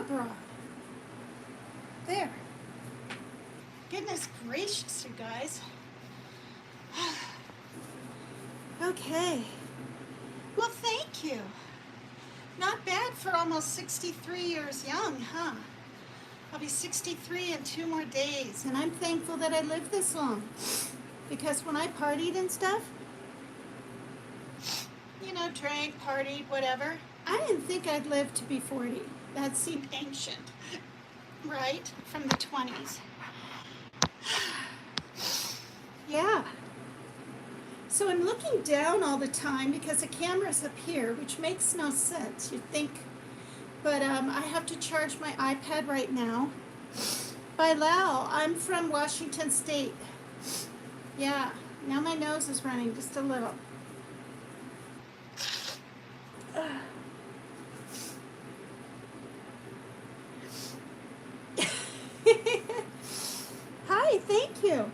bra. There. Goodness gracious, you guys. Okay. Well, thank you. Not bad for almost 63 years young, huh? I'll be 63 in 2 more days, and I'm thankful that I lived this long. Because when I partied and stuff, you know, drank, partied, whatever, I didn't think I'd live to be 40. That seemed ancient, right? From the 20s. Yeah. So I'm looking down all the time because the camera's up here, which makes no sense, you'd think. But I have to charge my iPad right now. By Lau, I'm from Washington State. Yeah, now my nose is running just a little. Hi, thank you.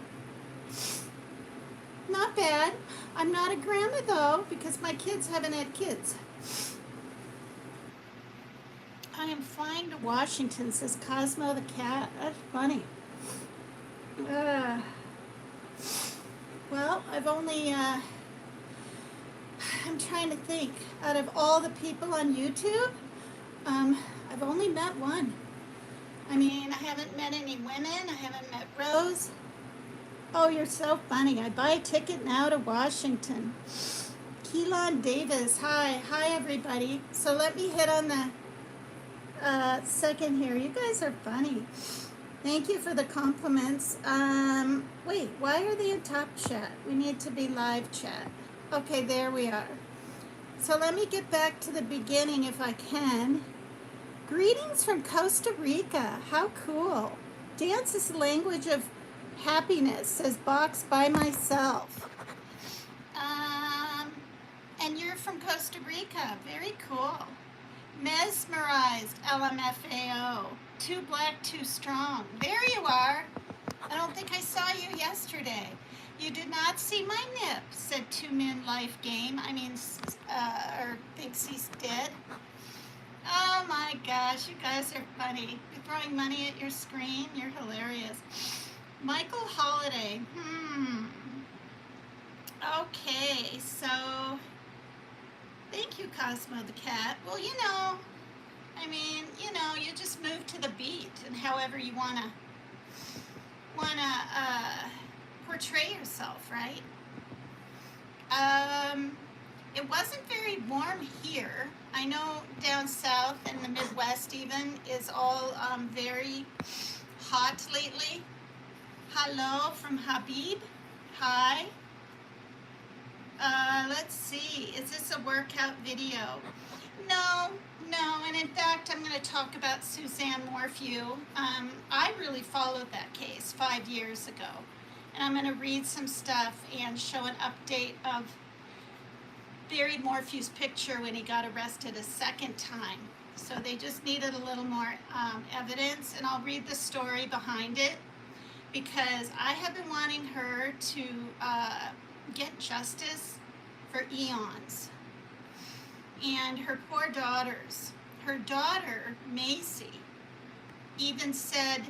Not bad. I'm not a grandma though, because my kids haven't had kids. I am flying to Washington, says Cosmo the cat. That's funny. Well, I've only, I'm trying to think. Out of all the people on YouTube, I've only met one. I mean, I haven't met any women. I haven't met Rose. Oh, you're so funny. I buy a ticket now to Washington. Keelan Davis. Hi. Hi, everybody. So let me hit on the second here. You guys are funny. Thank you for the compliments. Wait, why are they in top chat? We need to be live chat. Okay, there we are. So let me get back to the beginning if I can. Greetings from Costa Rica. How cool. Dance is the language of happiness, says Box by myself. And you're from Costa Rica. Very cool. Mesmerized, LMFAO. Too black, too strong. There you are. I don't think I saw you yesterday. You did not see my nip, said Two Men Life Game. I mean, or thinks he's dead. Oh my gosh, you guys are funny. You're throwing money at your screen. You're hilarious. Michael Holiday. Okay, so thank you, Cosmo the cat. Well, you know, I mean, you know, you just move to the beat and however you wanna portray yourself, right? It wasn't very warm here. I know down south and the Midwest even is all very hot lately. Hello from Habib. Hi. Let's see. Is this a workout video? No. And in fact, I'm going to talk about Suzanne Morphew. I really followed that case 5 years ago. And I'm going to read some stuff and show an update of Barry Morphew's picture when he got arrested a second time. So they just needed a little more evidence, and I'll read the story behind it because I have been wanting her to get justice for eons. And her poor daughters. Her daughter, Macy, even said,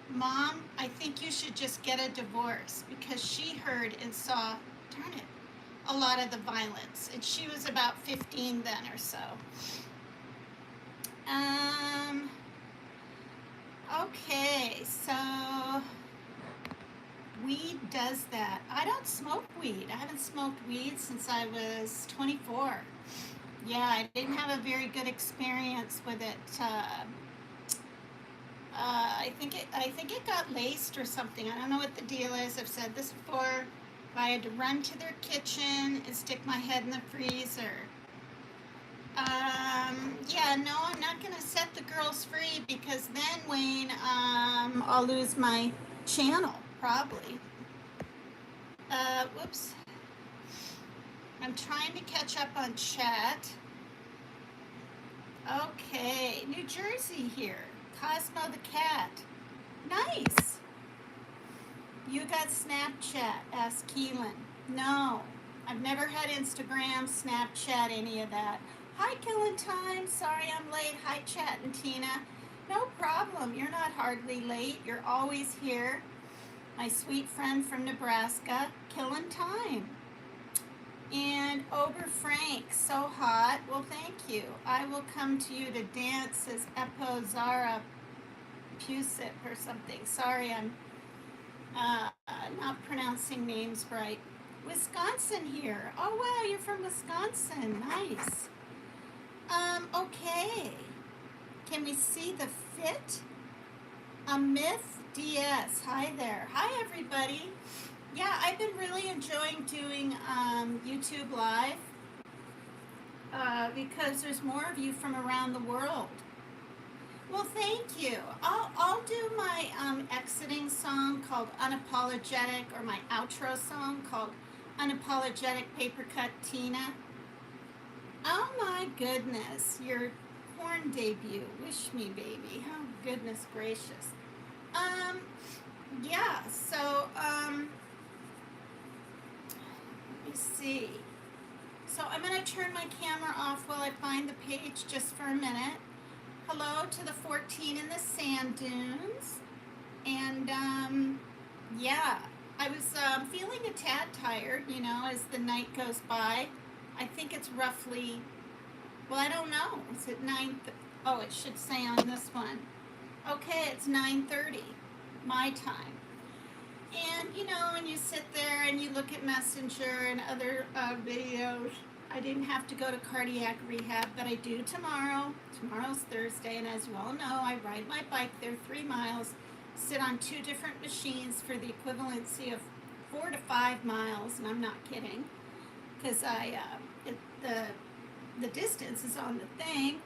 Mom, I think you should just get a divorce, because she heard and saw, darn it, a lot of the violence. And she was about 15 then or so. Okay, so weed does that. I don't smoke weed. I haven't smoked weed since I was 24. Yeah, I didn't have a very good experience with it. I think it got laced or something. I don't know what the deal is. I've said this before. If I had to run to their kitchen and stick my head in the freezer. Yeah, no, I'm not gonna set the girls free because then, Wayne, I'll lose my channel, probably. Whoops. I'm trying to catch up on chat. Okay, New Jersey here. Cosmo the cat. Nice. You got Snapchat, asked Keelan. No, I've never had Instagram, Snapchat, any of that. Hi, Killing Times. sorry I'm late. Hi, Chat and Tina. No problem. You're not hardly late. You're always here. My sweet friend from Nebraska, killing time. And Ober Frank, so hot. Well, thank you. I will come to you to dance, says Epo Zara Pusip or something. Sorry, I'm not pronouncing names right. Wisconsin here. Oh, wow, you're from Wisconsin. Nice. Okay. Can we see the fit? A Myth DS. Hi there. Hi, everybody. Yeah, I've been really enjoying doing YouTube Live because there's more of you from around the world. Well, thank you. I'll do my exiting song called Unapologetic, or my outro song called Unapologetic Paper Cut Tina. Oh my goodness, your porn debut. Wish me, baby. Oh, goodness gracious. Yeah, so, let me see. So I'm going to turn my camera off while I find the page just for a minute. Hello to the 14 in the sand dunes. And, yeah, I was feeling a tad tired, you know, as the night goes by. I think it's roughly, well, I don't know. Is it 9? Oh, it should say on this one. Okay, it's 9:30, my time. And, you know, when you sit there and you look at Messenger and other videos, I didn't have to go to cardiac rehab, but I do tomorrow. Tomorrow's Thursday, and as you all know, I ride my bike there 3 miles, sit on 2 different machines for the equivalency of 4 to 5 miles, and I'm not kidding, because the distance is on the thing,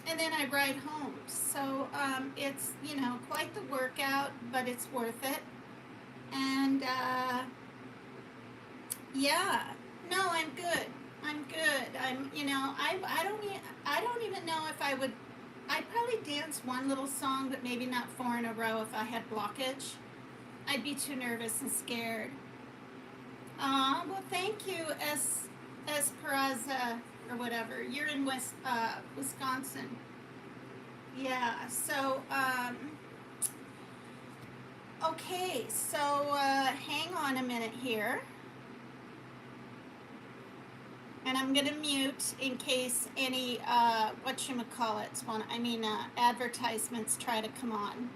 and then I ride home. So it's, you know, quite the workout, but it's worth it. And yeah, no, I'm good. I'm good. You know, I don't even know if I would. I'd probably dance one little song, but maybe not 4 in a row if I had blockage. I'd be too nervous and scared. Well, thank you, Esperanza, or whatever. You're in Wisconsin. Yeah, so, okay, so, hang on a minute here. And I'm going to mute in case any, advertisements try to come on.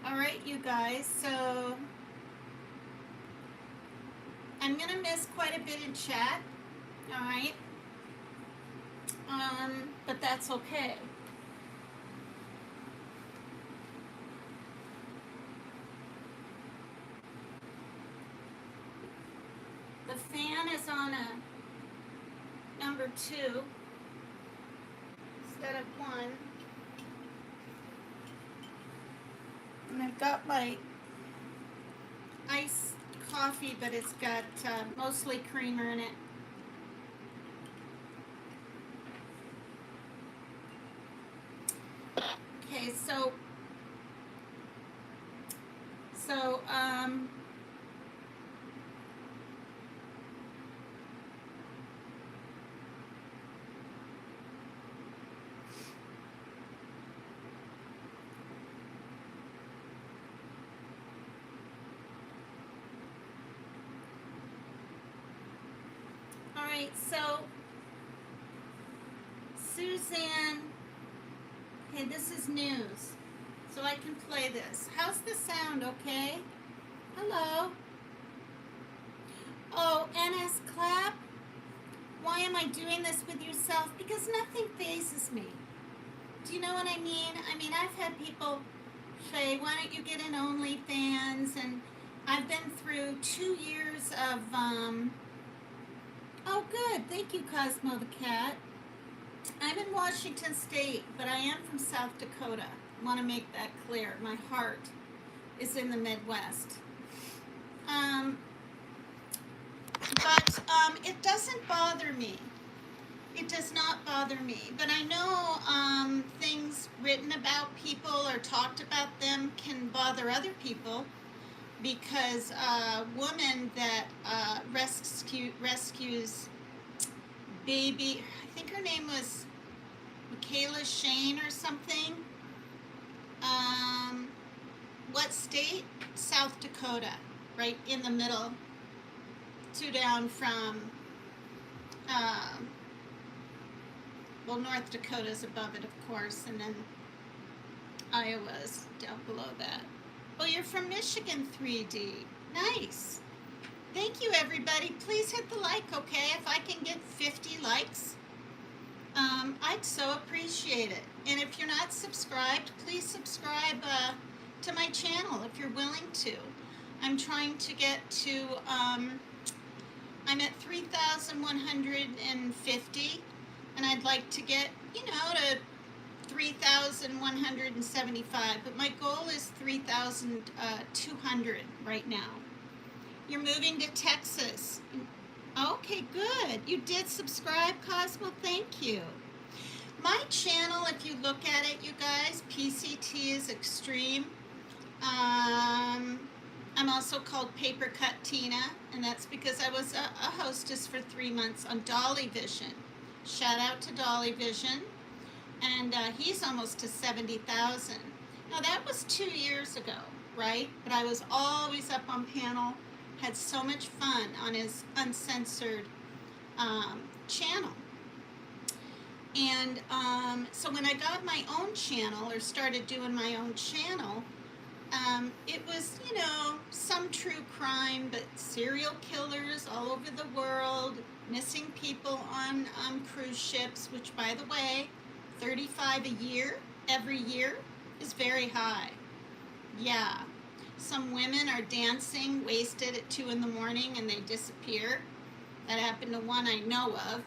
All right, you guys, so I'm going to miss quite a bit in chat, all right? But that's okay. The fan is on a number 2 instead of 1. And I've got my iced coffee, but it's got mostly creamer in it. Okay, so all right, so Suzanne, okay, this is news, so I can play this. How's the sound, okay? Hello? Oh, NS Clap? Why am I doing this with yourself? Because nothing phases me. Do you know what I mean? I mean, I've had people say, why don't you get an OnlyFans? And I've been through 2 years of, oh good, thank you Cosmo the Cat. I'm in Washington State, but I am from South Dakota. I want to make that clear. My heart is in the Midwest. Um, but it doesn't bother me. It does not bother me. But I know things written about people or talked about them can bother other people because a woman that rescues baby, I think her name was Michaela Shane or something. What state? South Dakota, right in the middle, 2 down from, well, North Dakota's above it, of course, and then Iowa's down below that. Oh, you're from Michigan, 3D. Nice. Thank you, everybody. Please hit the like, okay? If I can get 50 likes, I'd so appreciate it. And if you're not subscribed, please subscribe to my channel if you're willing to. I'm trying to get to, I'm at 3,150, and I'd like to get, to 3,175, but my goal is 3,200 right now. You're moving to Texas. Okay, good. You did subscribe, Cosmo. Thank you. My channel, if you look at it, you guys, PCT is extreme. I'm also called Paper Cut Tina, and that's because I was a hostess for 3 months on Dolly Vision. Shout out to Dolly Vision. And he's almost to 70,000. Now that was 2 years ago, right? But I was always up on panel, had so much fun on his uncensored channel. And so when I got my own channel or started doing my own channel, it was, some true crime, but serial killers all over the world, missing people on cruise ships, which, by the way, 35 a year, every year, is very high. Yeah. Some women are dancing, wasted at 2 in the morning, and they disappear. That happened to one I know of.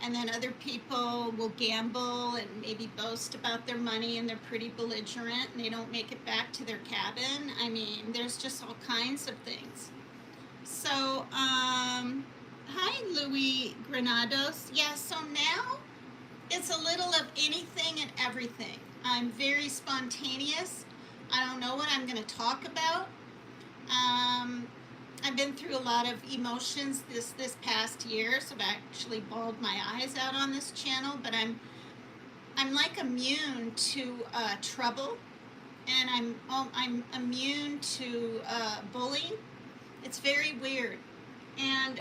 And then other people will gamble and maybe boast about their money, and they're pretty belligerent, and they don't make it back to their cabin. I mean, there's just all kinds of things. So, hi, Louis Granados. Yeah, so now it's a little of anything and everything. I'm very spontaneous. I don't know what I'm going to talk about. I've been through a lot of emotions this past year, so I've actually bawled my eyes out on this channel, but I'm like immune to trouble, and I'm immune to bullying. It's very weird, and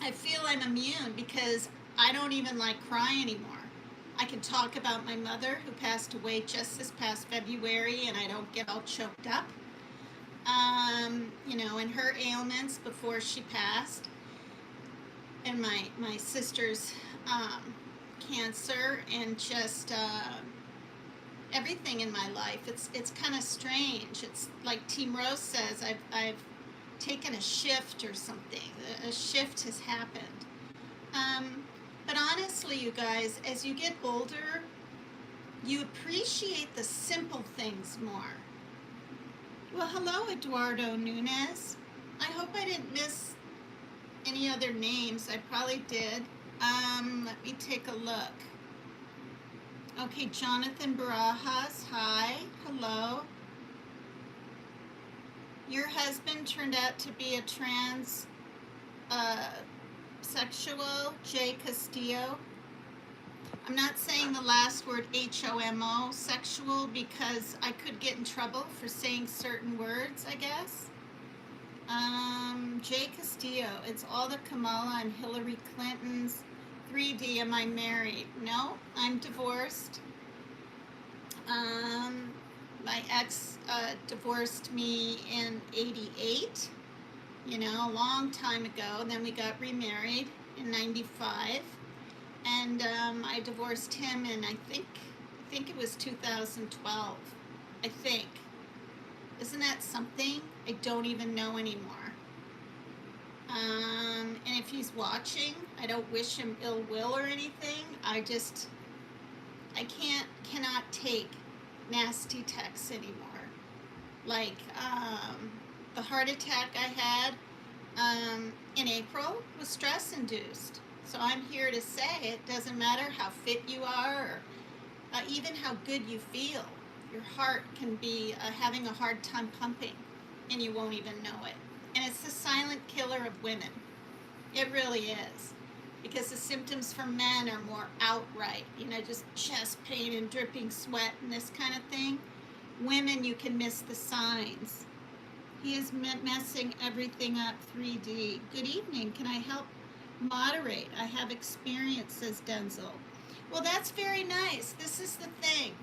I feel I'm immune because I don't even like cry anymore. I can talk about my mother who passed away just this past February, and I don't get all choked up. And her ailments before she passed, and my sister's cancer, and just everything in my life. It's kind of strange. It's like Team Rose says, I've taken a shift or something. A shift has happened. But honestly, you guys, as you get older, you appreciate the simple things more. Well, hello, Eduardo Nunez. I hope I didn't miss any other names. I probably did. Let me take a look. Okay, Jonathan Barajas, hi, hello. Your husband turned out to be a sexual, Jay Castillo. I'm not saying the last word HOMO, sexual, because I could get in trouble for saying certain words, I guess. Jay Castillo, it's all the Kamala and Hillary Clintons. 3D, am I married? No, I'm divorced. My ex divorced me in *88, a long time ago. Then we got remarried in '95. And I divorced him in, I think it was 2012, I think. Isn't that something? I don't even know anymore. And if he's watching, I don't wish him ill will or anything. I cannot take nasty texts anymore. Like, the heart attack I had in April was stress induced. So I'm here to say it doesn't matter how fit you are or even how good you feel. Your heart can be having a hard time pumping and you won't even know it. And it's the silent killer of women. It really is. Because the symptoms for men are more outright, just chest pain and dripping sweat and this kind of thing. Women, you can miss the signs. He is messing everything up 3D. Good evening. Can I help moderate? I have experience, says Denzel. Well, that's very nice. This is the thing.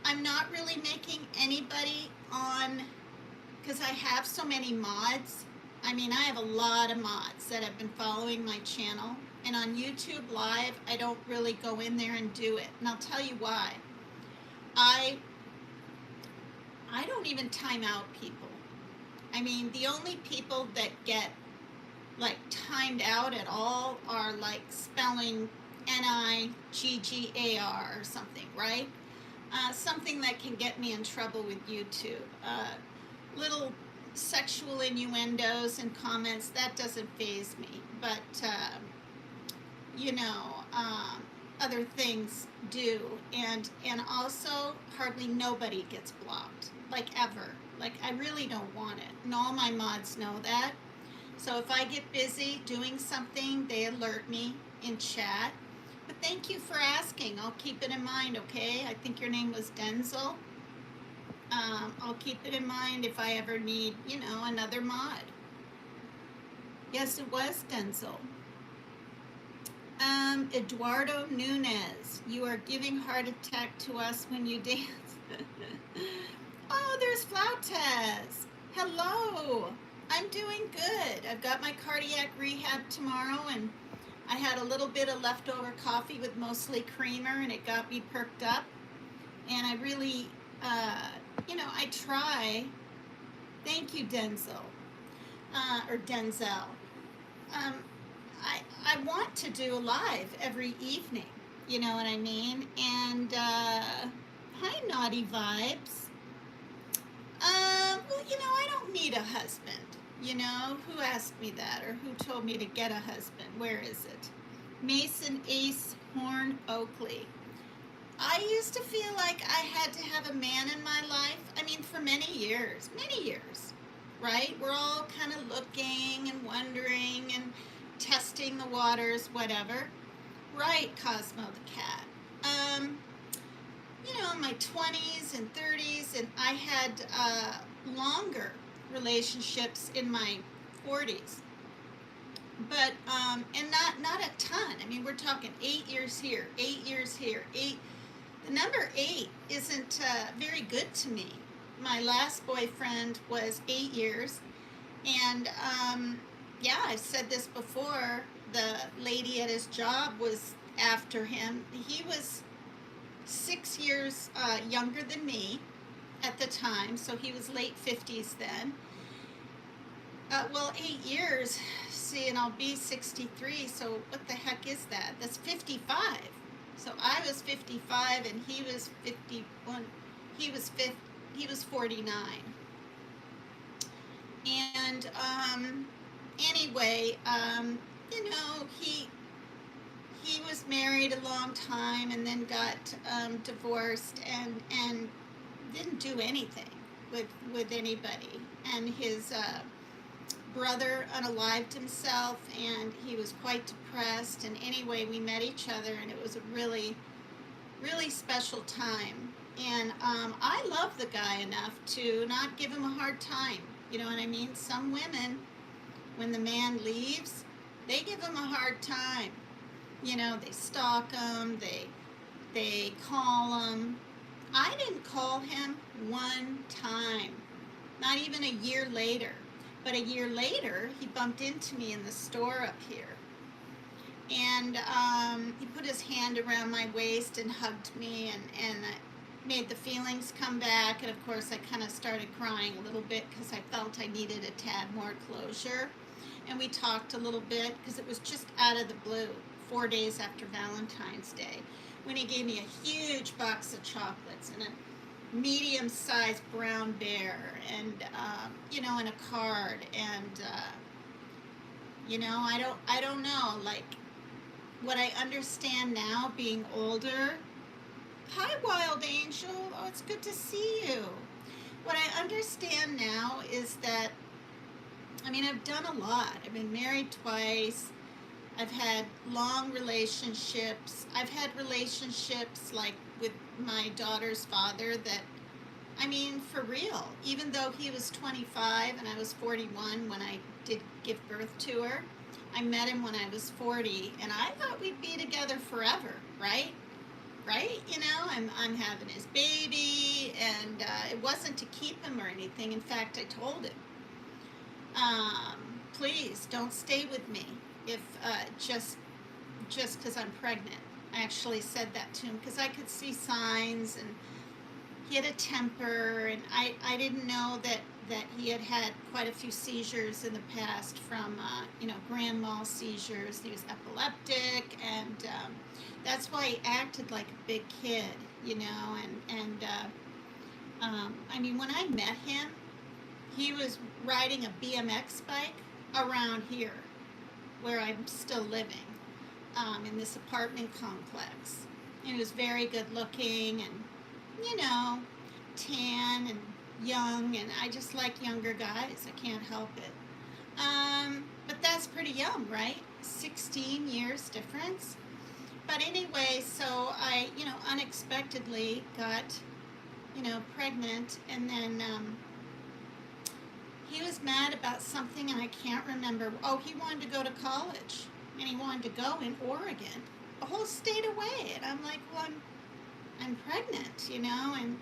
I'm not really making anybody on, because I have so many mods. I mean, I have a lot of mods that have been following my channel. And on YouTube Live, I don't really go in there and do it. And I'll tell you why. I don't even time out people. I mean, the only people that get like timed out at all are like spelling Niggar or something, right? Something that can get me in trouble with YouTube. Little sexual innuendos and comments, that doesn't faze me. But, other things do. And also, hardly nobody gets blocked, like ever. Like, I really don't want it. And all my mods know that. So if I get busy doing something, they alert me in chat. But thank you for asking. I'll keep it in mind, okay? I think your name was Denzel. I'll keep it in mind if I ever need, another mod. Yes, it was Denzel. Eduardo Nunez, you are giving heart attack to us when you dance. Oh, there's Flautez. Hello. I'm doing good. I've got my cardiac rehab tomorrow, and I had a little bit of leftover coffee with mostly creamer, and it got me perked up. And I really, I try. Thank you, Denzel. Or Denzel. I want to do a live every evening. You know what I mean? And, hi, Naughty Vibes. Well, I don't need a husband. Who asked me that or who told me to get a husband? Where is it? Mason Ace Horn Oakley. I used to feel like I had to have a man in my life. I mean, for many years, right? We're all kind of looking and wondering and testing the waters, whatever. Right, Cosmo the cat. In my 20s and 30s, and I had longer relationships in my 40s. But, and not a ton. I mean, we're talking 8 years here, 8 years here, 8. The number 8 isn't very good to me. My last boyfriend was 8 years. And, I've said this before, the lady at his job was after him. He was 6 years younger than me at the time, so he was late 50s then. 8 years, see, and I'll be 63, so what the heck is that? That's 55. So I was 55 and he was 51. He was 49. And anyway, he was married a long time and then got divorced and didn't do anything with anybody. And his brother unalived himself, and he was quite depressed. And anyway, we met each other, and it was a really, really special time. And I love the guy enough to not give him a hard time. You know what I mean? Some women, when the man leaves, they give him a hard time. They stalk him, they call him. I didn't call him one time, not even a year later. But a year later, he bumped into me in the store up here. And he put his hand around my waist and hugged me. And made the feelings come back, and of course I kind of started crying a little bit because I felt I needed a tad more closure. And we talked a little bit because it was just out of the blue, 4 days after Valentine's Day, when he gave me a huge box of chocolates and a medium-sized brown bear, and and a card, and I don't know, like, what I understand now, being older. Hi, Wild Angel. Oh, it's good to see you. What I understand now is that, I mean, I've done a lot. I've been married twice. I've had long relationships. I've had relationships like with my daughter's father that, I mean, for real, even though he was 25 and I was 41 when I did give birth to her, I met him when I was 40, and I thought we'd be together forever, right? Right? I'm having his baby, and it wasn't to keep him or anything. In fact, I told him, please don't stay with me if just because I'm pregnant. I actually said that to him because I could see signs, and he had a temper, and I didn't know that he had had quite a few seizures in the past from, grand mal seizures. He was epileptic, and that's why he acted like a big kid, I mean, when I met him, he was riding a BMX bike around here, where I'm still living, in this apartment complex. And he was very good looking, and, tan and young, and I just like younger guys. I can't help it. But that's pretty young, right? 16 years difference. But anyway, so I, unexpectedly got, pregnant, and then he was mad about something, and I can't remember. Oh, he wanted to go to college, and he wanted to go in Oregon, a whole state away. And I'm like, well, I'm pregnant, and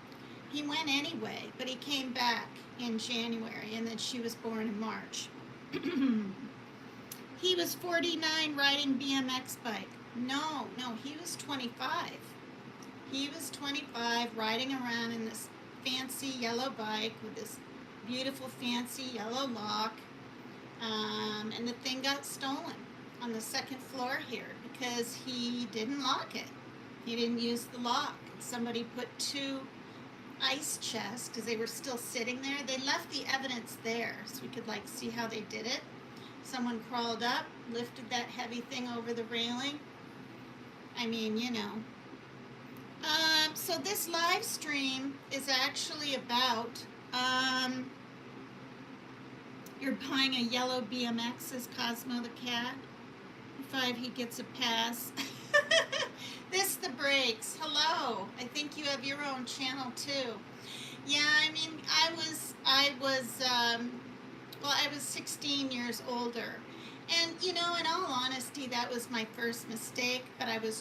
he went anyway, but he came back in January, and then she was born in March. He was 49 riding BMX bike. No, he was 25. He was 25 riding around in this fancy yellow bike with this beautiful fancy yellow lock, and the thing got stolen on the second floor here because he didn't lock it. He didn't use the lock. Somebody put 2 ice chests, because they were still sitting there. They left the evidence there so we could see how they did it. Someone crawled up, lifted that heavy thing over the railing. I mean, so this live stream is actually about, you're buying a yellow BMX, says Cosmo the cat. 5, he gets a pass. This the breaks. Hello. I think you have your own channel too. Yeah, I mean, I was 16 years older. And, in all honesty, that was my first mistake, but the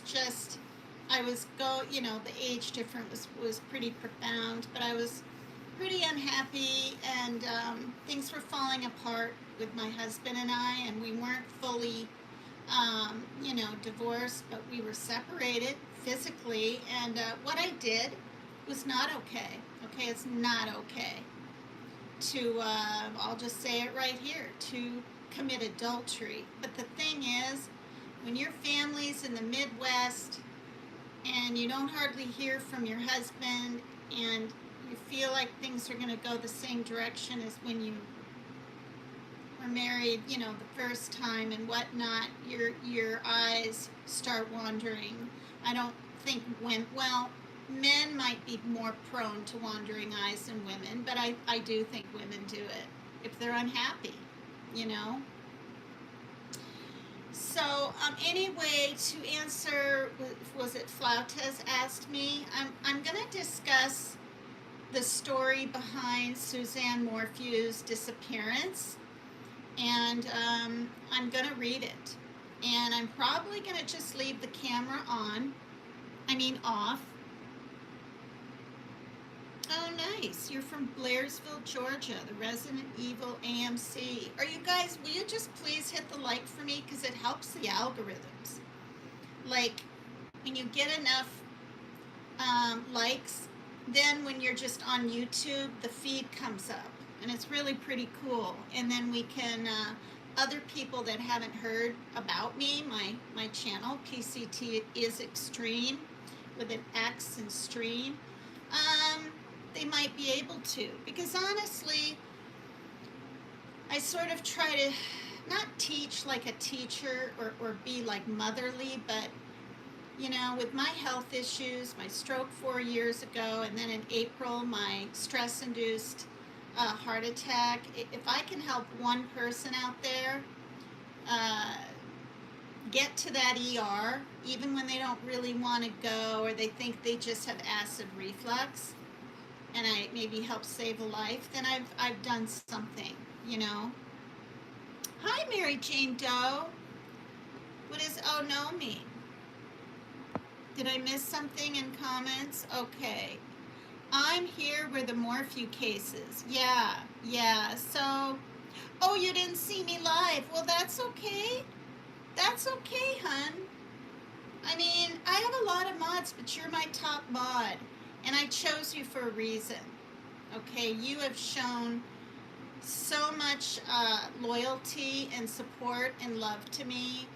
age difference was pretty profound, but I was pretty unhappy, and things were falling apart with my husband and I, and we weren't fully, divorced, but we were separated physically, and what I did was not okay. Okay, it's not okay to, I'll just say it right here, to commit adultery. But the thing is, when your family's in the Midwest and you don't hardly hear from your husband, and you feel like things are going to go the same direction as when you were married, the first time and whatnot, your eyes start wandering. I don't think men might be more prone to wandering eyes than women, but I do think women do it if they're unhappy, So anyway, to answer, was it Flautes asked me, I'm going to discuss the story behind Suzanne Morphew's disappearance, and I'm going to read it. And I'm probably going to just leave the camera off. Oh, nice. You're from Blairsville, Georgia, the Resident Evil AMC. Are you guys, will you just please hit the like for me, because it helps the algorithms. Like, when you get enough likes, then when you're just on YouTube, the feed comes up, and it's really pretty cool. And then we can, other people that haven't heard about me, my channel, PCT is Extreme, with an X and stream, they might be able to. Because honestly, I sort of try to not teach like a teacher or be like motherly, but you know, with my health issues, my stroke 4 years ago, and then in April, my stress-induced heart attack, if I can help one person out there uh, get to that ER, even when they don't really want to go or they think they just have acid reflux, and I maybe help save a life, then I've done something, you know. Hi, Mary Jane Doe. What is oh no mean? Did I miss something in comments? Okay. I'm here where the Morphew cases. Yeah, yeah. So, oh, you didn't see me live. Well, that's okay. That's okay, hun. I mean, I have a lot of mods, but you're my top mod. And I chose you for a reason. Okay, you have shown so much loyalty and support and love to me.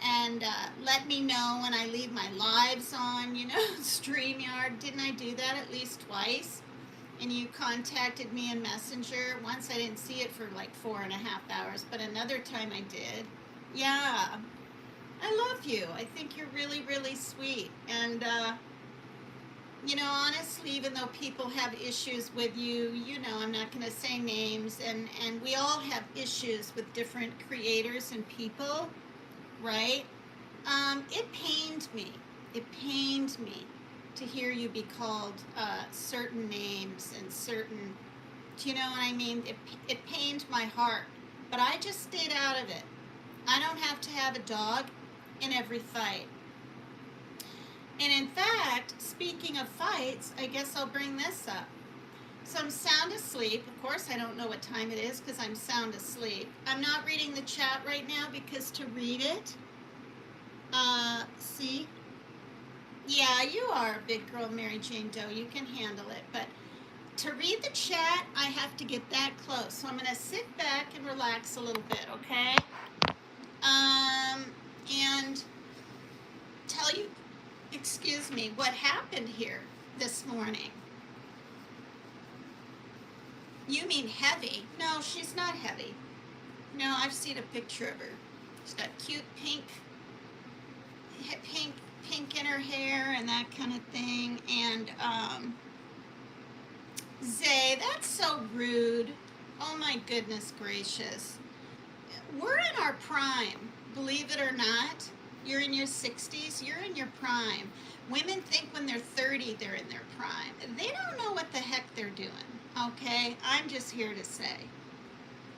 And let me know when I leave my lives on, you know, StreamYard. Didn't I do that at least twice? And you contacted me in Messenger. Once I didn't see it for like 4.5 hours, but another time I did. Yeah, I love you. I think you're really, really sweet. And, you know, honestly, even though people have issues with you, you know, I'm not going to say names, and we all have issues with different creators and people. Right? It pained me. It pained me to hear you be called certain names and certain, do you know what I mean? It pained my heart. But I just stayed out of it. I don't have to have a dog in every fight. And in fact, speaking of fights, I guess I'll bring this up. So I'm sound asleep. Of course, I don't know what time it is because I'm sound asleep. I'm not reading the chat right now because to read it, see? Yeah, you are a big girl, Mary Jane Doe. You can handle it. But to read the chat, I have to get that close. So I'm going to sit back and relax a little bit, okay? And tell you, excuse me, what happened here this morning. You mean heavy? No, she's not heavy. No, I've seen a picture of her. She's got cute pink in her hair and that kind of thing. And Zay, that's so rude. Oh my goodness gracious. We're in our prime, believe it or not. You're in your 60s, you're in your prime. Women think when they're 30 they're in their prime. They don't know what the heck they're doing. Okay, I'm just here to say.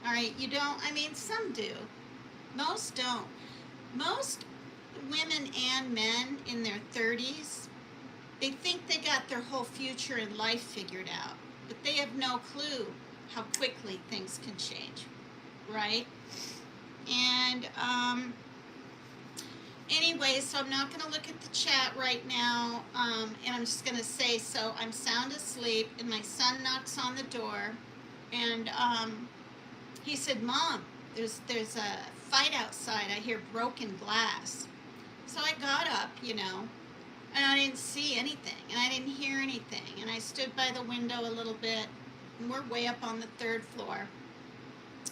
All right, you don't, I mean, some do. Most don't. Most women and men in their 30s, they think they got their whole future in life figured out, but they have no clue how quickly things can change, right? And anyway, so I'm not going to look at the chat right now, and I'm just going to say, so I'm sound asleep, and my son knocks on the door, and he said, Mom, there's a fight outside. I hear broken glass. So I got up, you know, and I didn't see anything, and I didn't hear anything, and I stood by the window a little bit, and we're way up on the 3rd floor,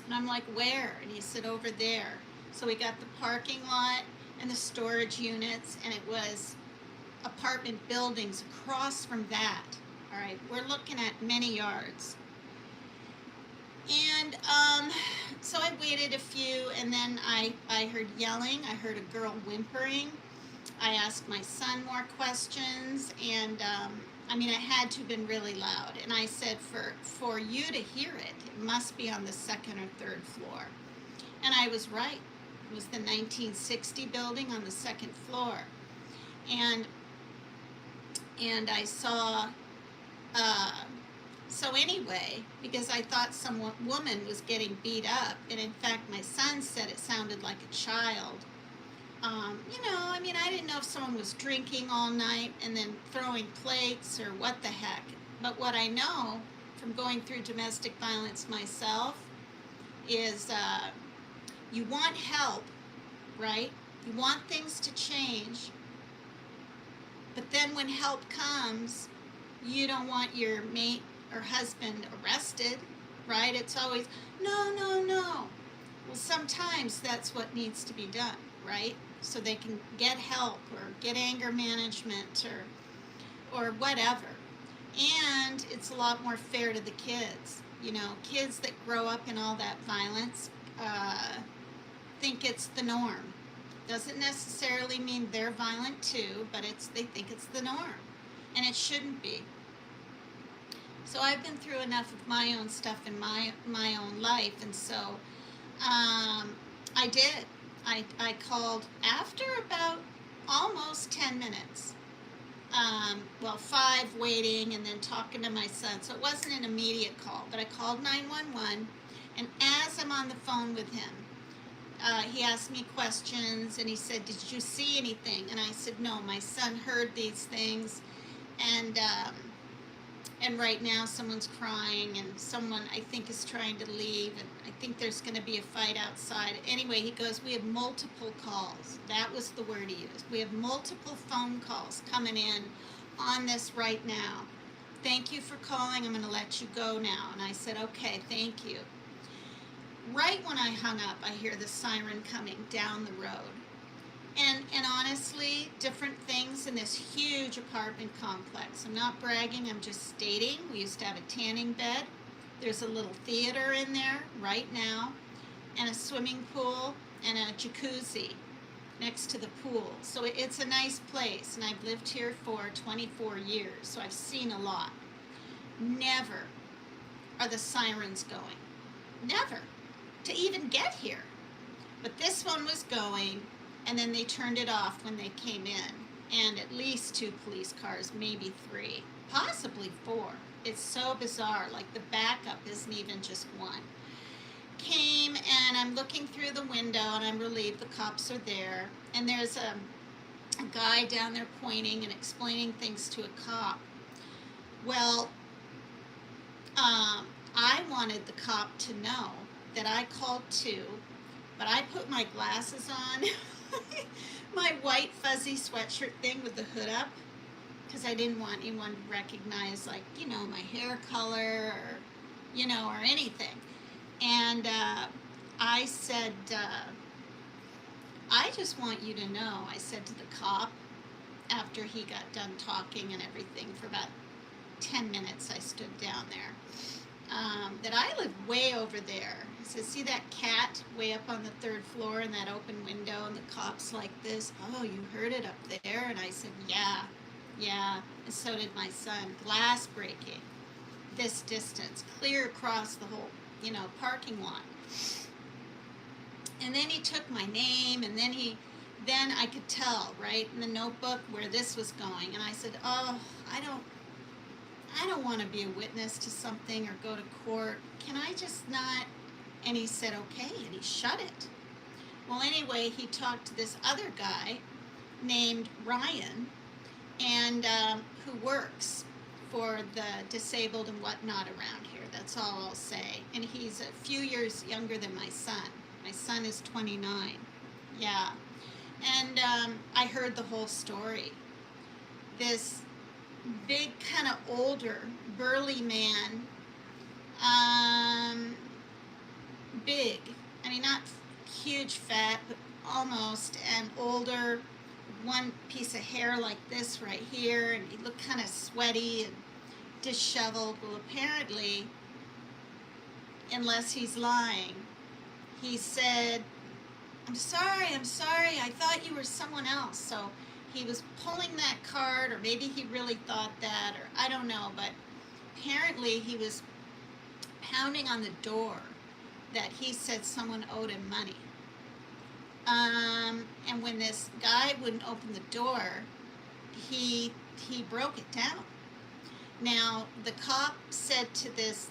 and I'm like, where? And he said, over there. So we got the parking lot and the storage units, and it was apartment buildings across from that. All right, we're looking at many yards. And so I waited a few, and then I heard yelling. I heard a girl whimpering. I asked my son more questions, and I mean, it had to have been really loud. And I said, for you to hear it, it must be on the 2nd or 3rd floor. And I was right. It was the 1960 building on the 2nd floor. And I saw, so anyway, because I thought some woman was getting beat up, and in fact my son said it sounded like a child. You know, I didn't know if someone was drinking all night and then throwing plates or what the heck. But what I know from going through domestic violence myself is you want help, right? You want things to change, but then when help comes, you don't want your mate or husband arrested, right? It's always, no, no, no. Well, sometimes that's what needs to be done, right? So they can get help or get anger management or whatever. And it's a lot more fair to the kids. You know, kids that grow up in all that violence think it's the norm. Doesn't necessarily mean they're violent too, but they think it's the norm, and it shouldn't be. So I've been through enough of my own stuff in my own life, and so I did. I called after about almost 10 minutes. Well, 5 waiting and then talking to my son. So it wasn't an immediate call, but I called 911, and as I'm on the phone with him, he asked me questions, and he said, "Did you see anything?" And I said, "No, my son heard these things, and right now someone's crying, and someone I think is trying to leave, and I think there's going to be a fight outside." Anyway, he goes, "We have multiple calls." That was the word he used. "We have multiple phone calls coming in on this right now. Thank you for calling. I'm going to let you go now." And I said, "Okay, thank you." Right when I hung up, I hear the siren coming down the road. And honestly, different things in this huge apartment complex. I'm not bragging, I'm just stating. We used to have a tanning bed. There's a little theater in there right now, and a swimming pool and a jacuzzi next to the pool. So it's a nice place, and I've lived here for 24 years, so I've seen a lot. Never are the sirens going. Never. To even get here. But this one was going, and then they turned it off when they came in. And at least 2 police cars, maybe 3, possibly 4. It's so bizarre, like the backup isn't even just 1. Came, and I'm looking through the window, and I'm relieved the cops are there. And there's a guy down there pointing and explaining things to a cop. Well, I wanted the cop to know that I called too, but I put my glasses on, my white fuzzy sweatshirt thing with the hood up, because I didn't want anyone to recognize, like, you know, my hair color or, you know, or anything. And I said, "I just want you to know," I said to the cop, after he got done talking and everything for about 10 minutes, I stood down there, that I live way over there. I said, "See that cat way up on the 3rd floor in that open window?" And the cop's like this, "Oh, you heard it up there?" And I said, yeah. And so did my son. Glass breaking this distance, clear across the whole, you know, parking lot. And then he took my name, and then I could tell, right, in the notebook where this was going. And I said, "Oh, I don't want to be a witness to something or go to court. Can I just not?" And he said, "Okay," and he shut it. Well, anyway, he talked to this other guy named Ryan, and who works for the disabled and whatnot around here. That's all I'll say. And he's a few years younger than my son. My son is 29. Yeah. And I heard the whole story. This big, kind of older, burly man, big, I mean, not huge fat, but almost, and older, one piece of hair like this right here, and he looked kind of sweaty and disheveled. Well, apparently, unless he's lying, he said, I'm sorry, I thought you were someone else." So he was pulling that card, or maybe he really thought that, or I don't know, but apparently he was pounding on the door that he said someone owed him money. And when this guy wouldn't open the door, he broke it down. Now, the cop said to this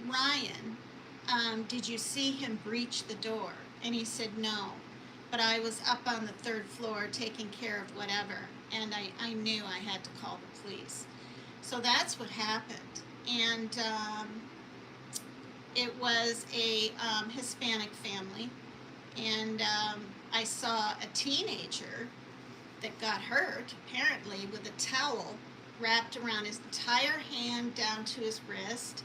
Ryan, "Did you see him breach the door?" And he said, "No, but I was up on the 3rd floor taking care of whatever, and I knew I had to call the police." So that's what happened. And it was a Hispanic family. And I saw a teenager that got hurt, apparently, with a towel wrapped around his entire hand down to his wrist.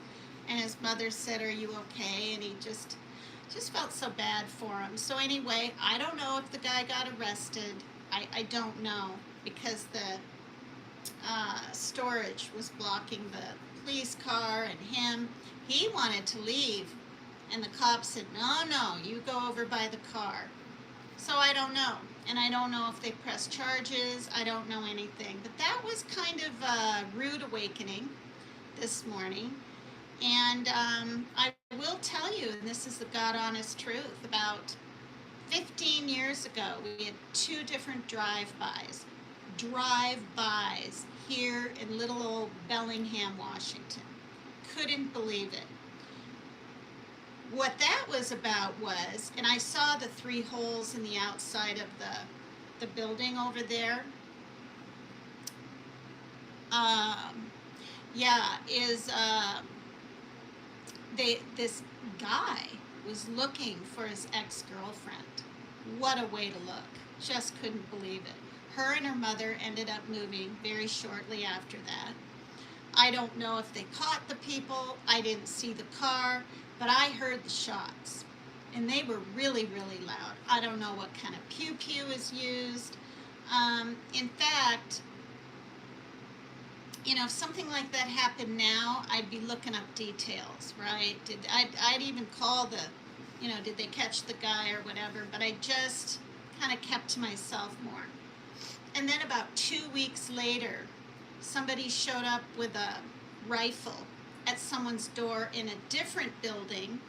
And his mother said, "Are you okay?" And he just felt so bad for him. So anyway, I don't know if the guy got arrested. I don't know, because the storage was blocking the police car and him. He wanted to leave, and the cop said, "No, no, you go over by the car." So I don't know. And I don't know if they pressed charges. I don't know anything. But that was kind of a rude awakening this morning. And I will tell you, and this is the God honest truth, about 15 years ago, we had 2 different drive-bys here in little old Bellingham, Washington. Couldn't believe it. What that was about was, and I saw the 3 holes in the outside of the building over there. This guy was looking for his ex-girlfriend. What a way to look. Just couldn't believe it. Her and her mother ended up moving very shortly after that. I don't know if they caught the people. I didn't see the car, but I heard the shots. And they were really, really loud. I don't know what kind of pew-pew is used. In fact, you know, if something like that happened now, I'd be looking up details, right? I'd even call did they catch the guy or whatever, but I just kind of kept to myself more. And then about 2 weeks later, somebody showed up with a rifle at someone's door in a different building.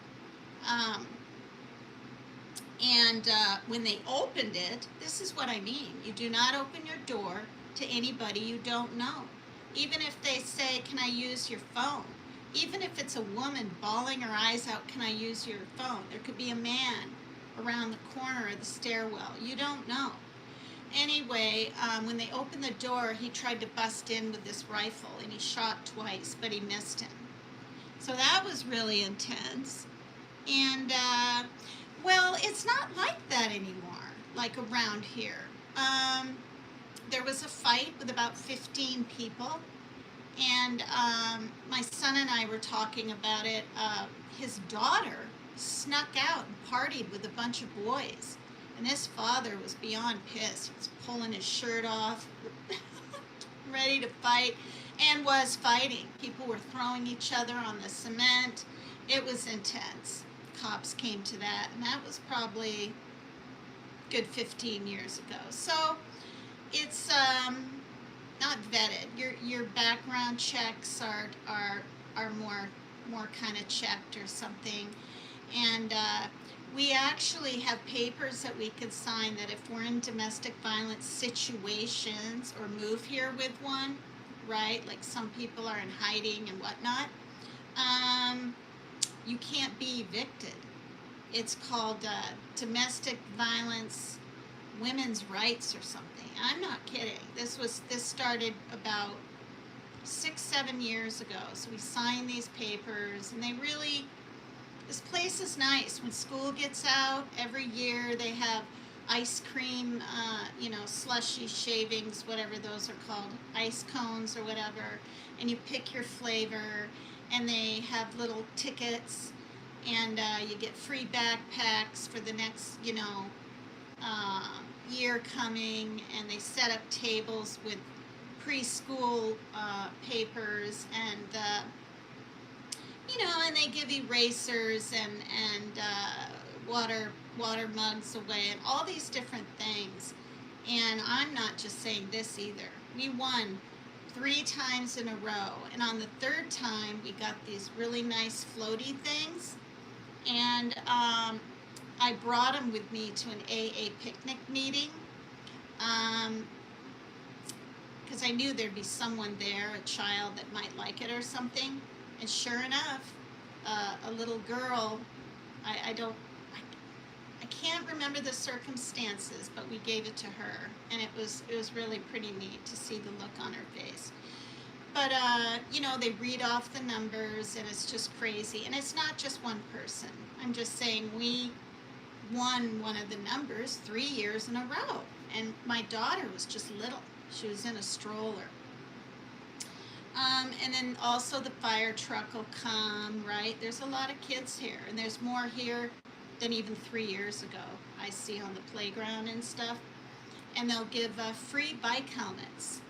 When they opened it, this is what I mean. You do not open your door to anybody you don't know. Even if they say, "Can I use your phone?" Even if it's a woman bawling her eyes out, "Can I use your phone?" There could be a man around the corner of the stairwell. You don't know. Anyway, when they opened the door, he tried to bust in with this rifle, and he shot twice, but he missed him. So that was really intense. And, well, it's not like that anymore, like around here. There was a fight with about 15 people, and my son and I were talking about it. His daughter snuck out and partied with a bunch of boys, and this father was beyond pissed. He was pulling his shirt off, ready to fight, and was fighting. People were throwing each other on the cement. It was intense. Cops came to that, and that was probably a good 15 years ago. So it's not vetted. Your background checks are more kind of checked or something. And we actually have papers that we could sign that if we're in domestic violence situations or move here with one, right? Like some people are in hiding and whatnot. You can't be evicted. It's called domestic violence women's rights or something. I'm not kidding. This started about 6-7 years ago. So we signed these papers, and this place is nice. When school gets out, every year they have ice cream, slushy shavings, whatever those are called, ice cones or whatever, and you pick your flavor, and they have little tickets, and you get free backpacks for the next, year coming, and they set up tables with preschool papers, and and they give erasers and water mugs away, and all these different things. And I'm not just saying this either. We won 3 times in a row, and on the 3rd time we got these really nice floaty things, and I brought them with me to an AA picnic meeting, because I knew there'd be someone there, a child that might like it or something. And sure enough, a little girl, I can't remember the circumstances, but we gave it to her, and it was really pretty neat to see the look on her face. But, they read off the numbers and it's just crazy. And it's not just one person. I'm just saying we won one of the numbers 3 years in a row. And my daughter was just little. She was in a stroller. And then also the fire truck will come, right? There's a lot of kids here, and there's more here than even 3 years ago. I see on the playground and stuff. And they'll give free bike helmets.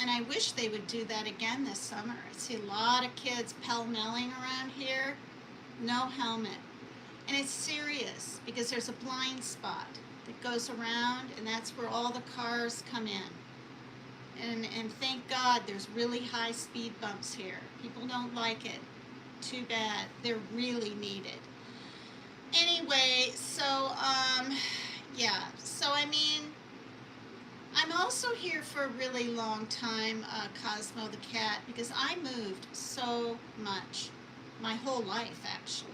And I wish they would do that again this summer. I see a lot of kids pell-melling around here, no helmet. And it's serious because there's a blind spot that goes around, and that's where all the cars come in. And thank God there's really high speed bumps here. People don't like it. Too bad. They're really needed. Anyway, so, yeah. So, I mean, I'm also here for a really long time, Cosmo the cat, because I moved so much. My whole life, actually.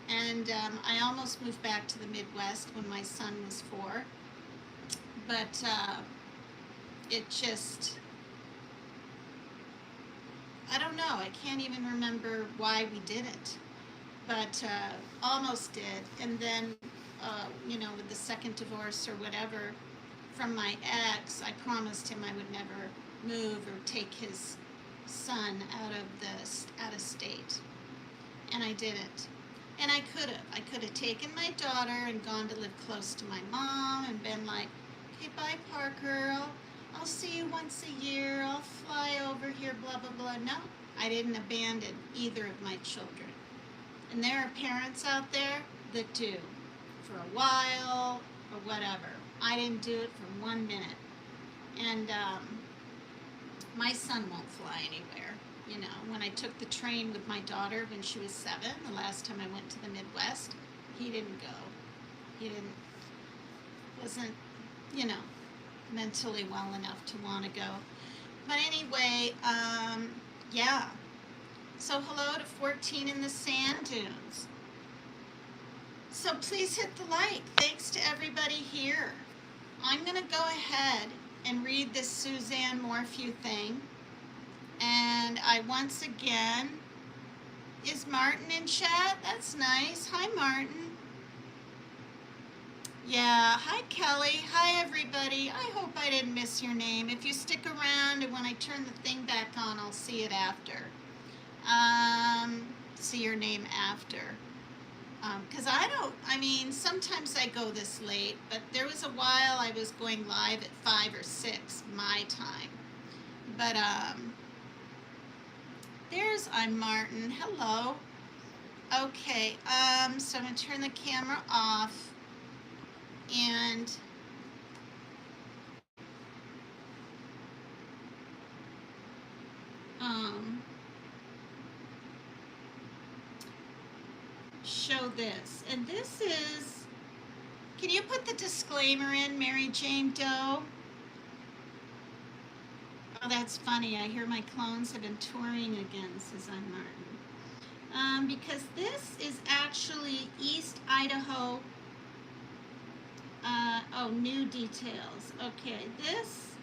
And I almost moved back to the Midwest when my son was 4. But it just, I don't know. I can't even remember why we did it. But almost did. And then, with the second divorce or whatever from my ex, I promised him I would never move or take his son out of state. And I didn't. And I could have. I could have taken my daughter and gone to live close to my mom and been like, okay, bye, Parker. I'll see you once a year. I'll fly over here, blah, blah, blah. No, I didn't abandon either of my children. And there are parents out there that do for a while or whatever. I didn't do it for 1 minute. And my son won't fly anywhere. When I took the train with my daughter when she was 7, the last time I went to the Midwest, he didn't go. Wasn't, mentally well enough to want to go. But anyway, yeah. So hello to 14 in the sand dunes. So please hit the like. Thanks to everybody here. I'm going to go ahead and read this Suzanne Morphew thing. And I once again, is Martin in chat? That's nice. Hi, Martin. Yeah, hi, Kelly. Hi, everybody. I hope I didn't miss your name. If you stick around and when I turn the thing back on, I'll see it after. See your name after. Because sometimes I go this late, but there was a while I was going live at 5 or 6 my time. But, I'm Martin. Hello. Okay, so I'm going to turn the camera off and show this. And this is, can you put the disclaimer in, Mary Jane Doe? Oh, that's funny. I hear my clones have been touring again, Suzanne Martin. Because this is actually East Idaho. New details. Okay, this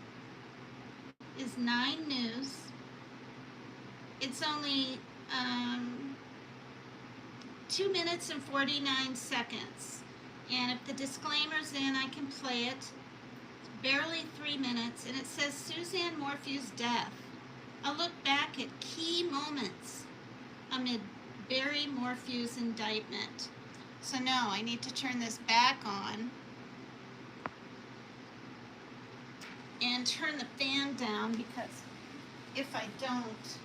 is 9 News. It's only 2 minutes and 49 seconds. And if the disclaimer's in, I can play it. Barely 3 minutes, and it says Suzanne Morphew's death. A look back at key moments amid Barry Morphew's indictment. So no, I need to turn this back on and turn the fan down, because if I don't,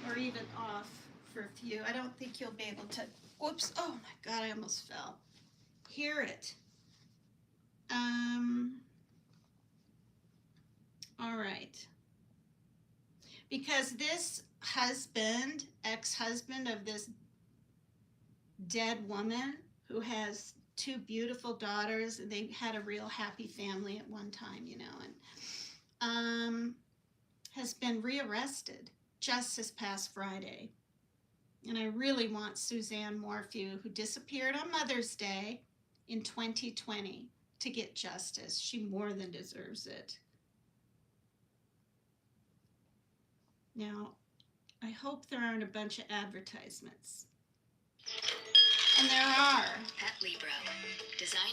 or even off for a few, I don't think you'll be able to, whoops, oh my God, I almost fell, hear it. All right. Because this husband, ex-husband of this dead woman who has 2 beautiful daughters, and they had a real happy family at one time, and has been rearrested just this past Friday. And I really want Suzanne Morphew, who disappeared on Mother's Day in 2020, to get justice. She more than deserves it. Now, I hope there aren't a bunch of advertisements. And there are. At Libro, design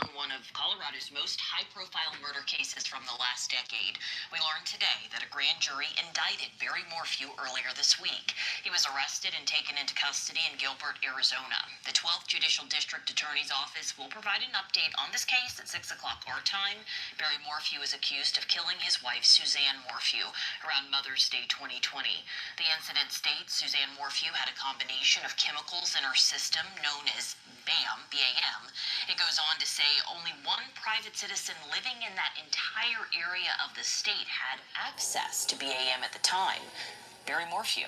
on one of Colorado's most high-profile murder cases from the last decade. We learned today that a grand jury indicted Barry Morphew earlier this week. He was arrested and taken into custody in Gilbert, Arizona. The 12th Judicial District Attorney's Office will provide an update on this case at 6 o'clock our time. Barry Morphew is accused of killing his wife, Suzanne Morphew, around Mother's Day 2020. The incident states Suzanne Morphew had a combination of chemicals in her system known as BAM, B-A-M. It goes on to say only one private citizen living in that entire area of the state had access to BAM at the time, Barry Morphew.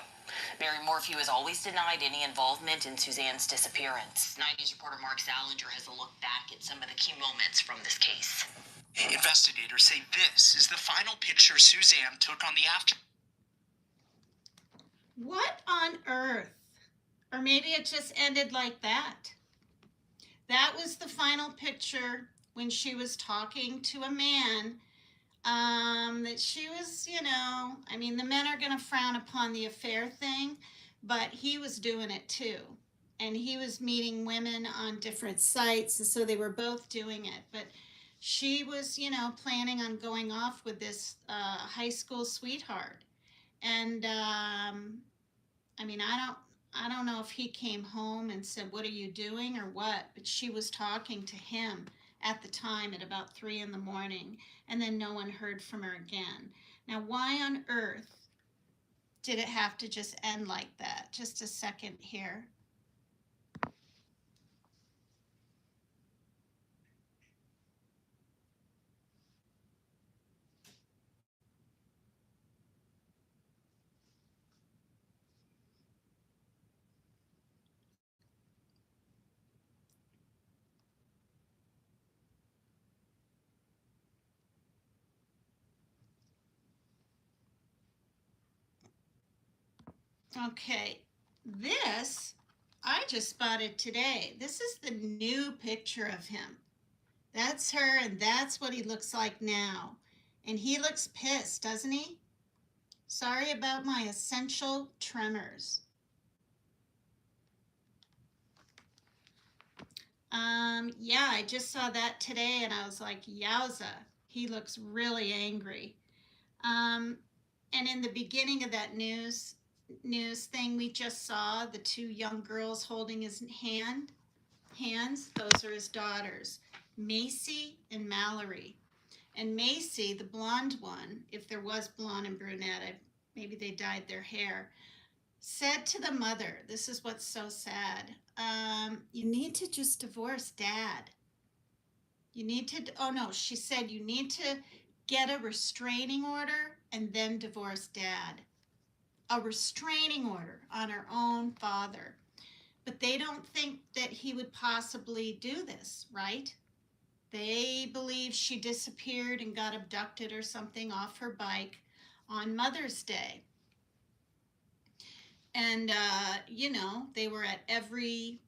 Barry Morphew has always denied any involvement in Suzanne's disappearance. 90s reporter Mark Salinger has a look back at some of the key moments from this case. Investigators say this is the final picture Suzanne took on the after. What on earth? Or maybe it just ended like that. That was the final picture when she was talking to a man that she was, I mean, the men are going to frown upon the affair thing, but he was doing it too. And he was meeting women on different sites, and so they were both doing it. But she was, planning on going off with this high school sweetheart. And I mean, I don't know if he came home and said, "What are you doing?" or what, but she was talking to him at the time at about 3 in the morning, and then no one heard from her again. Now, why on earth did it have to just end like that? Just a second here. Okay, this I just spotted today. This is the new picture of him. That's her, and that's what he looks like now. And he looks pissed, doesn't he? Sorry about my essential tremors. Yeah, I just saw that today and I was like, yowza, he looks really angry. Um, and in the beginning of that news thing, we just saw the two young girls holding his hands. Those are his daughters, Macy and Mallory. And Macy, the blonde one, if there was blonde and brunette, maybe they dyed their hair, said to the mother, this is what's so sad, you need to just divorce dad. You need to, oh no, she said you need to get a restraining order and then divorce dad. A restraining order on her own father. But they don't think that he would possibly do this, right? They believe she disappeared and got abducted or something off her bike on Mother's Day. And, they were at every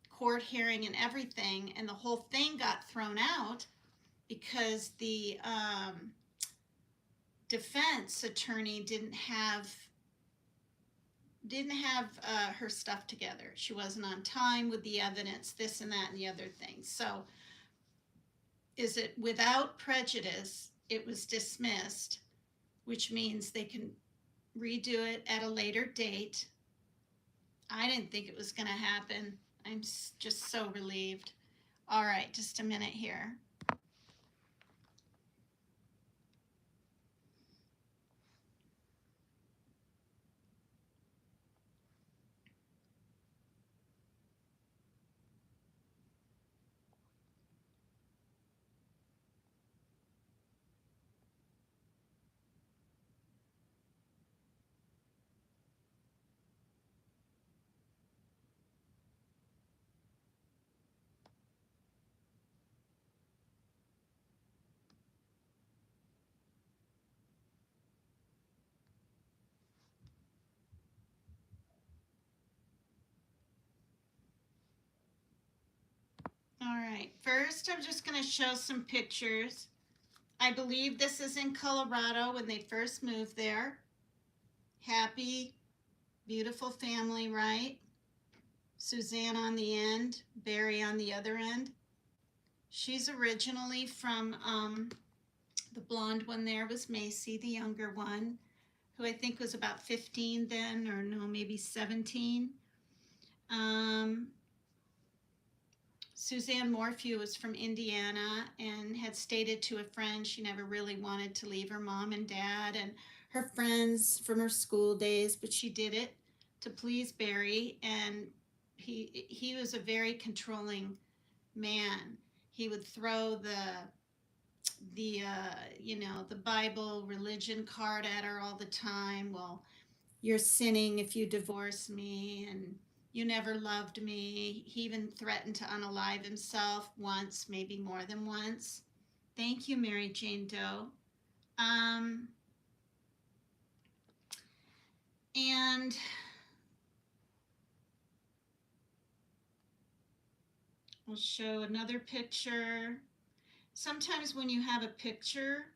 court hearing and everything, and the whole thing got thrown out because the defense attorney didn't have her stuff together. She wasn't on time with the evidence, this and that and the other thing. So is it without prejudice? It was dismissed, which means they can redo it at a later date. I didn't think it was going to happen. I'm just so relieved. All right, just a minute here. All right, first I'm just going to show some pictures I believe this is in Colorado when they first moved there. Happy, beautiful family, right? Suzanne on the end, Barry on the other end. She's originally from, the blonde one there was Macy, the younger one, who I think was about 15 then, or no, maybe 17. Um, Suzanne Morphew was from Indiana and had stated to a friend she never really wanted to leave her mom and dad and her friends from her school days, but she did it to please Barry. And he was a very controlling man. He would throw the Bible religion card at her all the time. Well, you're sinning if you divorce me, and you never loved me. He even threatened to unalive himself once, maybe more than once. Thank you, Mary Jane Doe. Um, and I'll show another picture. Sometimes when you have a picture,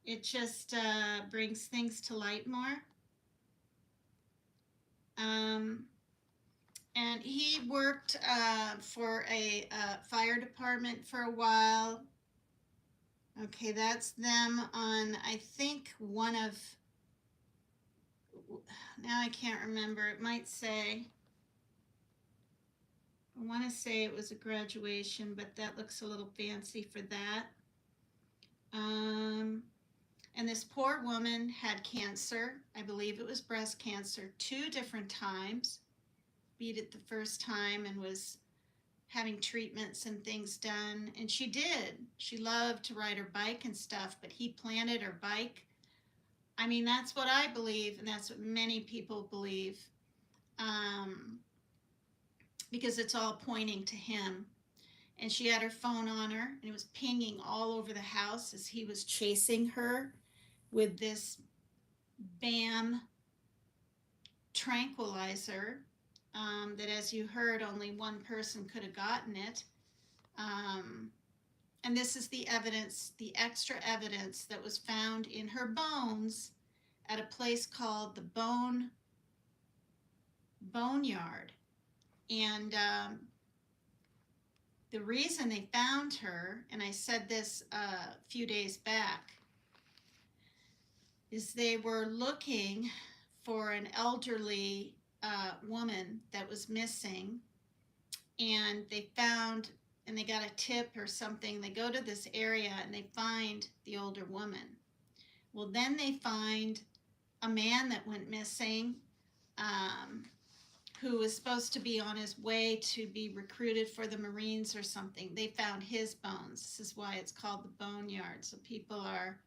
it just brings things to light more. Um, and he worked for a fire department for a while. Okay, that's them on, I think, now I can't remember. It might say, I want to say it was a graduation, but that looks a little fancy for that. Um, and this poor woman had cancer. I believe it was breast cancer 2 different times. Beat it the first time and was having treatments and things done. And she did. She loved to ride her bike and stuff, but he planted her bike. I mean, that's what I believe, and that's what many people believe, because it's all pointing to him. And she had her phone on her, and it was pinging all over the house as he was chasing her with this BAM tranquilizer, that, as you heard, only one person could have gotten it. And this is the evidence, the extra evidence that was found in her bones at a place called the Boneyard. And the reason they found her, and I said this a few days back, is they were looking for an elderly woman that was missing, and they found, and they got a tip or something. They go to this area and they find the older woman. Well, then they find a man that went missing, who was supposed to be on his way to be recruited for the Marines or something. They found his bones. This is why it's called the Boneyard. So people are,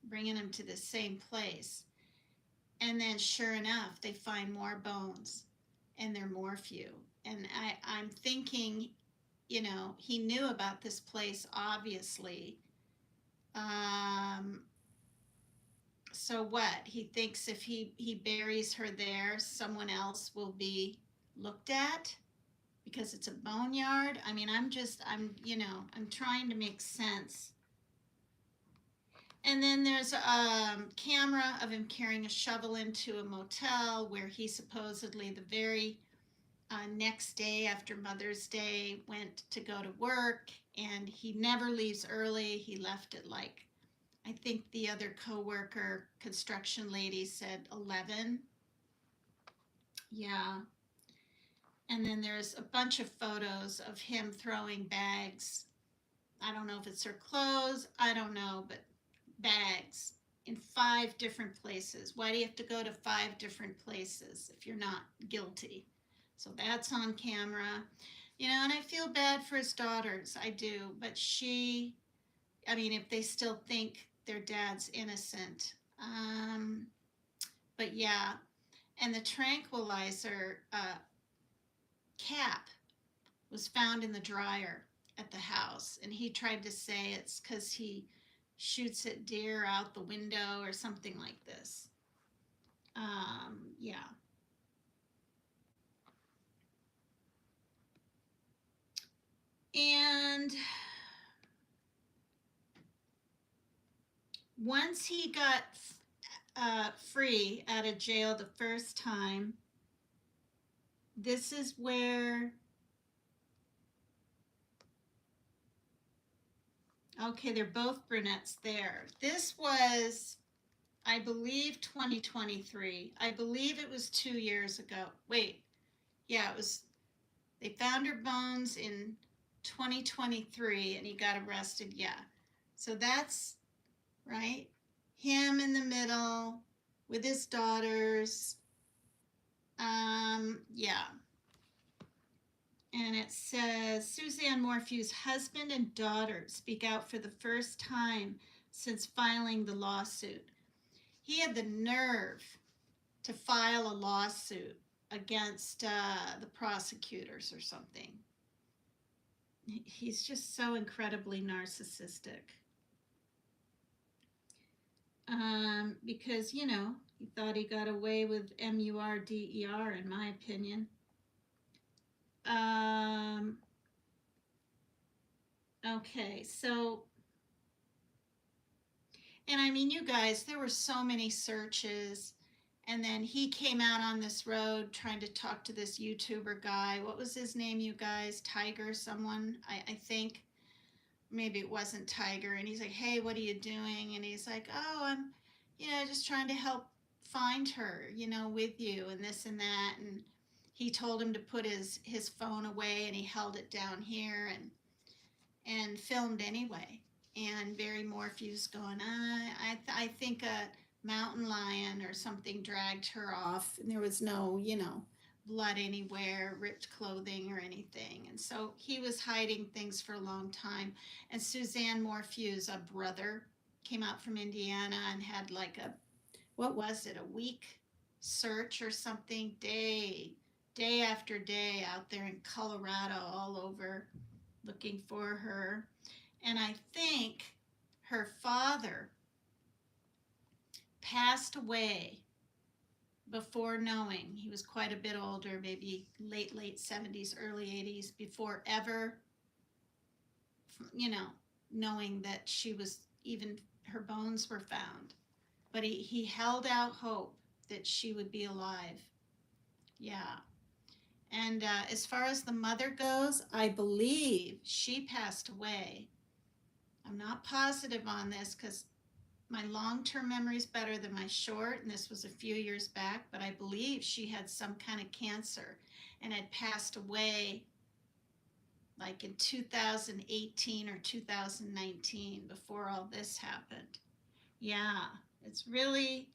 bringing him to the same place. And then sure enough, they find more bones, and they're Morphew. And I'm thinking, he knew about this place, obviously. So what? He thinks if he buries her there, someone else will be looked at because it's a boneyard. I mean, I'm trying to make sense. And then there's a camera of him carrying a shovel into a motel where he supposedly the very next day after Mother's Day went to go to work, and he never leaves early. He left at, like, I think the other coworker, construction lady, said 11. Yeah. And then there's a bunch of photos of him throwing bags. I don't know if it's her clothes. I don't know, but bags in 5 different places. Why do you have to go to 5 different places if you're not guilty? So that's on camera. And I feel bad for his daughters. I do. But if they still think their dad's innocent. But yeah. And the tranquilizer cap was found in the dryer at the house. And he tried to say it's because he shoots at deer out the window or something like this. Yeah. And once he got free out of jail the first time, this is where, okay, they're both brunettes there. This was, I believe, 2023. I believe it was 2 years ago. Wait, yeah, it was, they found her bones in 2023 and he got arrested. Yeah. So that's right. Him in the middle with his daughters. Yeah. And it says Suzanne Morphew's husband and daughter speak out for the first time since filing the lawsuit. He had the nerve to file a lawsuit against the prosecutors or something. He's just so incredibly narcissistic. Because, you know, he thought he got away with MURDER, in my opinion. Okay, so, and I mean, you guys, there were so many searches. And then he came out on this road trying to talk to this YouTuber guy. What was his name, you guys? Tiger, someone, I think. Maybe it wasn't Tiger. And he's like, hey, what are you doing? And he's like, oh, I'm, just trying to help find her, with you and this and that. And he told him to put his phone away and he held it down here and filmed anyway. And Barry Morphew's going, I think a mountain lion or something dragged her off, and there was no, blood anywhere, ripped clothing or anything. And so he was hiding things for a long time. And Suzanne Morphew's brother came out from Indiana and had like a week search or something, day after day out there in Colorado, all over looking for her. And I think her father passed away before knowing. He was quite a bit older, maybe late 70s, early 80s, before ever, knowing that she was, even her bones were found. But he held out hope that she would be alive. Yeah. And as far as the mother goes, I believe she passed away. I'm not positive on this because my long-term memory is better than my short, and this was a few years back, but I believe she had some kind of cancer and had passed away like in 2018 or 2019 before all this happened. Yeah, it's really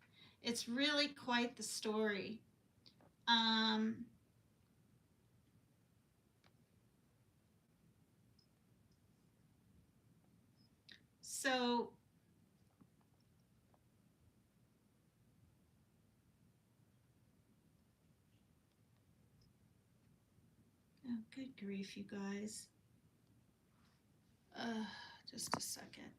quite the story. So oh, good grief, you guys. Just a second.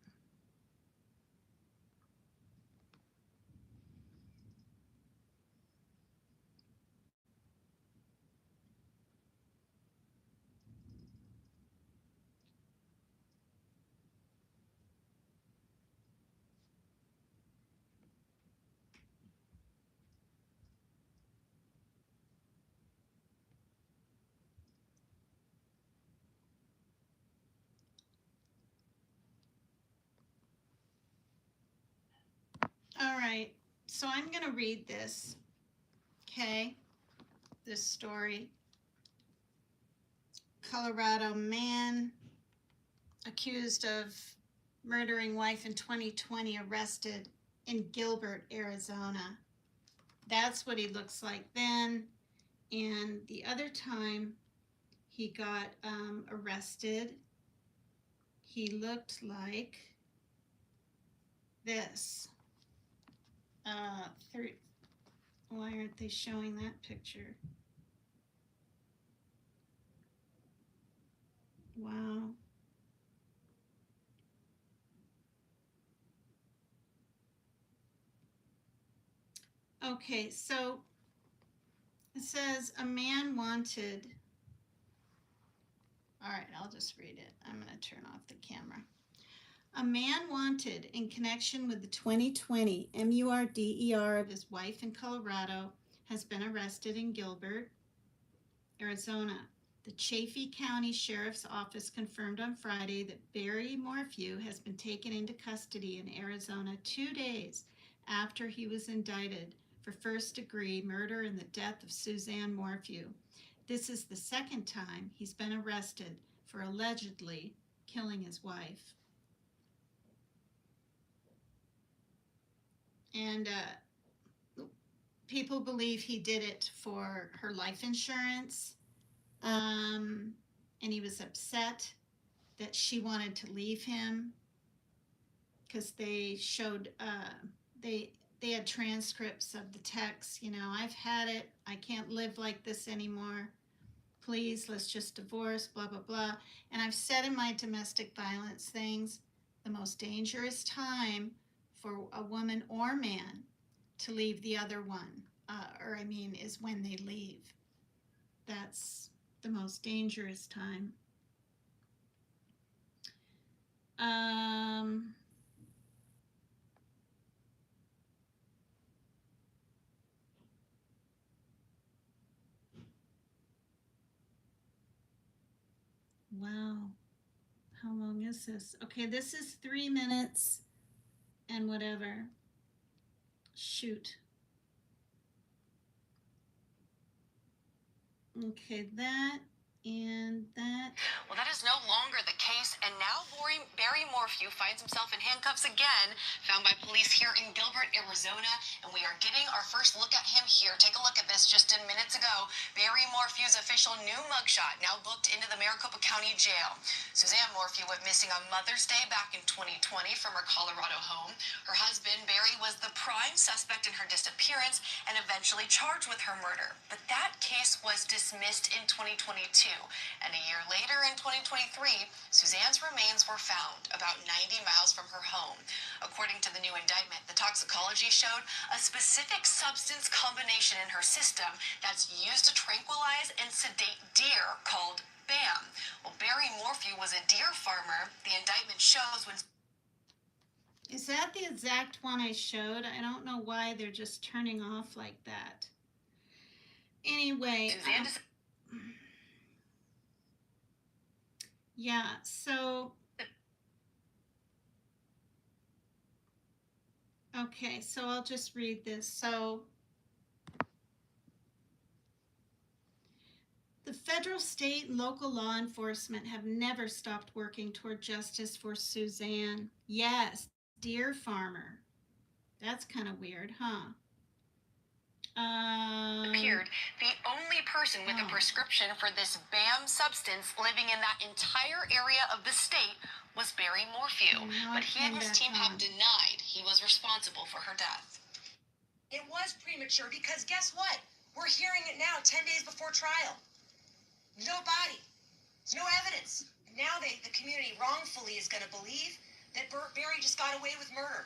All right, so I'm going to read this, okay? This story. Colorado man accused of murdering wife in 2020 arrested in Gilbert, Arizona. That's what he looks like then. And the other time he got arrested, he looked like this. Why aren't they showing that picture? Wow. Okay, so it says a man wanted. All right, I'll just read it. I'm going to turn off the camera. A man wanted in connection with the 2020 MURDER of his wife in Colorado has been arrested in Gilbert, Arizona. The Chaffee County Sheriff's Office confirmed on Friday that Barry Morphew has been taken into custody in Arizona 2 days after he was indicted for first-degree murder in the death of Suzanne Morphew. This is the second time he's been arrested for allegedly killing his wife. And people believe he did it for her life insurance. And he was upset that she wanted to leave him because they showed they had transcripts of the text. I've had it. I can't live like this anymore. Please, let's just divorce. Blah blah blah. And I've said in my domestic violence things, the most dangerous time for a woman or man to leave the other one, is when they leave. That's the most dangerous time. Wow. How long is this? Okay, this is 3 minutes and whatever. Shoot. Okay, that and that. Well, that is no longer the case, and now Barry Morphew finds himself in handcuffs again, found by police here in Gilbert, Arizona, and we are getting our first look at him here. Take a look at this just minutes ago. Barry Morphew's official new mugshot, now booked into the Maricopa County Jail. Suzanne Morphew went missing on Mother's Day back in 2020 from her Colorado home. Her husband, Barry, was the prime suspect in her disappearance and eventually charged with her murder. But that case was dismissed in 2022. And a year later, in 2023, Suzanne's remains were found about 90 miles from her home. According to the new indictment, the toxicology showed a specific substance combination in her system that's used to tranquilize and sedate deer called BAM. Well, Barry Morphew was a deer farmer. The indictment shows when... Is that the exact one I showed? I don't know why they're just turning off like that. Anyway. Suzanne Yeah, so, okay, so I'll just read this. So, the federal, state, and local law enforcement have never stopped working toward justice for Suzanne. Yes, deer farmer. That's kind of weird, huh? Appeared the only person with a prescription for this BAM substance living in that entire area of the state was Barry Morphew. But he and his team have denied he was responsible for her death. It was premature because guess what? We're hearing it now, 10 days before trial. No body, no evidence. Now the community wrongfully is going to believe that Barry just got away with murder.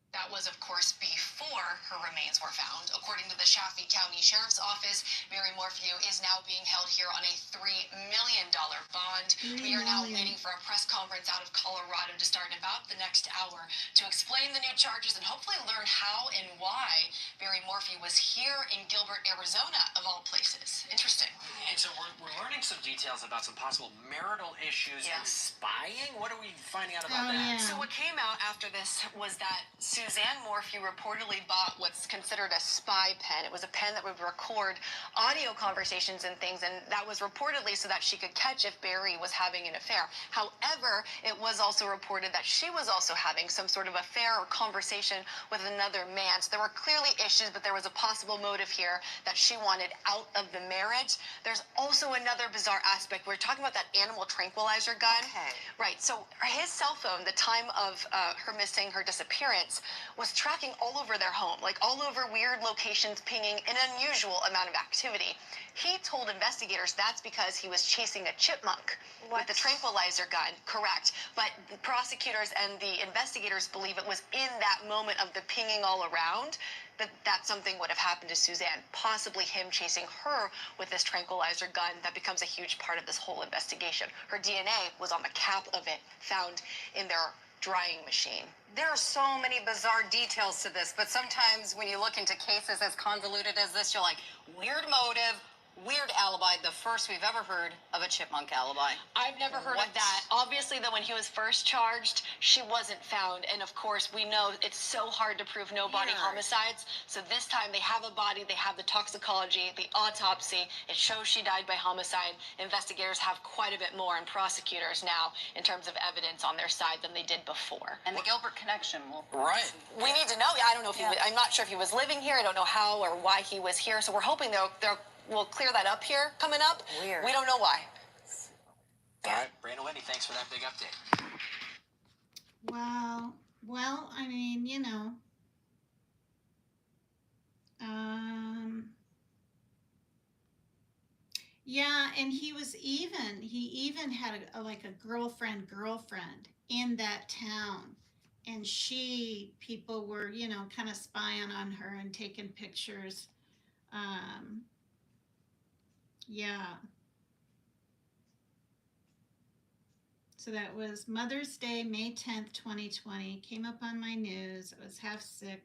That was, of course, before her remains were found. According to the Chaffee County Sheriff's Office, Barry Morphew is now being held here on a $3 million bond. We are now waiting for a press conference out of Colorado to start in about the next hour to explain the new charges and hopefully learn how and why Barry Morphew was here in Gilbert, Arizona, of all places. Interesting. And so we're learning some details about some possible marital issues and spying. What are we finding out about that? Yeah. So what came out after this was that Suzanne Morphew reportedly bought what's considered a spy pen. It was a pen that would record audio conversations and things, and that was reportedly so that she could catch if Barry was having an affair. However, it was also reported that she was also having some sort of affair or conversation with another man. So there were clearly issues, but there was a possible motive here that she wanted out of the marriage. There's also another bizarre aspect. We're talking about that animal tranquilizer gun. Okay. Right. So his cell phone, the time of her missing, her disappearance, was tracking all over their home, like all over weird locations, pinging an unusual amount of activity. He told investigators that's because he was chasing a chipmunk with the tranquilizer gun, correct. But the prosecutors and the investigators believe it was in that moment of the pinging all around that something would have happened to Suzanne, possibly him chasing her with this tranquilizer gun that becomes a huge part of this whole investigation. Her DNA was on the cap of it, found in their drying machine. There are so many bizarre details to this, but sometimes when you look into cases as convoluted as this, you're like, weird motive, weird alibi, the first we've ever heard of a chipmunk alibi. I've never heard of that. Obviously, though, when he was first charged, she wasn't found. And of course, we know it's so hard to prove no body homicides. So this time they have a body, they have the toxicology, the autopsy. It shows she died by homicide. Investigators have quite a bit more, and prosecutors now, in terms of evidence on their side than they did before. And the Gilbert connection will... Right. We need to know. I don't know if he was, I'm not sure if he was living here. I don't know how or why he was here. So we're hoping we'll clear that up here coming up. Weird. We don't know why. All right, Brandon, Wendy, thanks for that big update. Wow. Well, I mean, yeah, and he even had like a girlfriend in that town. And people were, kind of spying on her and taking pictures. Yeah. So that was Mother's Day, May 10th, 2020. Came up on my news. I was half sick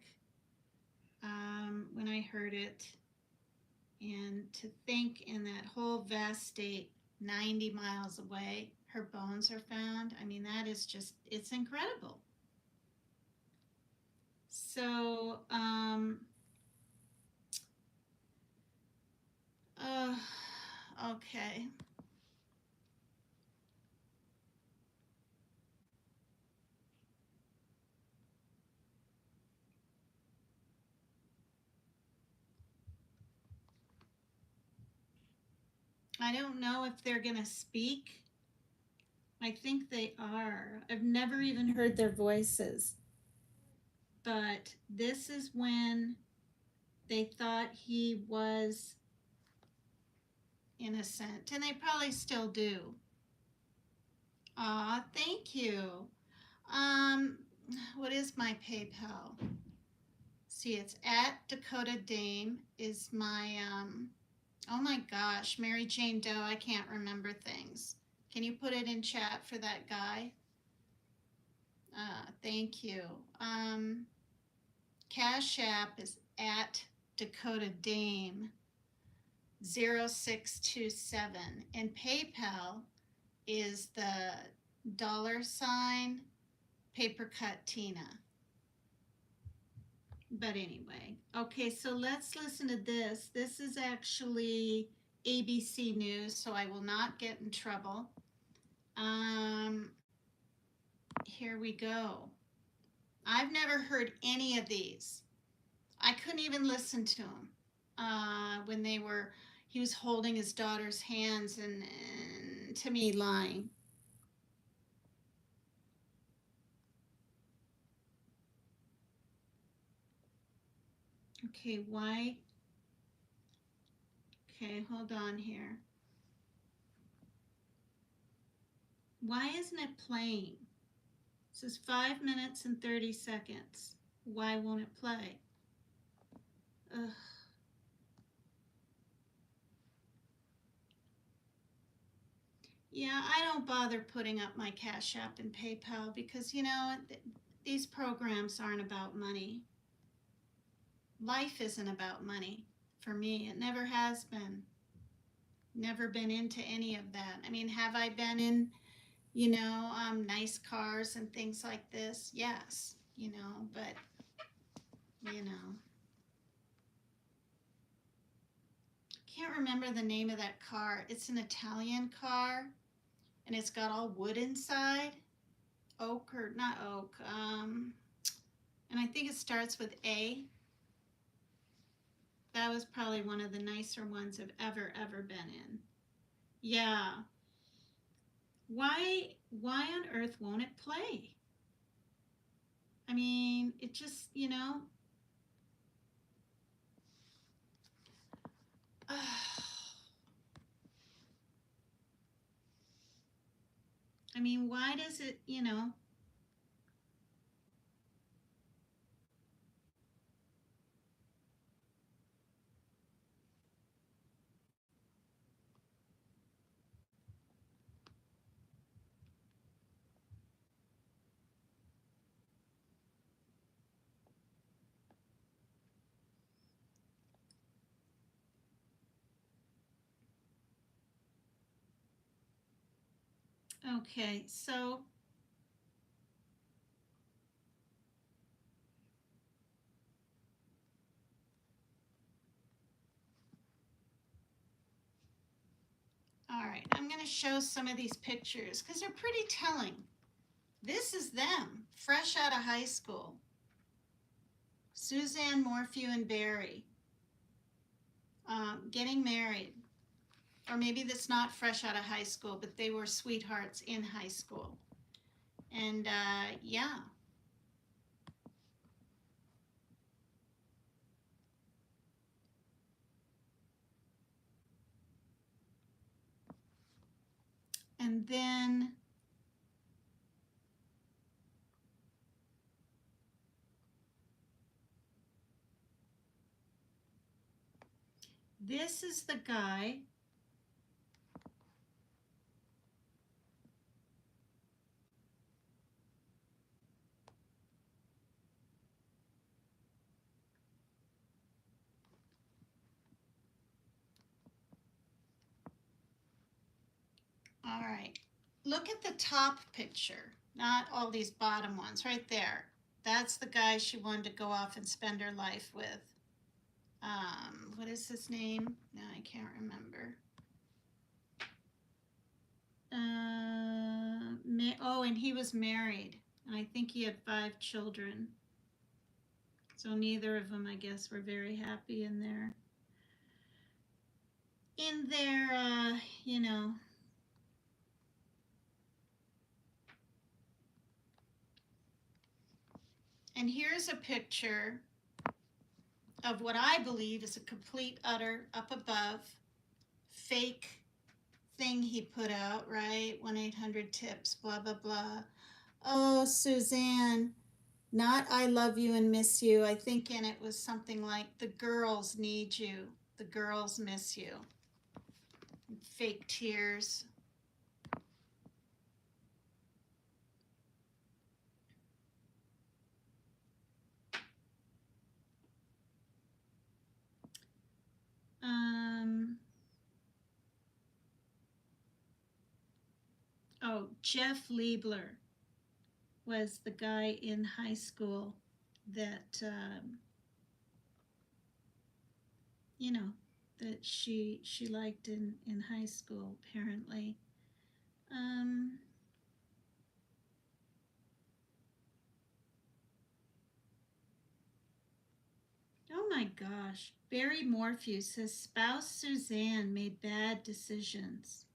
when I heard it. And to think in that whole vast state, 90 miles away, her bones are found. I mean, that is just, it's incredible. So, okay. I don't know if they're going to speak. I think they are. I've never even heard their voices. But this is when they thought he was innocent, and they probably still do. Thank you. What is my PayPal? See, it's at Dakota Dame is my, oh my gosh, Mary Jane Doe, I can't remember things. Can you put it in chat for that guy? Thank you. Cash App is at Dakota Dame 0627, and PayPal is the $ paper cut Tina. But anyway, okay, so let's listen to this. This is actually ABC News, so I will not get in trouble. Here we go. I've never heard any of these. I couldn't even listen to them when he was holding his daughter's hands and to me lying. Okay, why? Okay, hold on here. Why isn't it playing? This is 5 minutes and 30 seconds. Why won't it play? Ugh. Yeah, I don't bother putting up my Cash App and PayPal because, these programs aren't about money. Life isn't about money for me. It never has been. Never been into any of that. I mean, have I been in, nice cars and things like this? Yes, but, can't remember the name of that car. It's an Italian car, and it's got all wood inside. Oak or not oak. And I think it starts with A. That was probably one of the nicer ones I've ever been in. Yeah. Why on earth won't it play? I mean, it just, you know, I mean, why does it, you know? Okay, so all right, I'm going to show some of these pictures because they're pretty telling. This is them, fresh out of high school. Suzanne Morphew and Barry getting married. Or maybe that's not fresh out of high school, but they were sweethearts in high school. And yeah. And then this is the guy. All right, look at the top picture, not all these bottom ones, right there. That's the guy she wanted to go off and spend her life with. What is his name? No, I can't remember. Oh, and he was married. And I think he had 5 children. So neither of them, I guess, were very happy in their, you know. And here's a picture of what I believe is a complete, utter, up above, fake thing he put out, right? 1-800-TIPS, blah, blah, blah. Oh, Suzanne, not I love you and miss you. I think in it was something like the girls need you. The girls miss you. Fake tears. Oh, Jeff Liebler was the guy in high school that, you know, that she liked in high school, apparently. Oh my gosh. Barry Morphew says spouse Suzanne made bad decisions.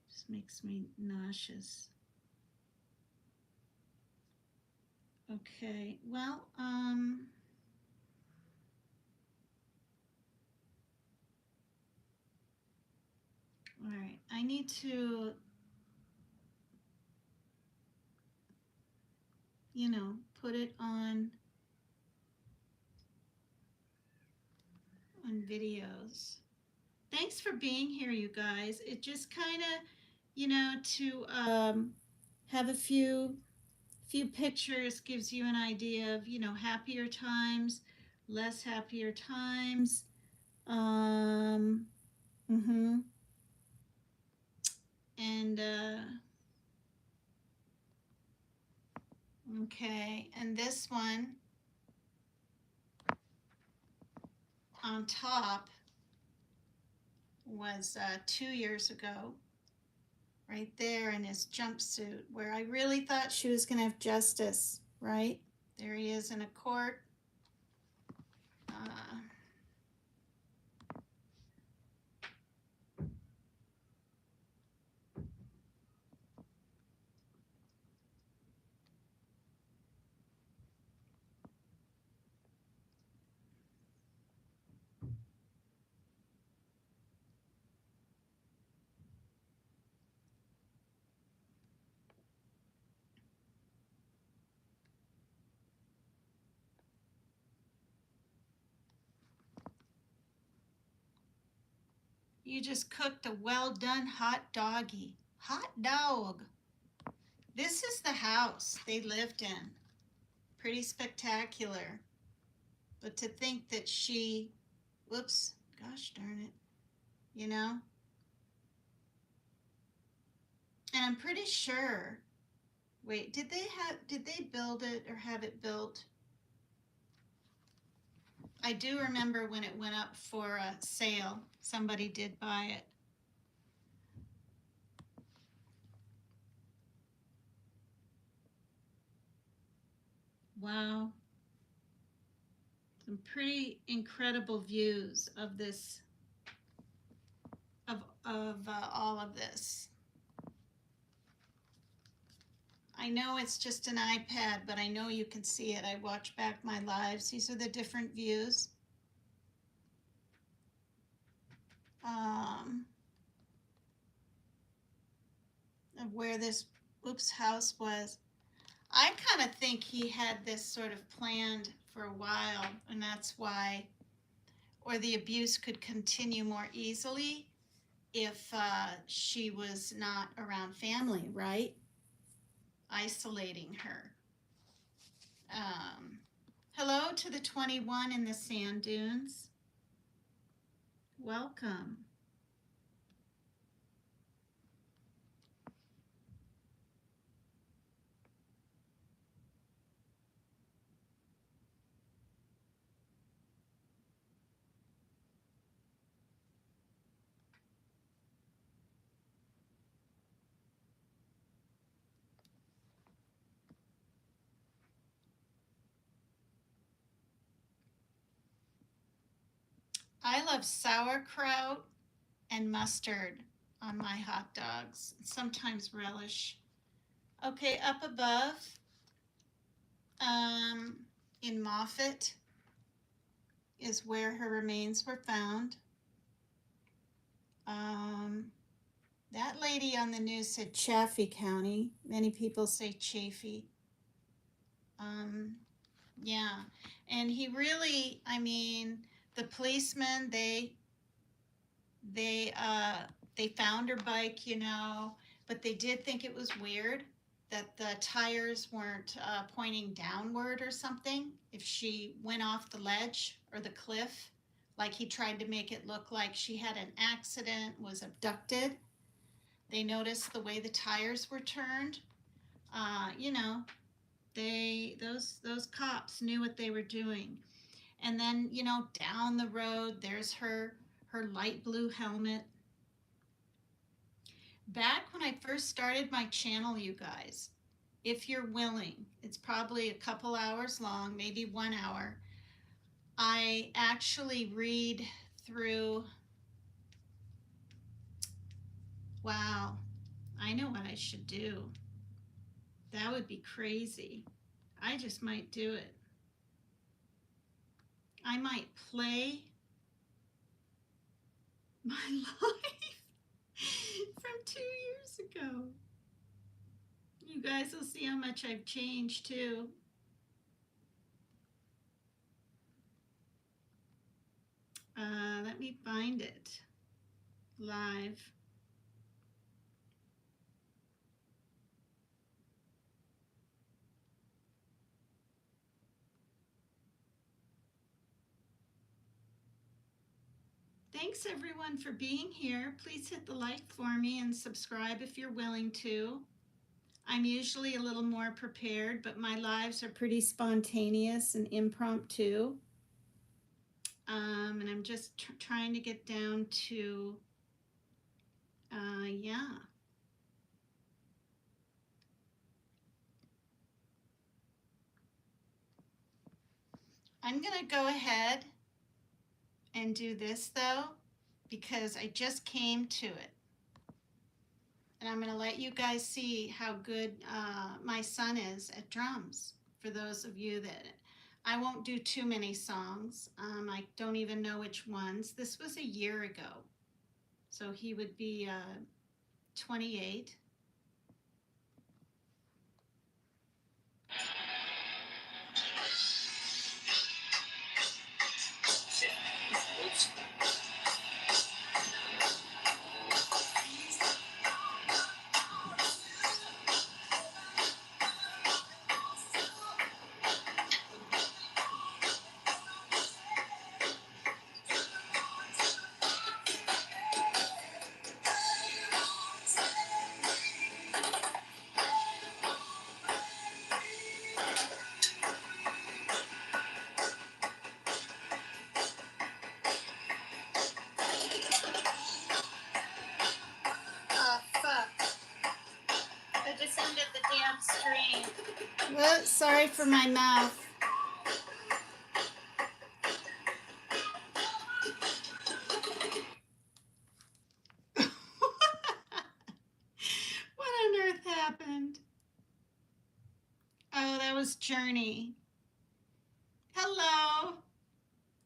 Just makes me nauseous. Okay, well, all right, I need to, you know, put it on videos. Thanks for being here, you guys. It just kind of, you know, to have a few pictures gives you an idea of, you know, happier times, less happier times. Mm-hmm. And okay, and this one on top was 2 years ago, right there in his jumpsuit, where I really thought she was going to have justice, right? There he is in a court. You just cooked a well-done hot doggy. Hot dog. This is the house they lived in. Pretty spectacular. But to think that she, whoops, gosh darn it, you know? And I'm pretty sure, wait, did they build it or have it built? I do remember when it went up for a sale, somebody did buy it. Wow. Some pretty incredible views of this, of all of this. I know it's just an iPad, but I know you can see it. I watch back my lives. These are the different views. Of where this house was. I kind of think he had this sort of planned for a while, and that's why, or the abuse could continue more easily if she was not around family, right? Isolating her. Hello to the 21 in the sand dunes. Welcome. I love sauerkraut and mustard on my hot dogs, sometimes relish. Okay, up above, in Moffat is where her remains were found. That lady on the news said Chaffee County. Many people say Chaffee. Yeah, and he really, I mean, the policemen, they found her bike, you know, but they did think it was weird that the tires weren't pointing downward or something if she went off the ledge or the cliff, like he tried to make it look like she had an accident, was abducted. They noticed the way the tires were turned. You know, those cops knew what they were doing. And then, you know, down the road, there's her light blue helmet. Back when I first started my channel, you guys, if you're willing, it's probably a couple hours long, maybe 1 hour. I actually read through, wow, I know what I should do. That would be crazy. I just might do it. I might play my life from 2 years ago. You guys will see how much I've changed too. Let me find it live. Thanks everyone for being here. Please hit the like for me and subscribe if you're willing to. I'm usually a little more prepared, but my lives are pretty spontaneous and impromptu. And I'm just trying to get down to, yeah. I'm gonna go ahead and do this though, because I just came to it. And I'm gonna let you guys see how good my son is at drums. For those of you that, I won't do too many songs. I don't even know which ones. This was a year ago. So he would be 28. Sorry for my mouth. What on earth happened? Oh, that was Journey. Hello.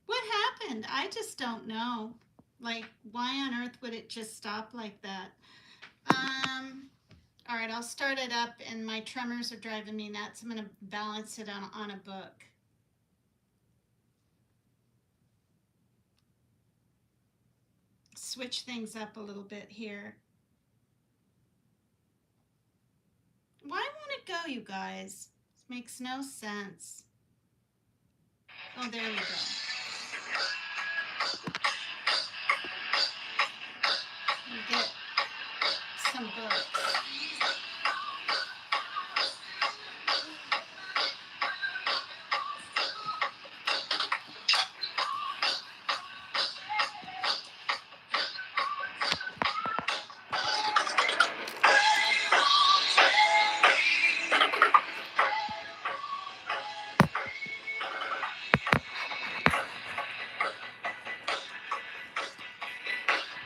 What happened? I just don't know. Like, why on earth would it just stop like that? All right, I'll start it up, and my tremors are driving me nuts. I'm going to balance it on a book. Switch things up a little bit here. Why won't it go, you guys? This makes no sense. Oh, there we go. Get some books.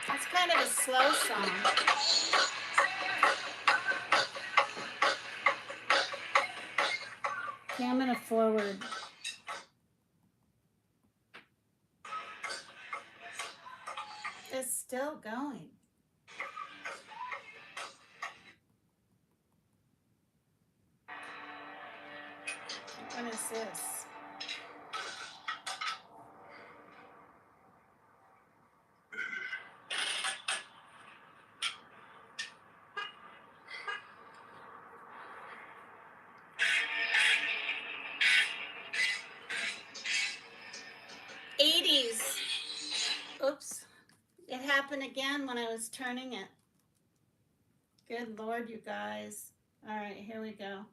It's kind of a slow song. Okay, I'm going to forward. It's still going. What is this? '80s. Oops. It happened again when I was turning it. Good Lord, you guys. All right, here we go.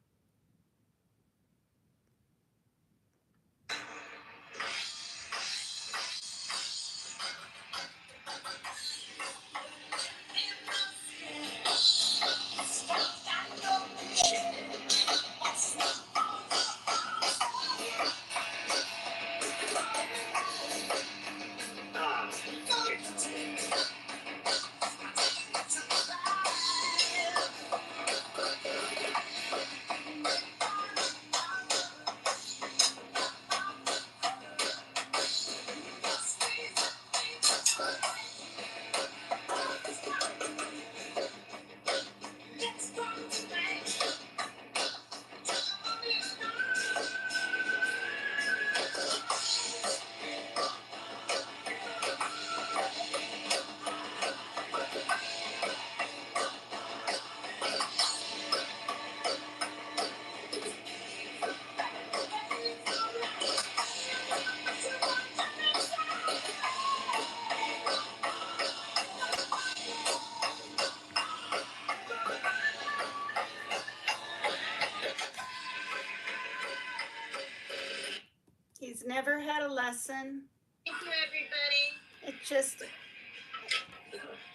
He's never had a lesson. Thank you, everybody. It just,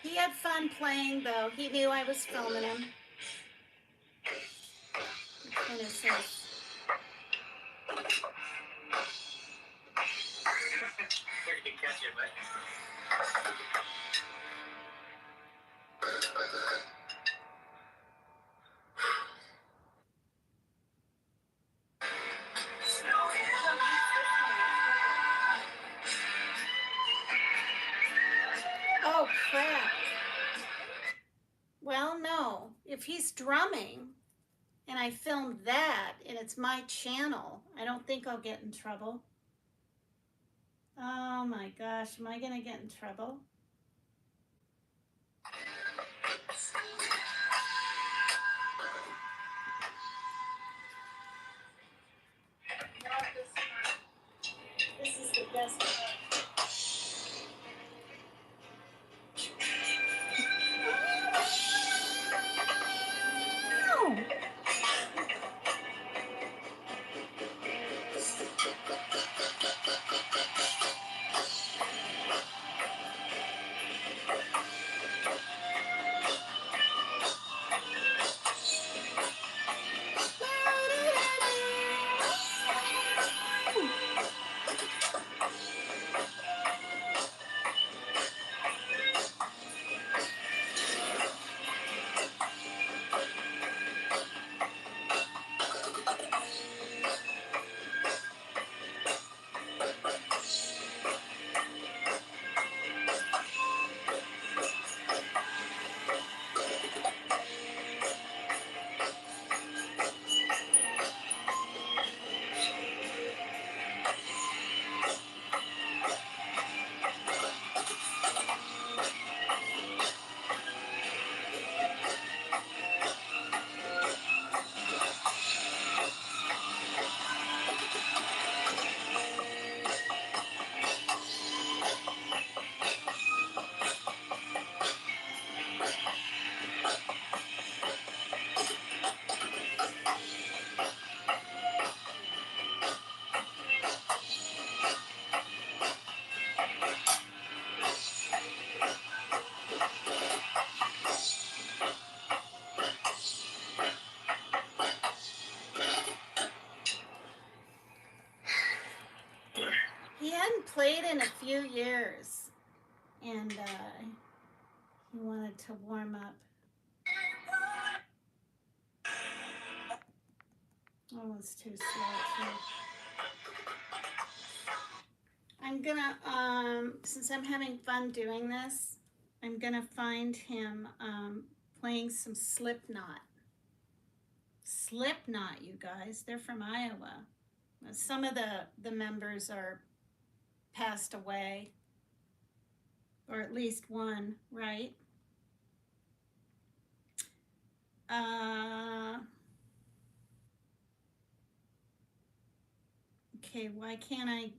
he had fun playing though. He knew I was filming him. What is this? You can catch it, but... Oh, crap. Well, no. If he's drumming and I filmed that and it's my channel, I don't think I'll get in trouble. Oh my gosh, am I going to get in trouble? This is the best part. few years, and he wanted to warm up. Oh, it's too slow too. I'm gonna, since I'm having fun doing this, I'm gonna find him playing some Slipknot. Slipknot, you guys, they're from Iowa. Some of the members are passed away, or at least one, right? Okay, why can't I?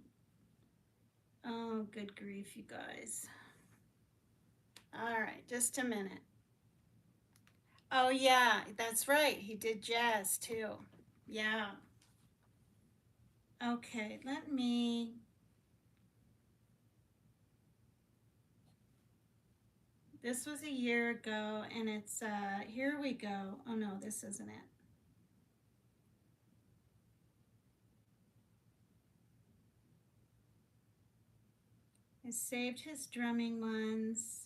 Oh, good grief, you guys. All right, just a minute. Oh, yeah, that's right. He did jazz too. Yeah. Okay, let me. This was a year ago, and it's, here we go. Oh no, this isn't it. I saved his drumming ones.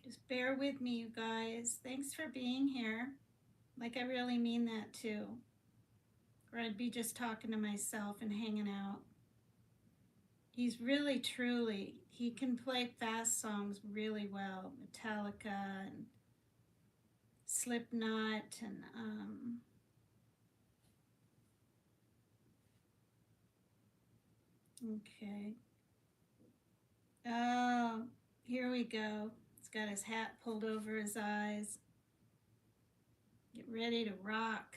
Just bear with me, you guys. Thanks for being here. Like, I really mean that too. Or I'd be just talking to myself and hanging out. He's really, truly, he can play fast songs really well. Metallica and Slipknot and, okay. Oh, here we go. He's got his hat pulled over his eyes. Get ready to rock.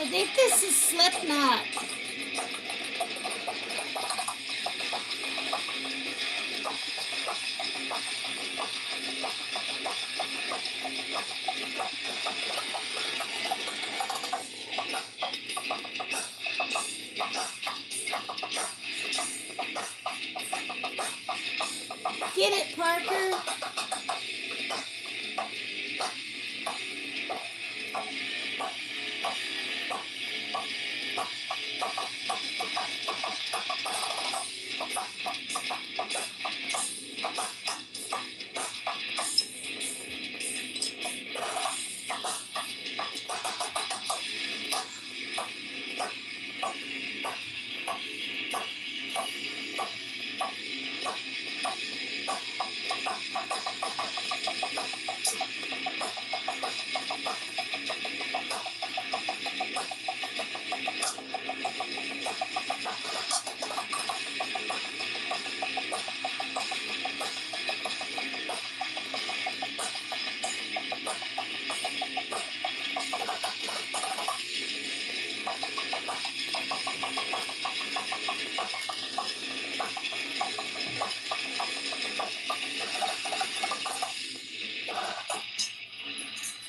think this is Slipknot. Get it, Parker?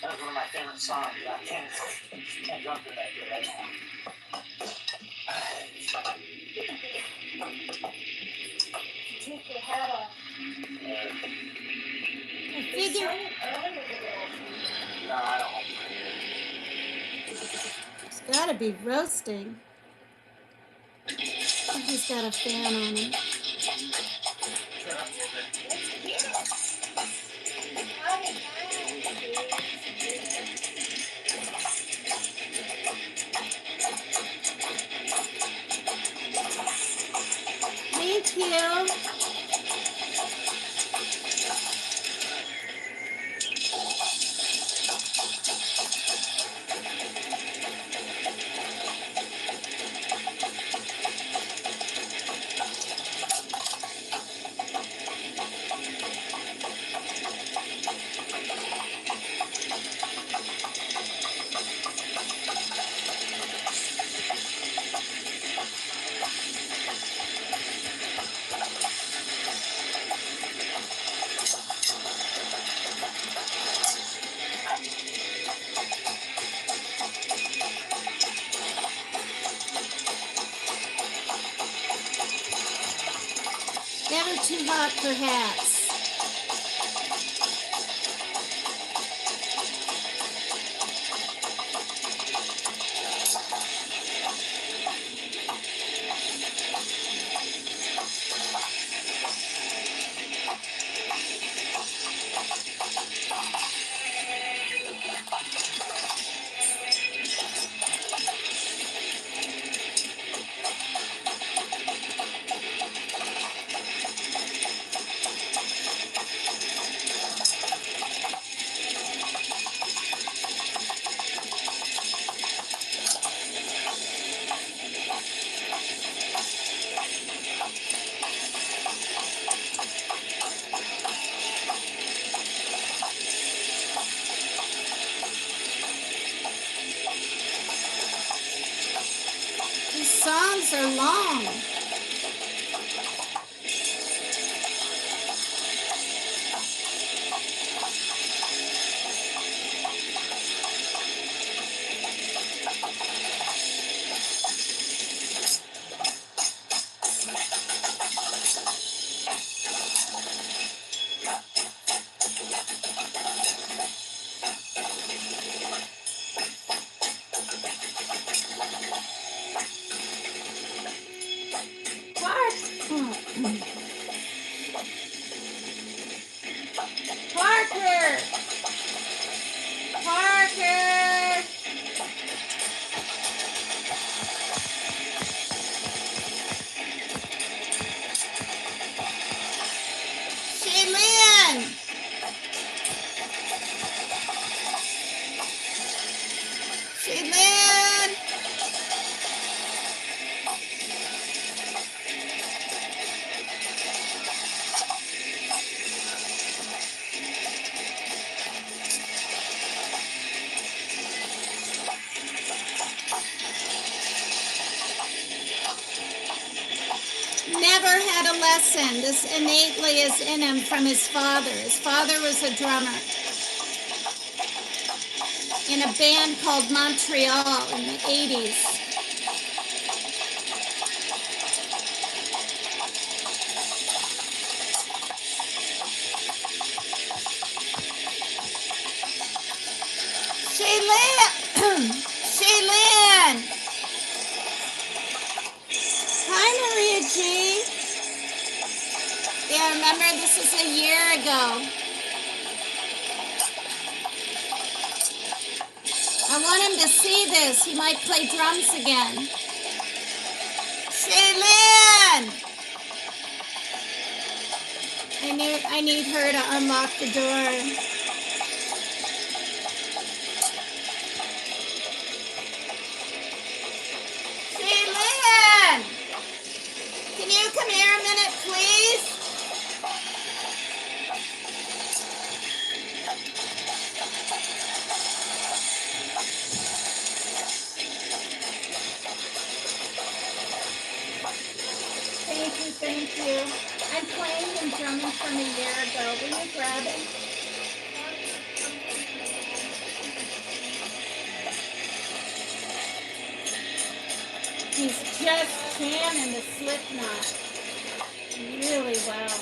That was one of my favorite songs. I can't go through that right now. Take your hat off. I figure No, I don't. it's gotta be roasting. I think he's got a fan on him. Thank you. Never too hot for hats. These songs are long. never had a lesson. This innately is in him from his father. His father was a drummer in a band called Montreal in the 80s. Shaylin! Hi, Maria G. Yeah, remember this is a year ago. I want him to see this. He might play drums again. Shaylin! I need her to unlock the door. Shaylin! Can you come here a minute, please? Thank you. I'm playing and drumming from a year ago. Will you grab it? He's just jamming the slip knot really well.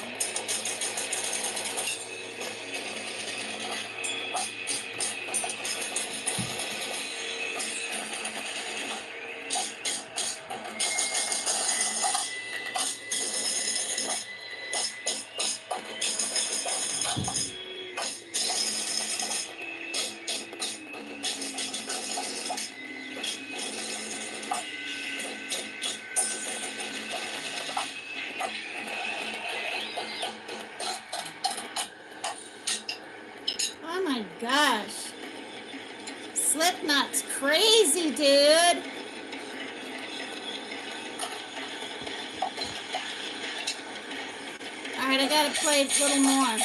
Oh my gosh. Slipknot's crazy, dude. Alright, I gotta play a little more.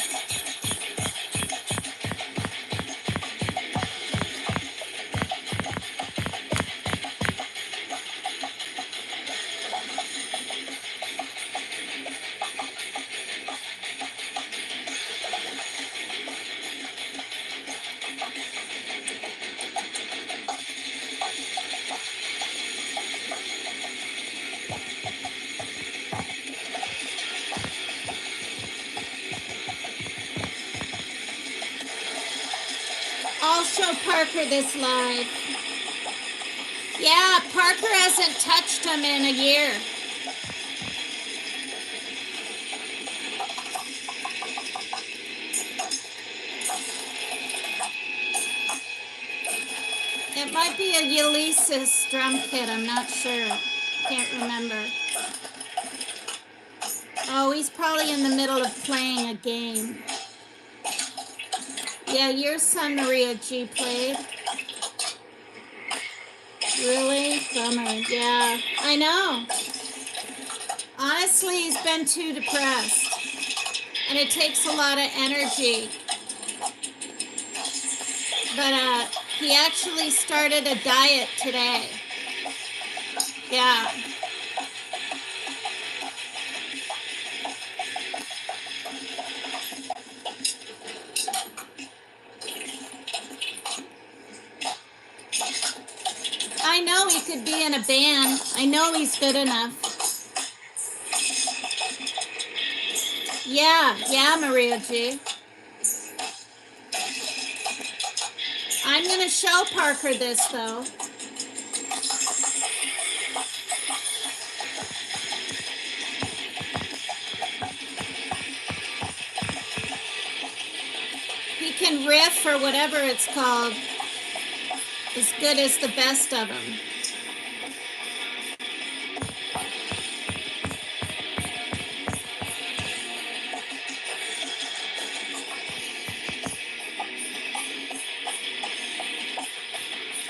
I'll show Parker this live. Yeah, Parker hasn't touched him in a year. It might be a Ulysses drum kit, I'm not sure. Can't remember. Oh, he's probably in the middle of playing a game. Yeah, your son, Maria G, played. Really? Bummer. Yeah, I know. Honestly, he's been too depressed. And it takes a lot of energy. But he actually started a diet today. Yeah. I know he could be in a band. I know he's good enough. Yeah, Maria G. I'm going to show Parker this, though. He can riff or whatever it's called as good as the best of them.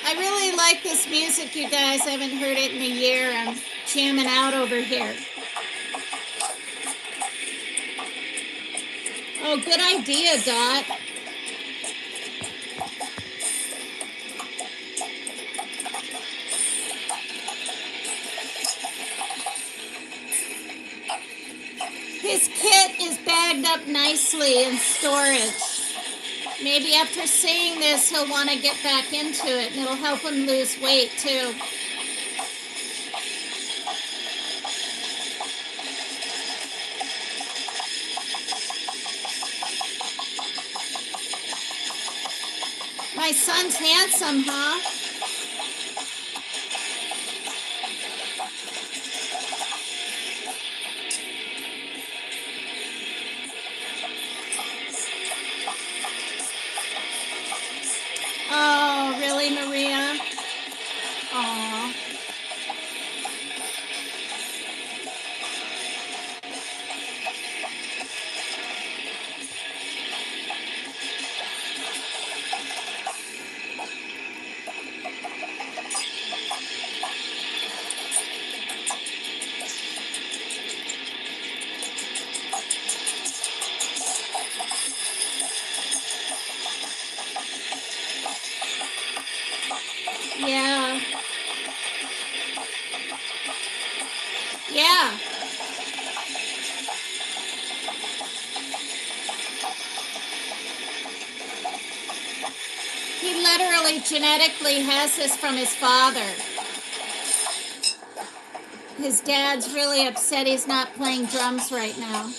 I really like this music, you guys. I haven't heard it in a year. I'm jamming out over here. Oh, good idea, Dot. His kit is bagged up nicely in storage. Maybe after seeing this, he'll want to get back into it, and it'll help him lose weight too. My son's handsome, huh? Oh, really, Maria? Aw. Yeah. Yeah. He literally genetically has this from his father. His dad's really upset he's not playing drums right now.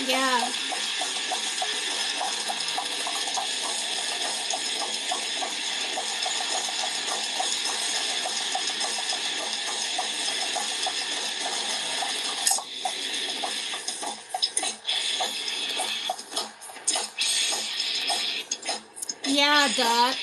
Yeah. Yeah, Dot.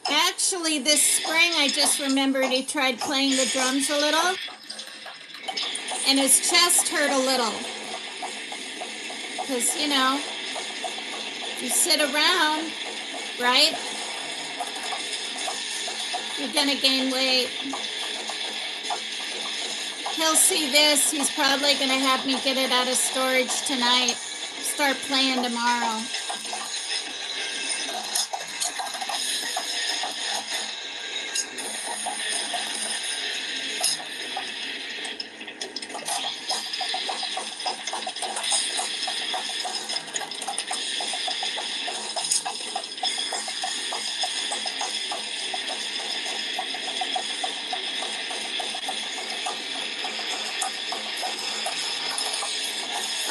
Actually, this spring I just remembered he tried playing the drums a little, and his chest hurt a little. Because, you sit around, right? You're gonna gain weight. He'll see this. He's probably gonna have me get it out of storage tonight. Start playing tomorrow.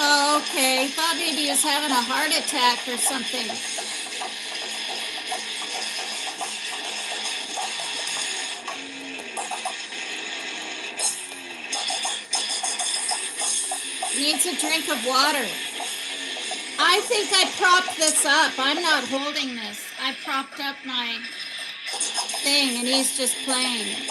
Oh, okay. Thought maybe he was having a heart attack or something. Needs a drink of water. I think I propped this up. I'm not holding this. I propped up my thing and he's just playing.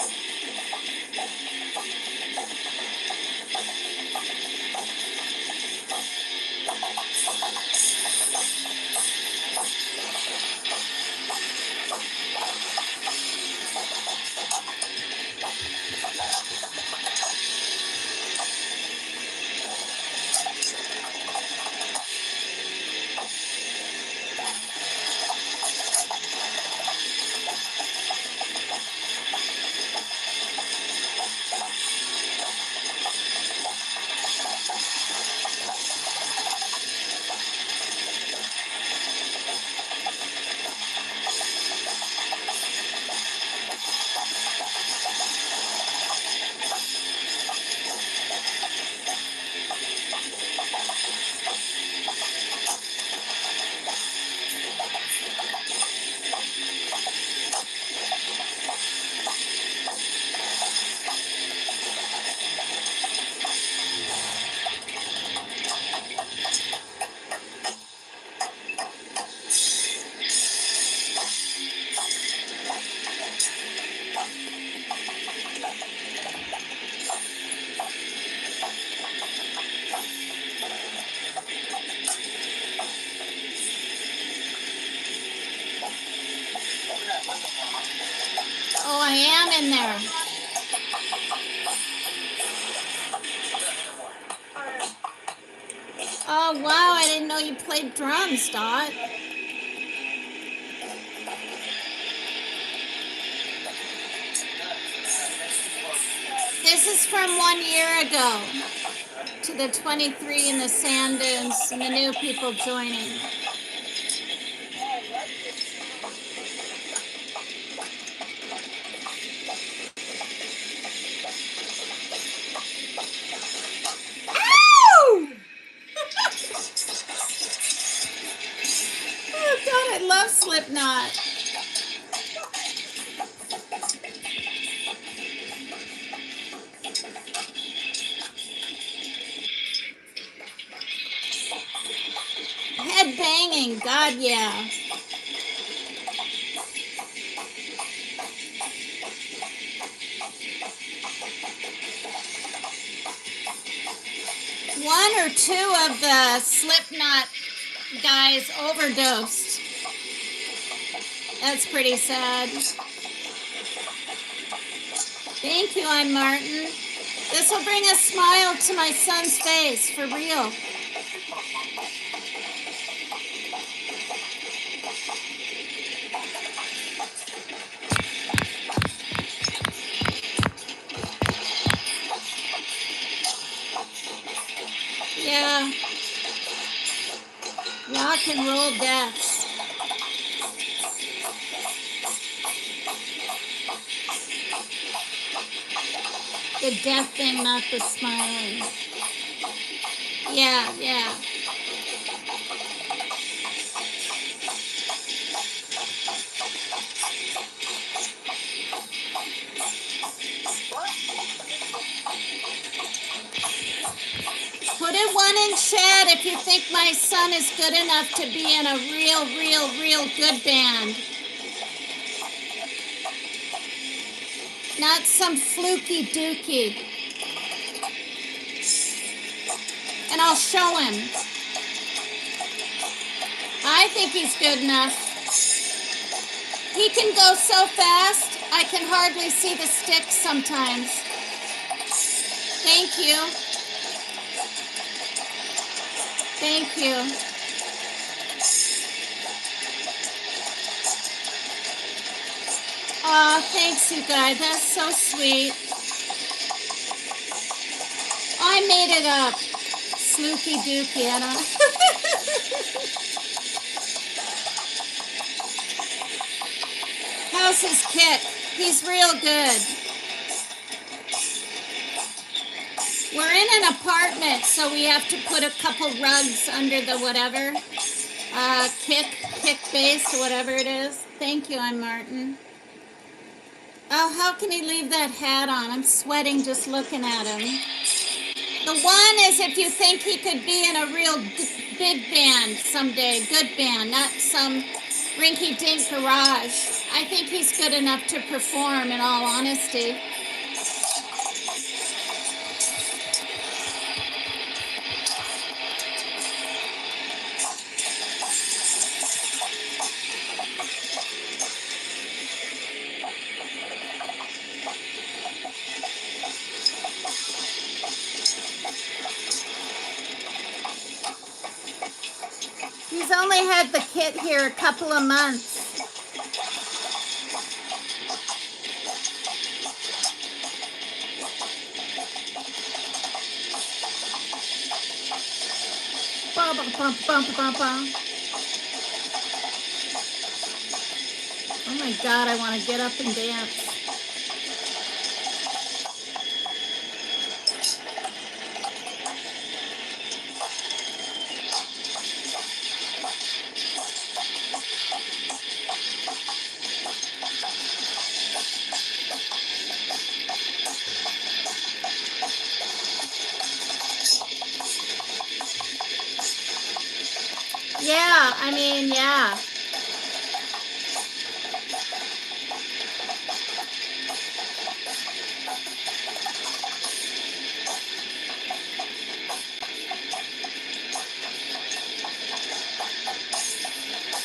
I am in there. Oh, wow, I didn't know you played drums, Dot. This is from 1 year ago to the 23 in the sand dunes and the new people joining. Ow! Oh, God, I love Slipknot. Head banging, God, yeah. One or two of the Slipknot guys overdosed. That's pretty sad. Thank you, I'm Martin. This will bring a smile to my son's face, for real. Yeah. Rock and roll deaths. The death thing, not the smiling. Yeah, yeah. Put a 1 in chat if you think my son is good enough to be in a real good band. Not some fluky dookie. And I'll show him. I think he's good enough. He can go so fast, I can hardly see the sticks sometimes. Thank you. Thank you. Aw, thanks, you guys. That's so sweet. I made it up. Slooky dookie, I don't. How's his kick? He's real good. We're in an apartment, so we have to put a couple rugs under the whatever. Kick base, or whatever it is. Thank you, I'm Martin. Oh, how can he leave that hat on? I'm sweating just looking at him. The 1 is if you think he could be in a real big band someday, good band, not some rinky-dink garage. I think he's good enough to perform, in all honesty. He's only had the kit here a couple of months. Oh my God, I want to get up and dance. Yeah, I mean, yeah.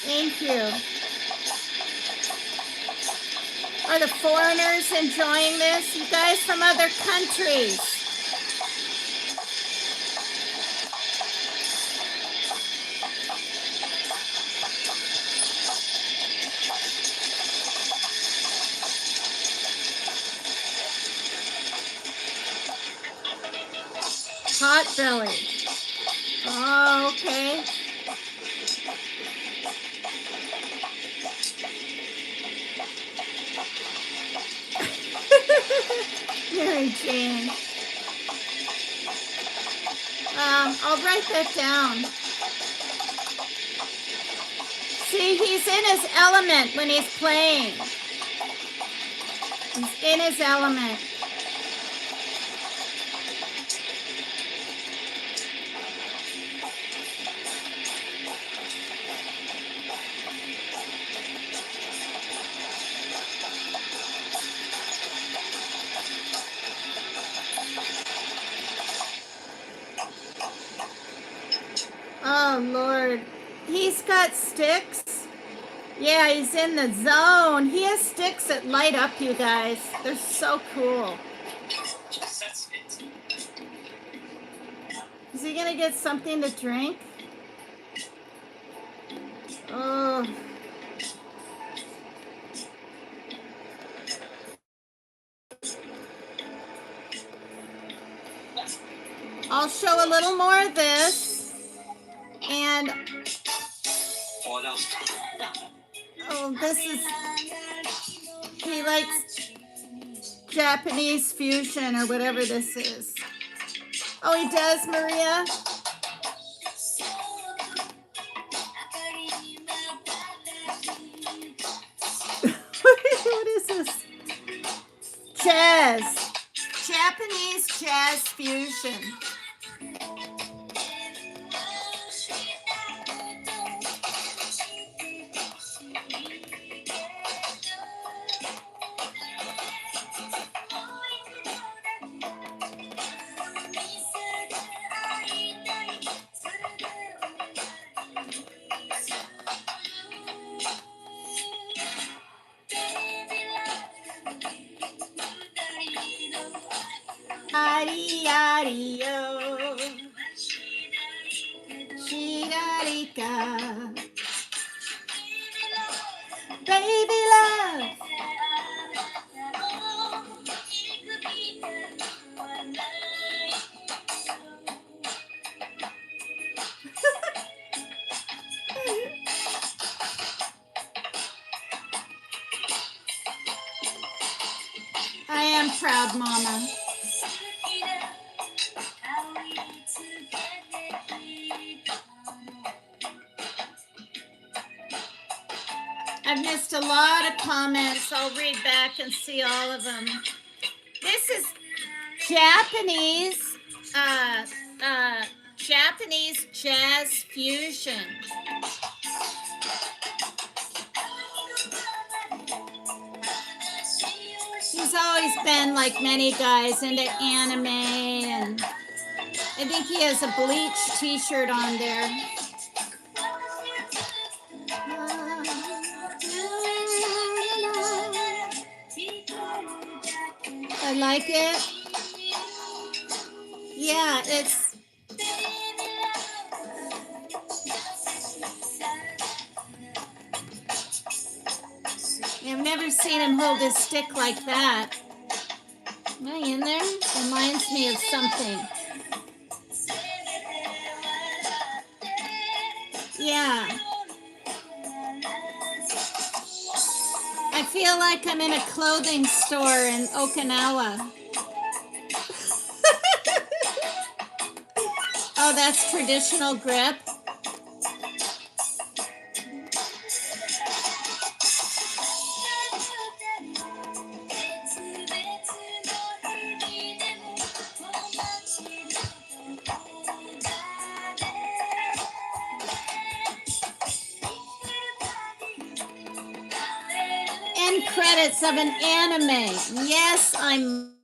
Thank you. Are the foreigners enjoying this? You guys from other countries. Hot belly. Oh, okay. Mary Jane. I'll write that down. See, he's in his element when he's playing. He's in his element. Oh, Lord. He's got sticks. Yeah, he's in the zone. He has sticks that light up, you guys. They're so cool. Is he going to get something to drink? Oh. I'll show a little more of this. And oh, this is, he likes Japanese fusion or whatever this is. Oh, he does, Maria? What is this? Jazz. Japanese jazz fusion. Ari-ari-yo, shirarika, baby love. I am proud, Mama. I've missed a lot of comments. I'll read back and see all of them. This is Japanese, Japanese jazz fusion. He's always been, like many guys, into anime, and I think he has a Bleach t-shirt on there. I like it. Yeah, it's... I've never seen him hold his stick like that. Am I in there? Reminds me of something. Yeah. I feel like I'm in a clothing store in Okinawa. Oh, that's traditional grip. End credits of an anime. Yes, I'm...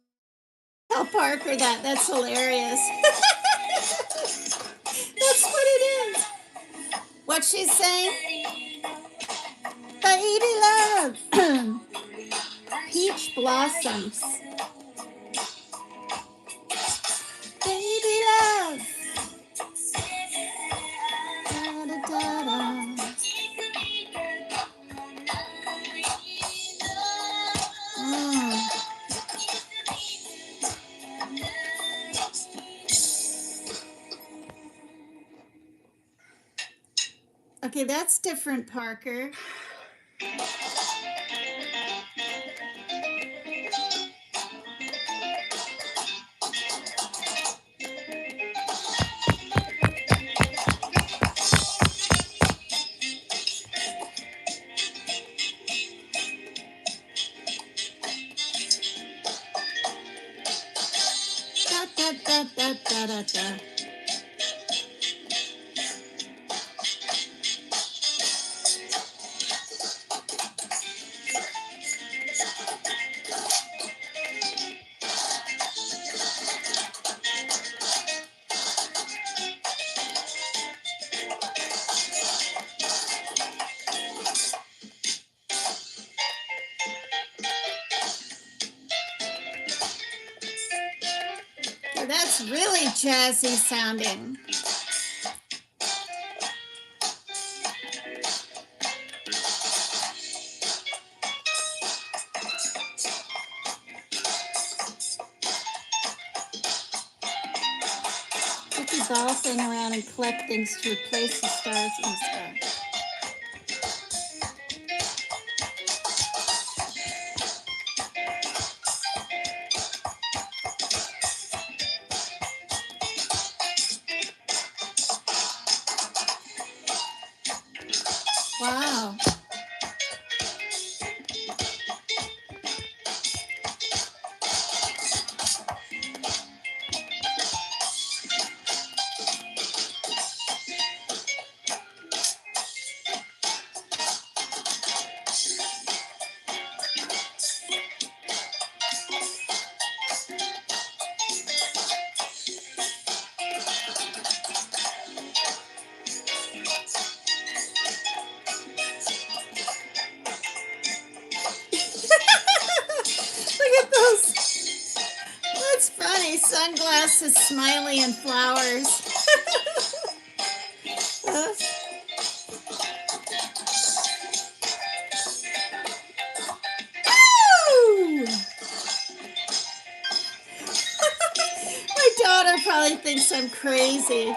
Tell Parker that. That's hilarious. That's what it is. What she's saying? Baby love. peach blossoms. Baby love. Da, da, da, da. Mm. Okay, that's different, Parker. Da, da, da, da, da, da, da. Okay, that's really jazzy sounding. Put the ball thing around and collect things to replace the stars and stuff. Wow. Look at those. That's funny. Sunglasses, smiley, and flowers. Ow! My daughter probably thinks I'm crazy.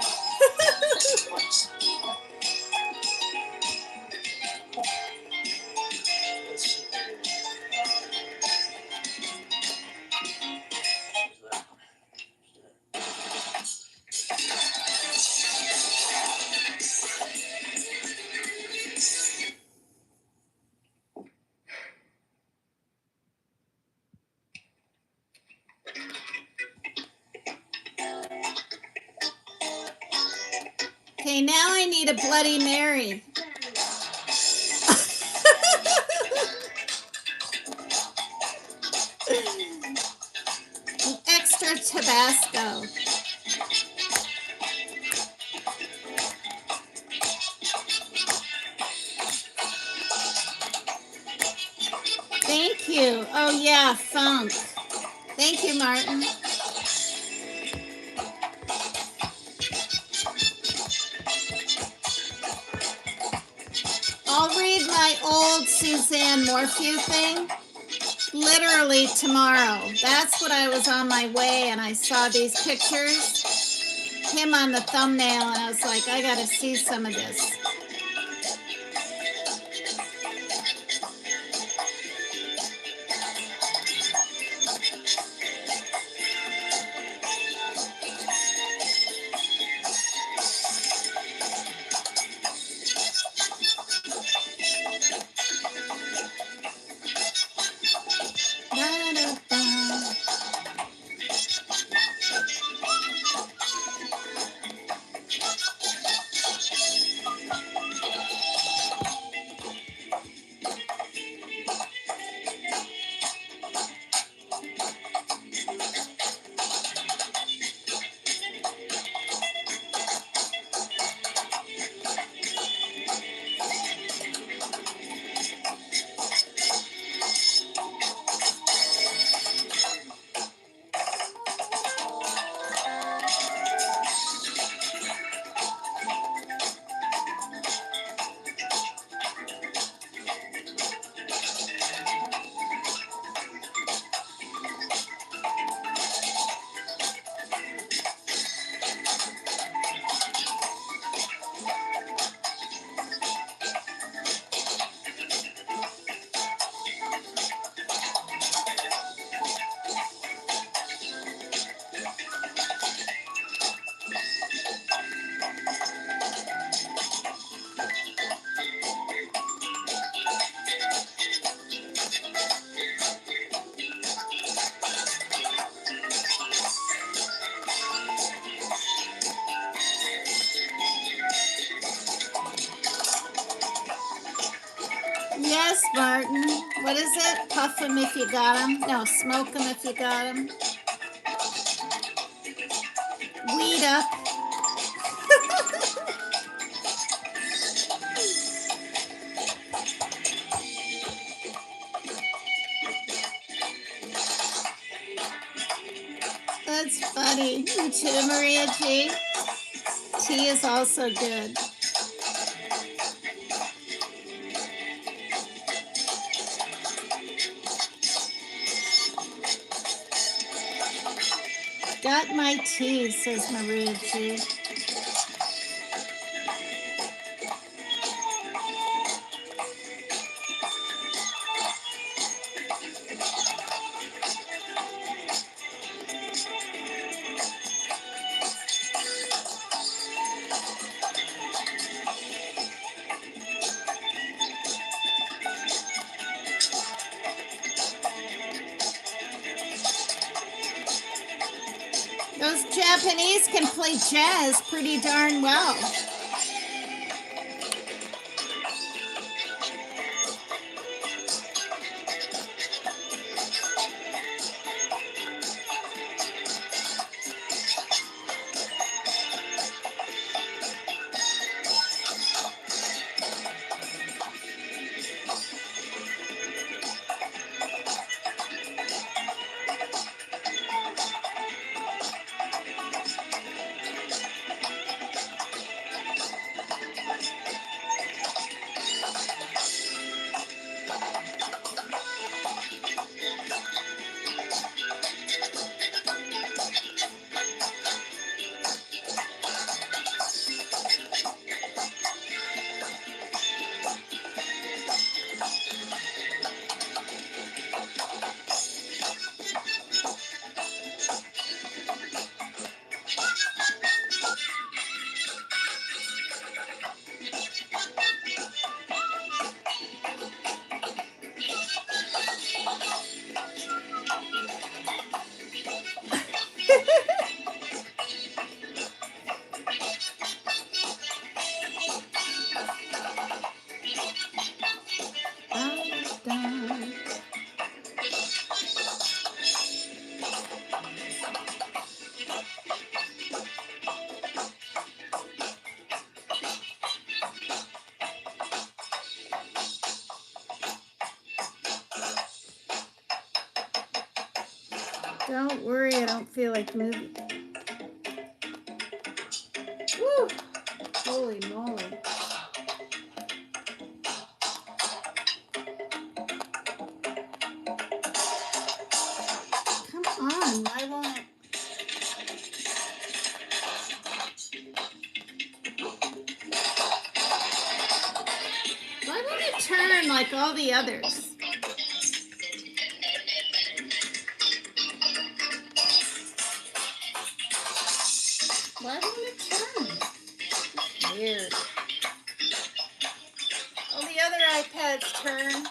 Okay, now I need a Bloody Mary. Extra Tabasco. Thank you. Oh yeah, funk. Thank you, Martin. I'll read my old Suzanne Morphew thing literally tomorrow. That's what I was on my way and I saw these pictures, him on the thumbnail, and I was like, I gotta see some of this. it? Puff them if you got them. No, smoke them if you got them. Weed up. That's funny. You too, Maria G. Tea is also good. Got my tea, says Maria G. Those Japanese can play jazz pretty darn well. Don't worry, I don't feel like moving. Woo! Holy moly. Come on, why won't it? Why won't it turn like all the others? Why won't it turn? Weird. All the other iPads turn.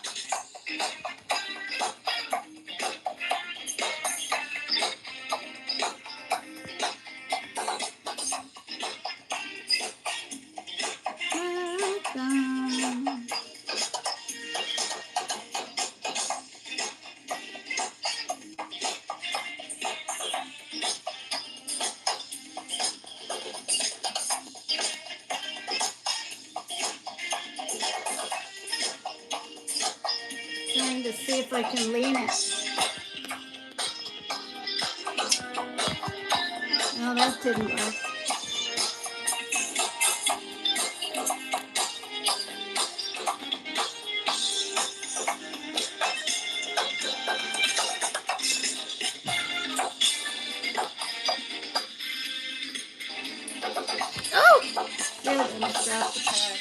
Trying to see if I can lean it. No, that didn't work. Oh! Good, I almost dropped the pad.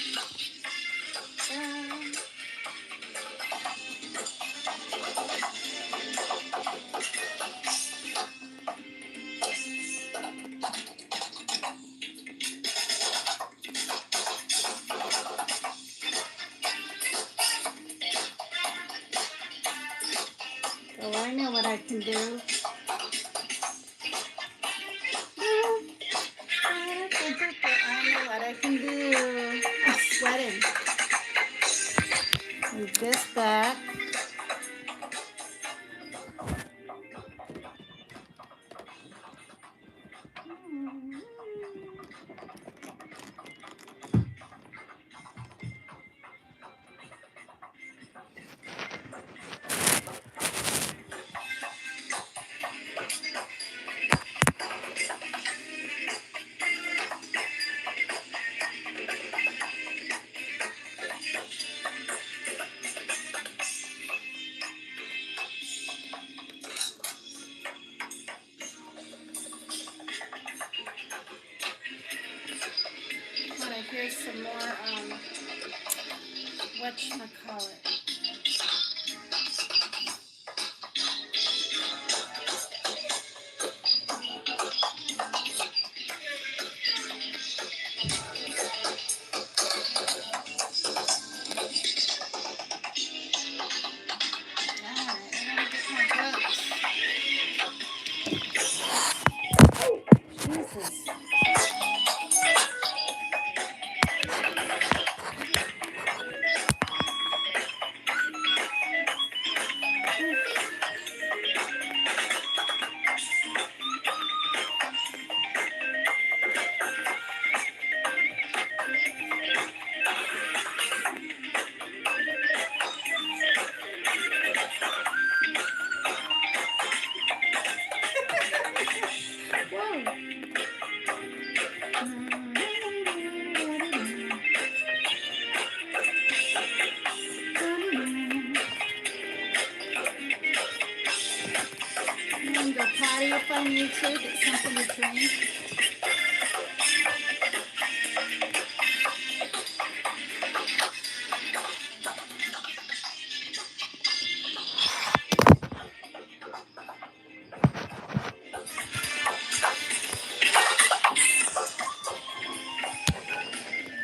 Oh, I know what I can do. I know what I can do. I'm sweating. Move this back. Patty up on YouTube, get something to drink.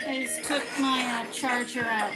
I just took my charger out.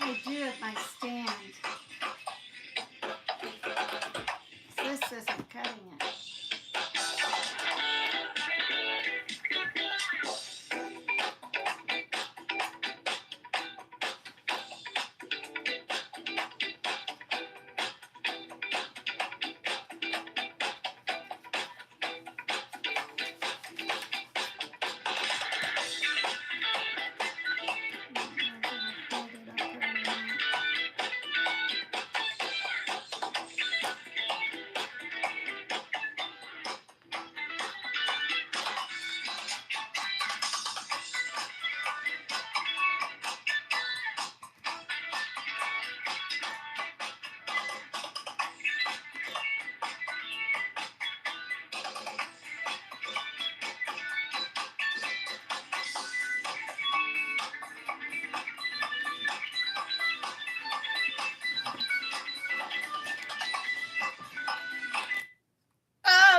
I do have my stand. This isn't cutting it.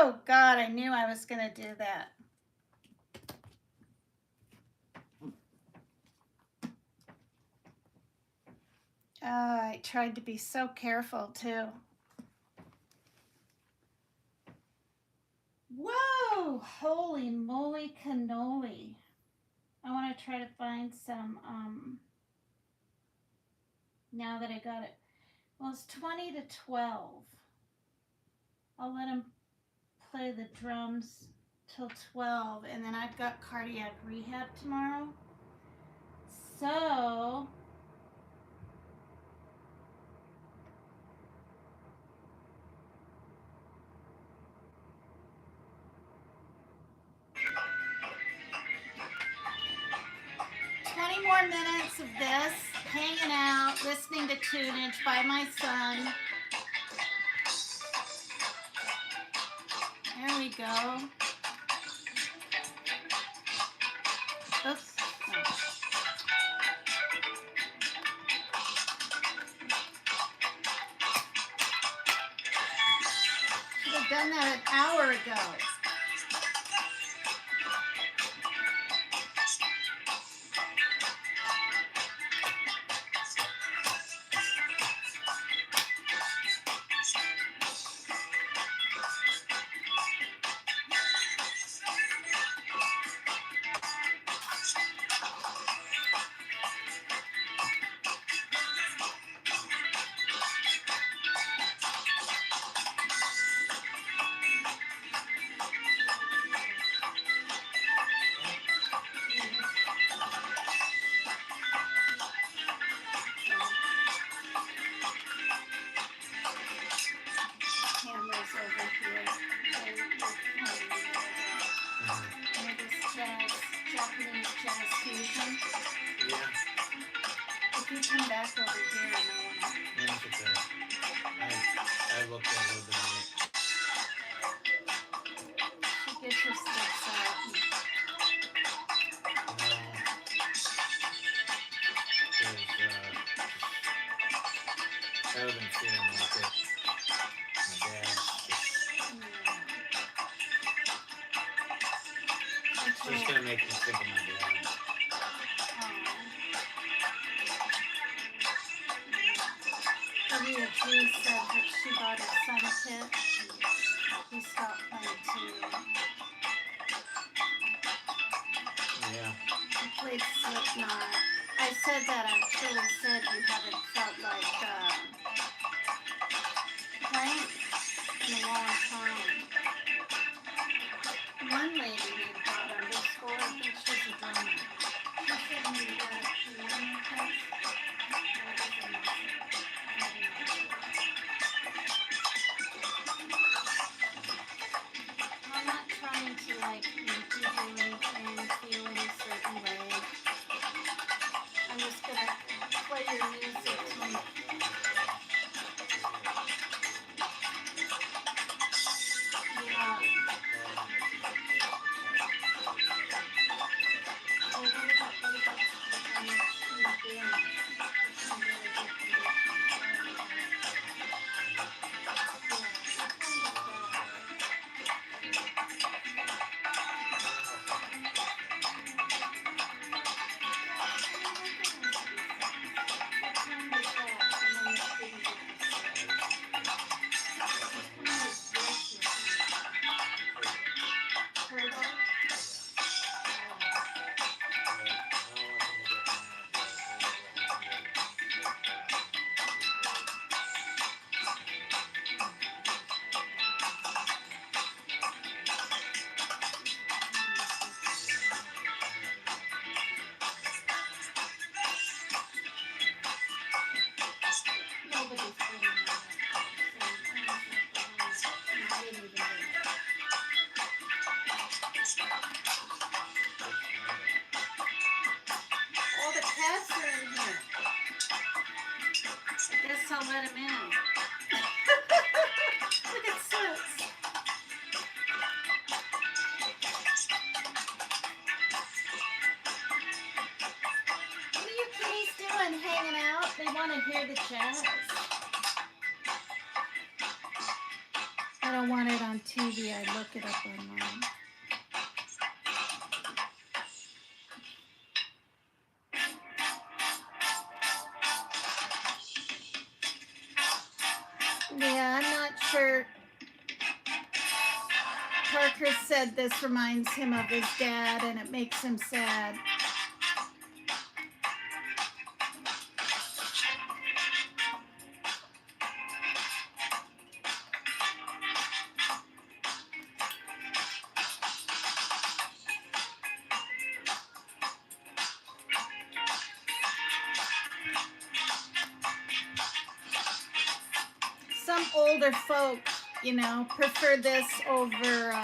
Oh God, I knew I was gonna do that. Oh, I tried to be so careful too. Whoa, holy moly cannoli. I want to try to find some, now that I got it. Well, it's 20 to 12. I'll let him play the drums till 12, and then I've got cardiac rehab tomorrow. So, more minutes of this, hanging out, listening to tunage by my son. There we go. Oops. Oh. Should have done that an hour ago. Just gonna make me think of my dad. Maria G said that she bought her son a kit. He stopped playing too. Yeah. He played Slipknot. I said that actually said you haven't felt like playing in a long time. One lady named Bob underscore, I think she's a drummer. She said you got a piano test. That was amazing. I'm not trying to like make you do anything, feel any certain way. I'm just gonna play your music to me. Yeah. Oh, what about like on your dance? It's in really good condition. Nobody's putting me up. I didn't even do that. All the cats are in here. I guess I'll let him in. Look at Sis. What are you kitties doing? Hanging out? They want to hear the jazz. I don't want it on TV. I look it up online. Yeah, I'm not sure. Parker said this reminds him of his dad and it makes him sad. Some older folk, you know, prefer this over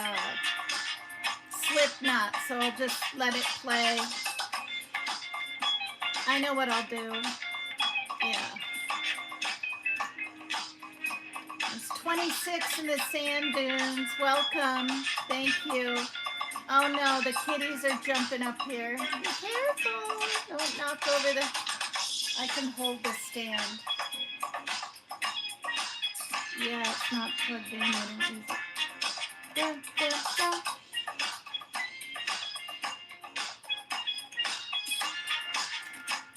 Slipknot, so I'll just let it play. I know what I'll do. Yeah. It's 26 in the sand dunes. Welcome. Thank you. Oh no, the kitties are jumping up here. Be careful. Don't knock over the... I can hold the stand. Yeah, it's not plugged in. I didn't use it. Da, da, da.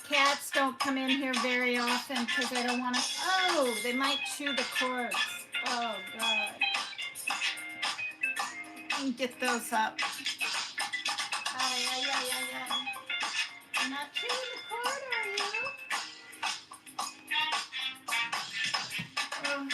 Cats don't come in here very often because they don't want to. Oh, they might chew the cords. Oh, God. You can get those up. Oh, yeah. You're not chewing the cord, are you? Oh.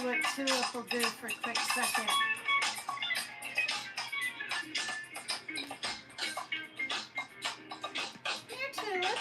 see what Tulip will do for a quick second. Here, Tulip.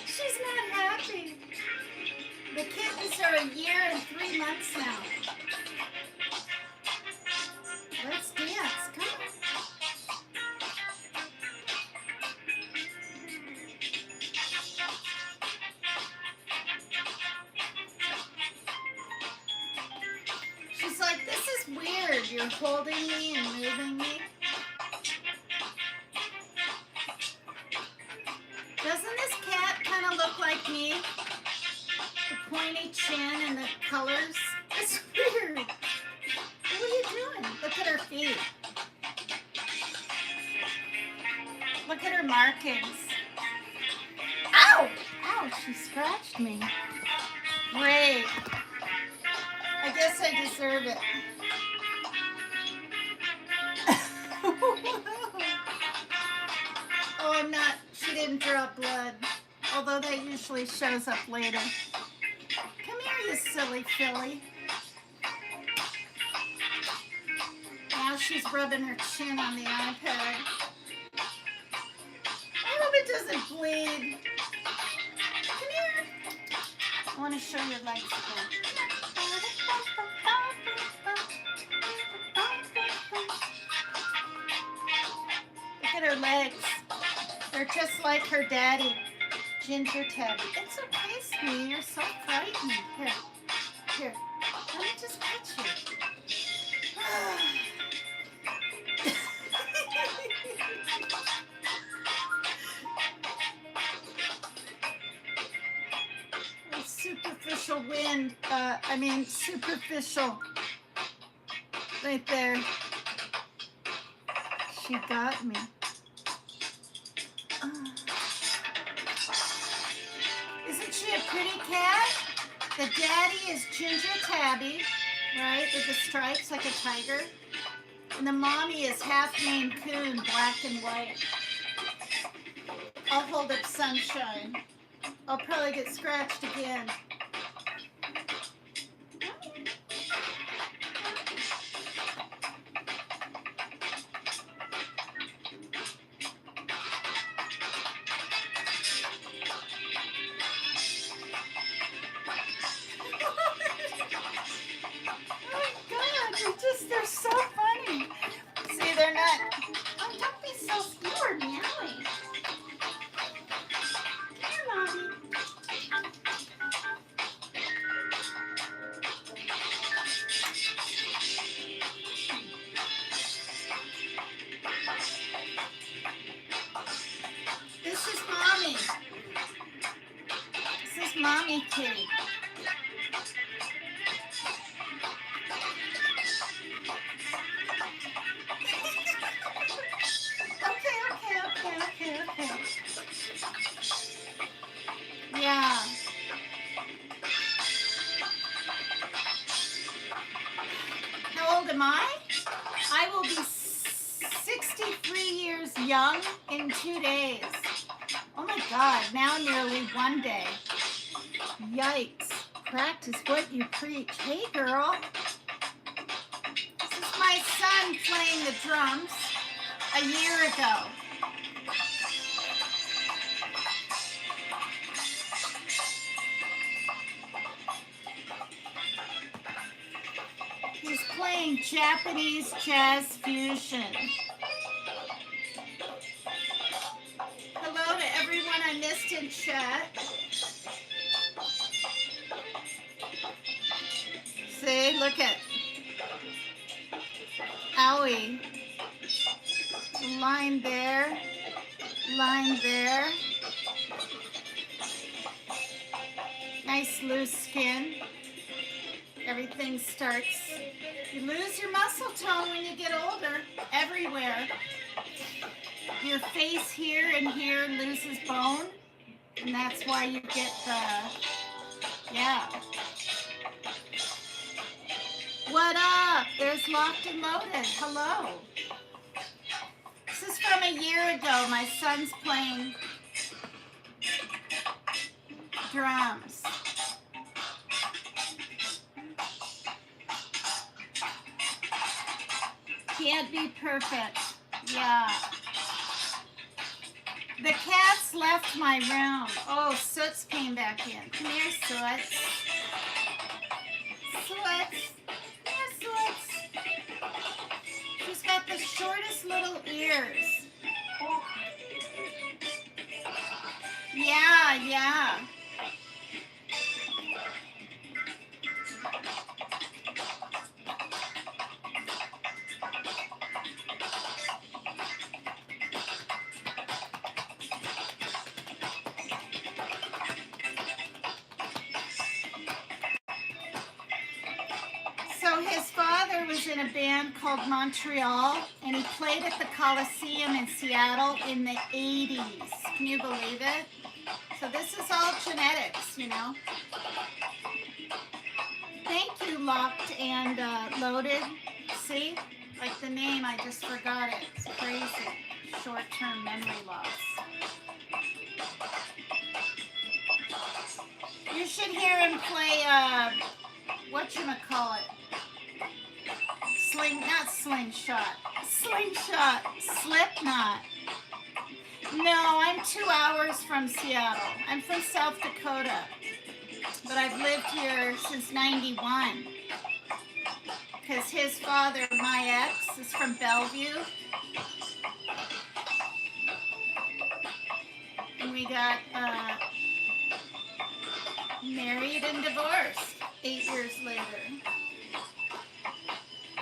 She's not happy. The kittens are a year and 3 months now. Let's dance. Come on. She's like, this is weird. You're holding me and moving me. Doesn't this cat kind of look like me? The pointy chin and the colors. It's weird. What are you doing? Look at her feet. Look at her markings. Ow! Ow, she scratched me. Great. I guess I deserve it. Oh, I'm not. She didn't draw blood. Although that usually shows up later. Come here, you silly filly. Now she's rubbing her chin on the iPad. I hope it doesn't bleed. Come here. I want to show your legs again. Look at her legs. They're just like her daddy, Ginger Tabby. It's okay, sweetie. You're so frightening. Here. Here. Let me just pet you. Superficial wind. Superficial. Right there. She got me. Isn't she a pretty cat? The daddy is Ginger Tabby, right, with the stripes like a tiger. And the mommy is half Maine Coon, black and white. I'll hold up Sunshine. I'll probably get scratched again. They're so funny. See, they're not. Oh, don't be so scared, meowing. Here, Mommy. This is Mommy. This is Mommy Kitty. Okay. Yeah. How old am I? I will be 63 years young in 2 days. Oh my God, now nearly 1 day. Yikes. Practice what you preach. Hey, girl. This is my son playing the drums a year ago. He's playing Japanese jazz fusion. Hello to everyone I missed in chat. See, look at Owie. Line there, line there. Nice loose skin. Everything starts, you lose your muscle tone when you get older, everywhere. Your face here and here loses bone, and that's why you get yeah. What up? There's Locked and Loaded. Hello. This is from a year ago. My son's playing drums. Can't be perfect. Yeah. The cats left my room. Oh, Soots came back in. Come here, Soots. Soots. Come here, Soots. She's got the shortest little ears. Yeah, yeah. So his father was in a band called Montreal, and he played at the Coliseum in Seattle in the 80s. Can you believe it? So this is all genetics, you know. Thank you, Locked and Loaded. See? Like the name, I just forgot it. It's crazy. Short-term memory loss. You should hear him play, whatchamacallit? Not slingshot. Slingshot. Slipknot. No, I'm 2 hours from Seattle. I'm from South Dakota. But I've lived here since 91. Because his father, my ex, is from Bellevue. And we got married and divorced 8 years later.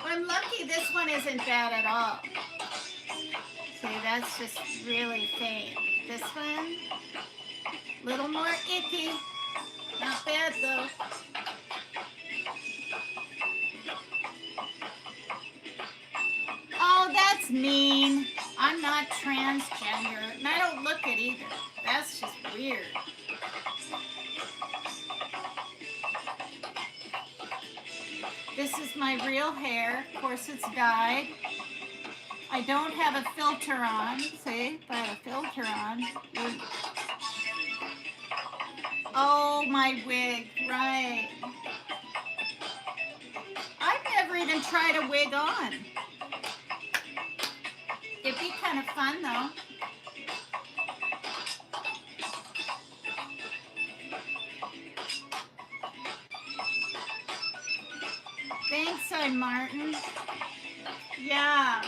Well, I'm lucky this one isn't bad at all. See, that's just really faint. This one, little more icky. Not bad though. Oh, that's mean. I'm not transgender, and I don't look it either. That's just weird. This is my real hair. Of course, it's dyed. I don't have a filter on. See, if I had a filter on. Oh, my wig. Right. I've never even tried a wig on. It'd be kind of fun, though. Thanks, I'm Martin. Yeah.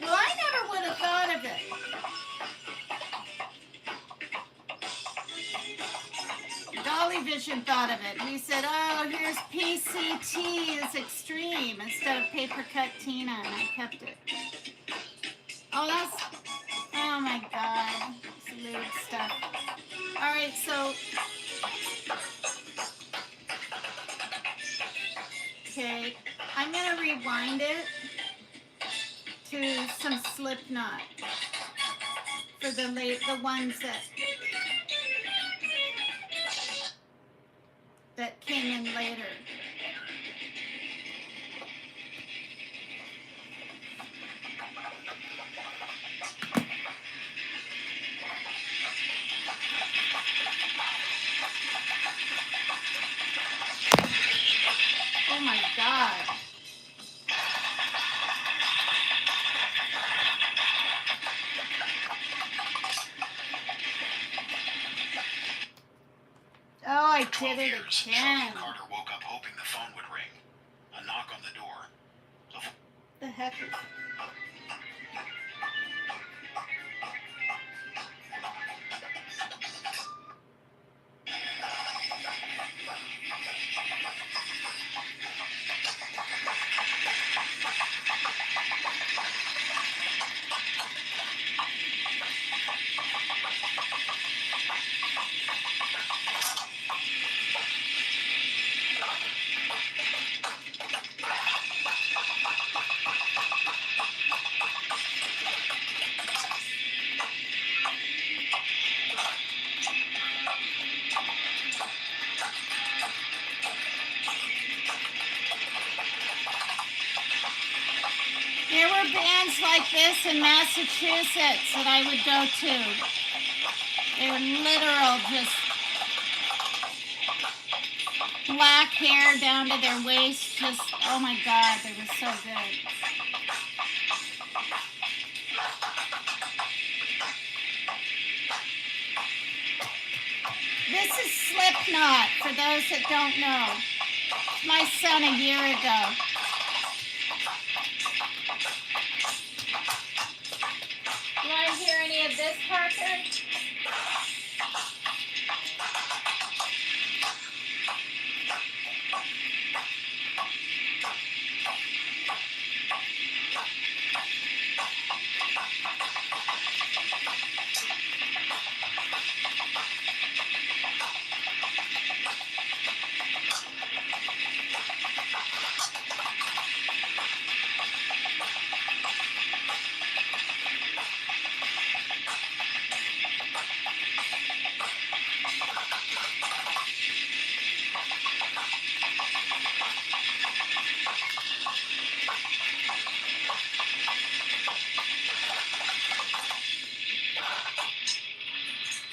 Well, I never would have thought of it. Dolly Vision thought of it. He said, oh, here's PCT is extreme instead of paper cut Tina, and I kept it. Oh, that's, oh my God, it's lewd stuff. All right, so, okay, I'm gonna rewind it to some Slipknot for the ones that came in later. Oh my God. Oh, I did it again. Carter woke up hoping the phone would ring. A knock on the door. The heck is... places like this in Massachusetts that I would go to. They were literal, just black hair down to their waist. Just, oh my God, they were so good. This is Slipknot, for those that don't know. It's my son a year ago. You want to hear any of this, Parker?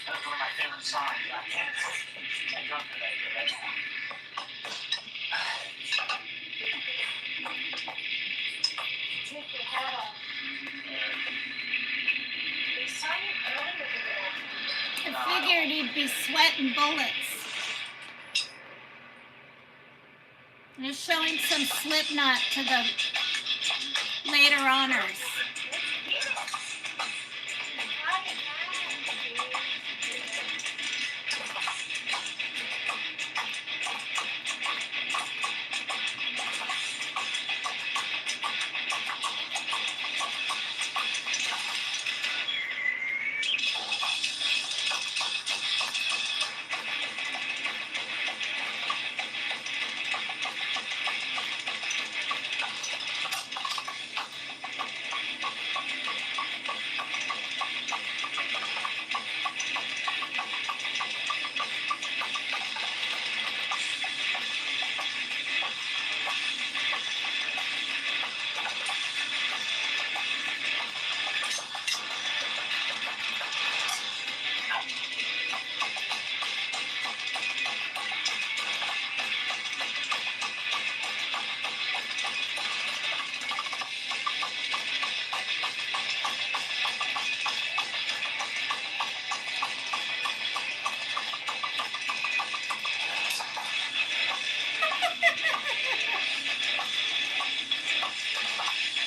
That's one of my favorite songs. I can't go for that. Take your hat off. They signed it earlier today. I figured he'd be sweating bullets. They're showing some Slipknot to the later honors.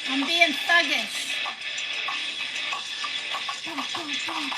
I'm being thuggish. Boom, boom, boom.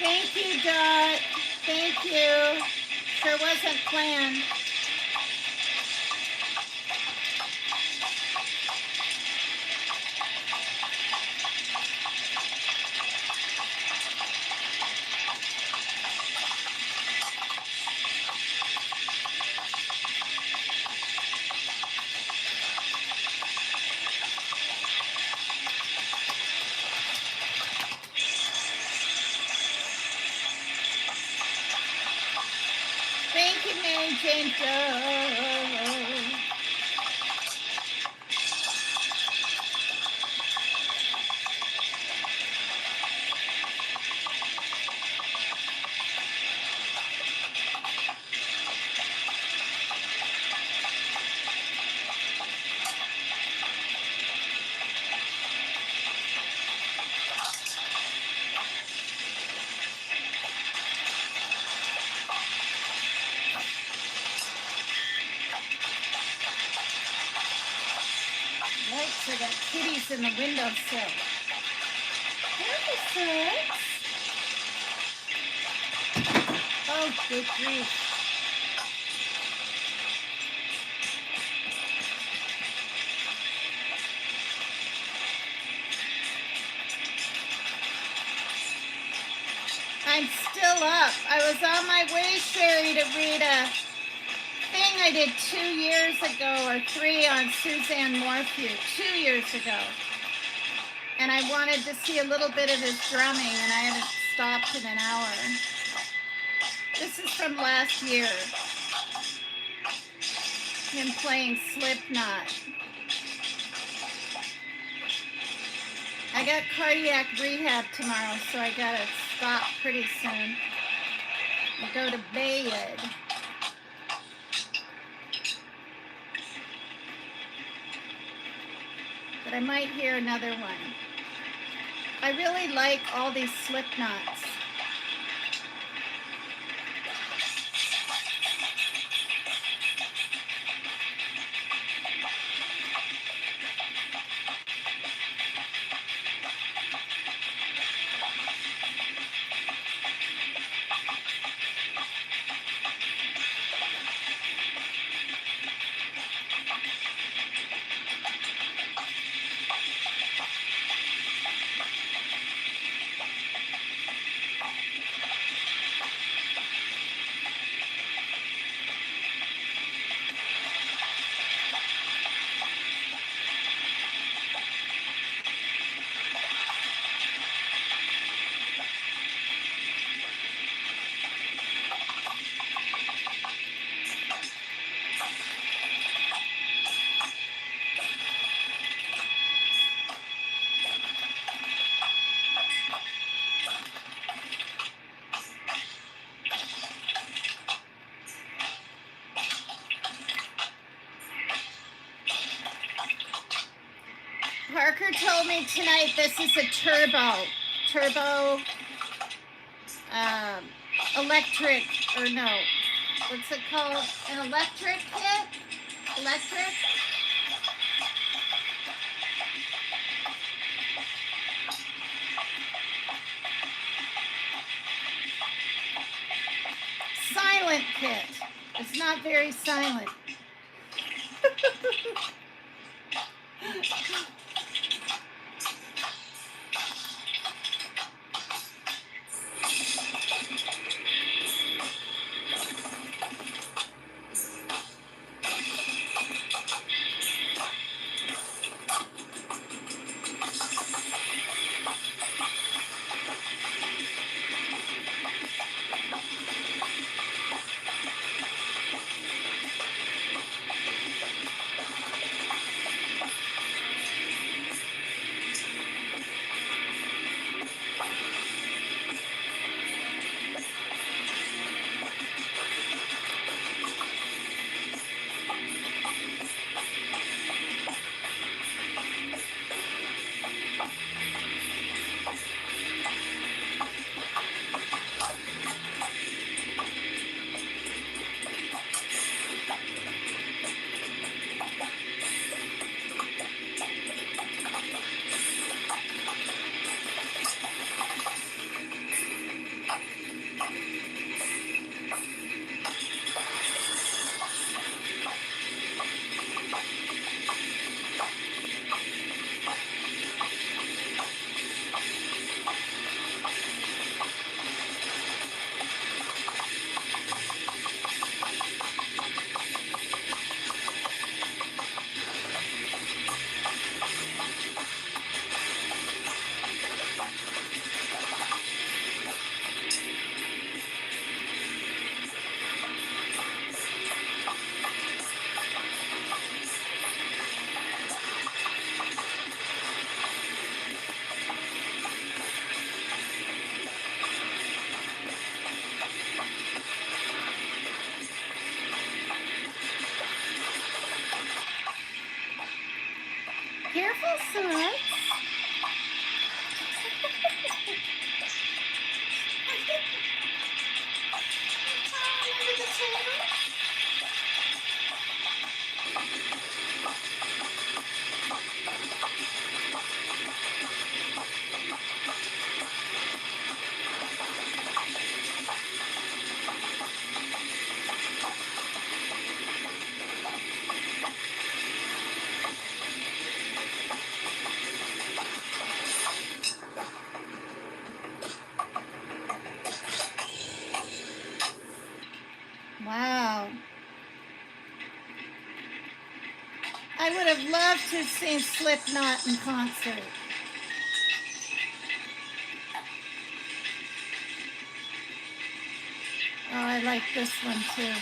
Thank you, Dot. Thank you. Sure wasn't planned. Thank you, Mary Jane Doe. Yikes, I got kitties in the windowsill. There's oh, good grief. I'm still up. I was on my way, Sherry, to read a thing I did 2 years ago or 3 on Suzanne Morphew, 2 years ago. And I wanted to see a little bit of his drumming, and I haven't stopped in an hour. This is from last year. Him playing Slipknot. I got cardiac rehab tomorrow, so I gotta stop pretty soon and go to bed. But I might hear another one. I really like all these Slipknots. Parker told me tonight this is a turbo electric, or no, what's it called? An electric kit? Electric? Silent kit. It's not very silent. Careful, son. Wow. I would have loved to have seen Slipknot in concert. Oh, I like this one too.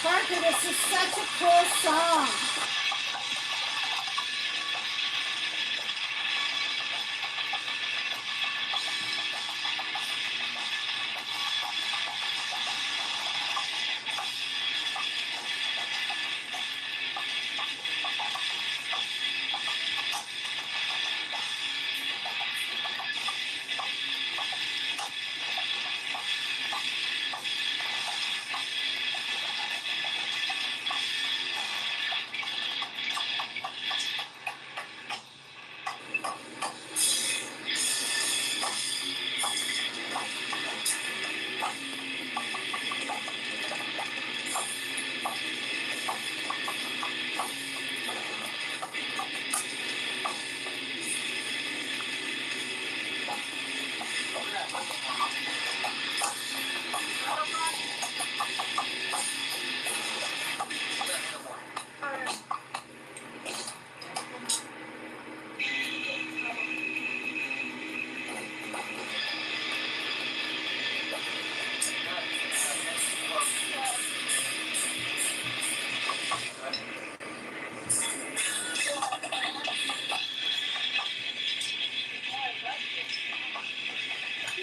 Parker, this is such a cool song.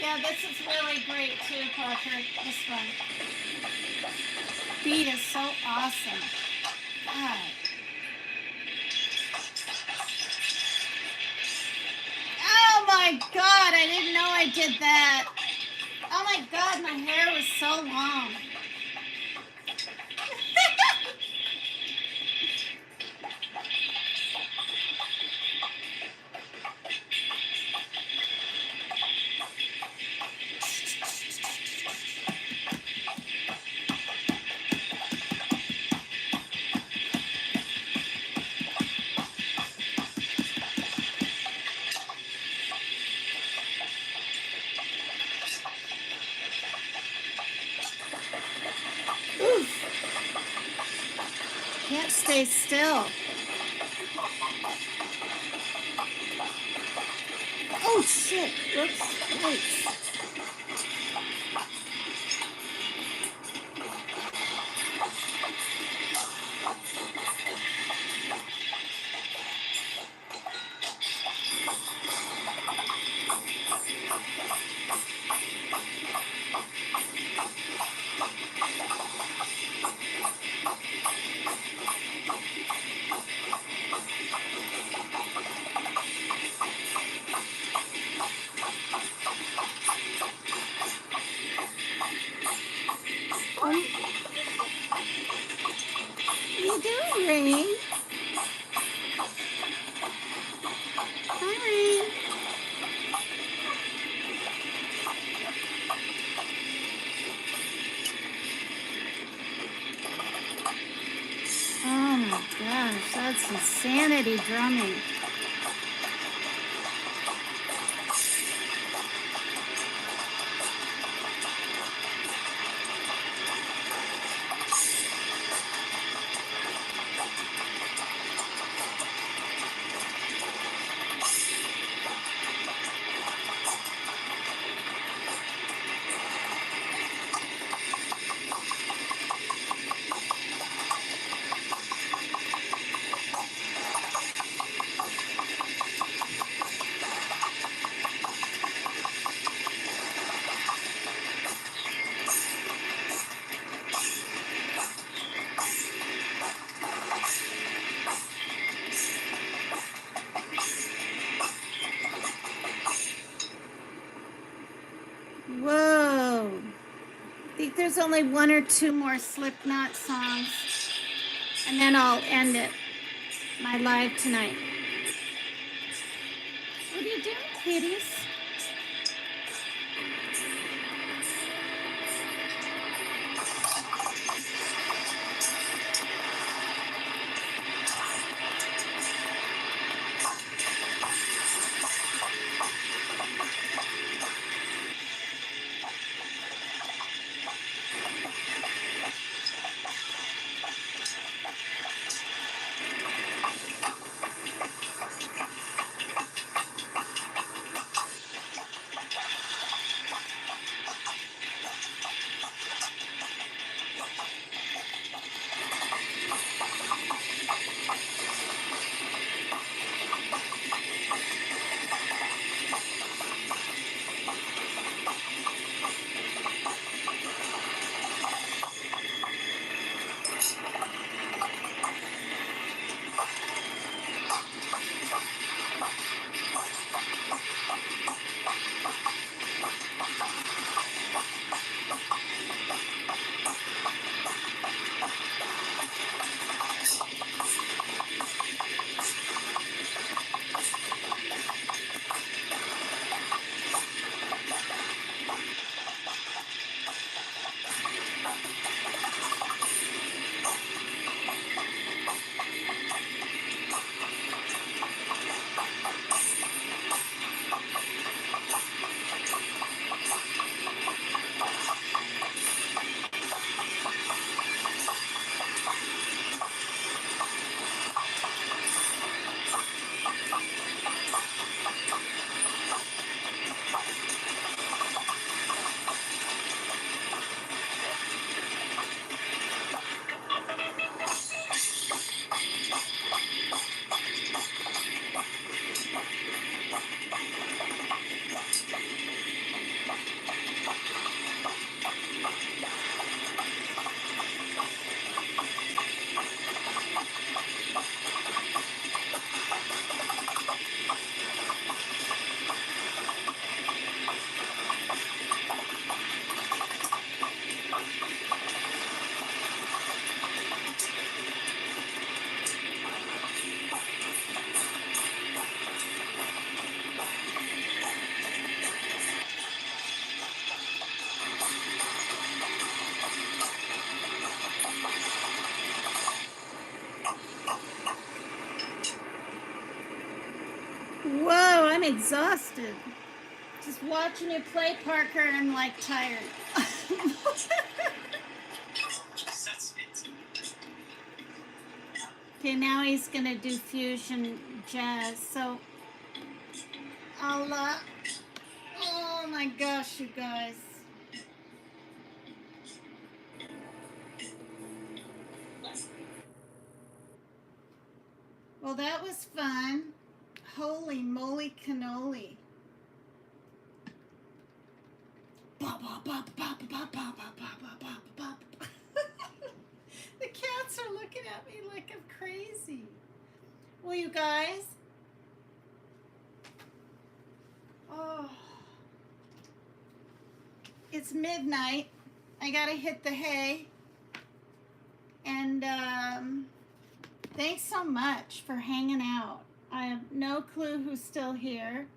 Yeah, this is really great too, Parker. This one. Beat is so awesome. God. Oh my God, I didn't know I did that. Oh my God, my hair was so long. Oof. Can't stay still. Oh shit. Whoops. Wait. What are you doing, Rain? Hi, Rain. Oh my gosh, that's insanity drumming. Whoa. I think there's only one or two more Slipknot songs, and then I'll end it. My live tonight. What are you doing, kitties? exhausted. Just watching you play, Parker, I'm like tired. Okay, now he's gonna do fusion jazz. So I'll, oh my gosh, you guys. Well, that was fun. Holy moly cannoli. The cats are looking at me like I'm crazy. Well, you guys. Oh. It's midnight. I gotta hit the hay. And thanks so much for hanging out. I have no clue who's still here.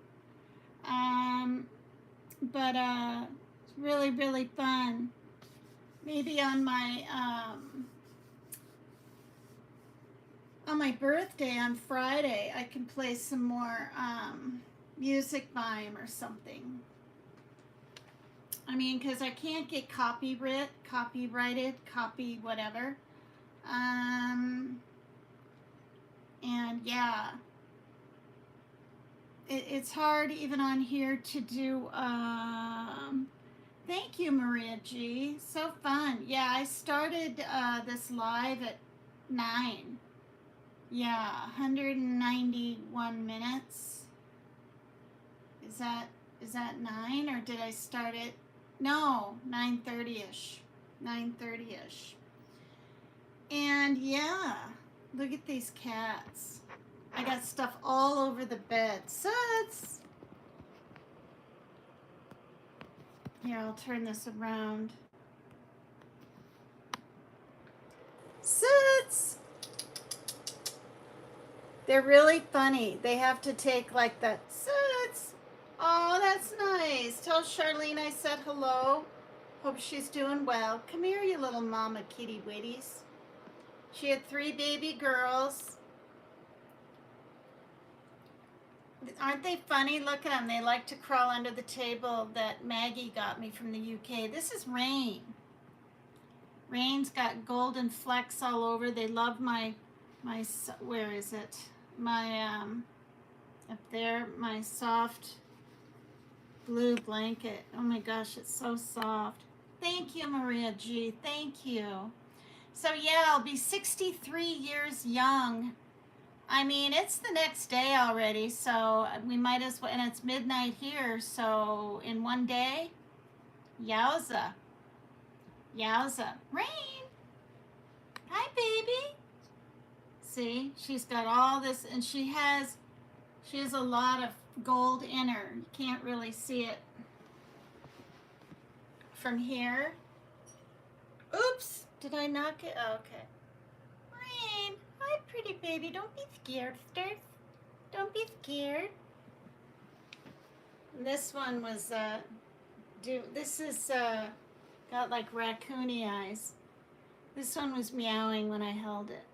But it's really, really fun. Maybe on my birthday on Friday, I can play some more music by him or something. I mean, because I can't get copyrighted, copy whatever. And yeah, it's hard even on here to do. Thank you, Maria G. So fun. Yeah, I started this live at 9. Yeah, 191 minutes. Is that 9, or did I start it? No, 9:30ish. 9:30ish. And yeah, look at these cats. I got stuff all over the bed. Suds! Here, I'll turn this around. Suds! They're really funny. They have to take like the suds. Oh, that's nice. Tell Charlene I said hello. Hope she's doing well. Come here, you little mama kitty witties. She had 3 baby girls. Aren't they funny? Look at them. They like to crawl under the table that Maggie got me from the UK. This is Rain. Rain's got golden flecks all over. They love my where is it? My, up there, my soft blue blanket. Oh my gosh, it's so soft. Thank you, Maria G. Thank you. So yeah, I'll be 63 years young. I mean, it's the next day already, so we might as well, and it's midnight here, so in one day, yowza. Yowza. Rain! Hi, baby. See, she's got all this, and she has a lot of gold in her. You can't really see it from here. Oops, did I knock it? Oh, okay. Rain, hi, pretty baby. Don't be scared, Sturt. Don't be scared. This one was, this is, got like raccoony eyes. This one was meowing when I held it.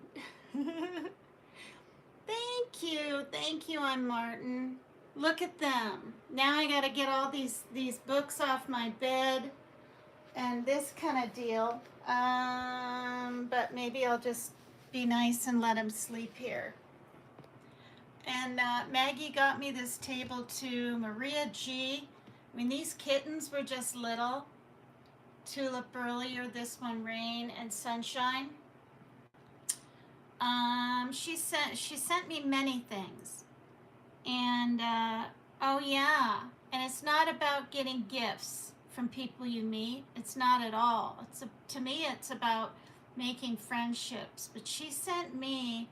Thank you, I'm Martin. Look at them. Now I gotta get all these books off my bed and this kind of deal. But maybe I'll just be nice and let him sleep here. And Maggie got me this table too. Maria G. I mean, these kittens were just little. Tulip earlier, this one Rain and Sunshine. She sent me many things. And oh yeah, and it's not about getting gifts from people you meet. It's not at all. To me it's about making friendships. But she sent me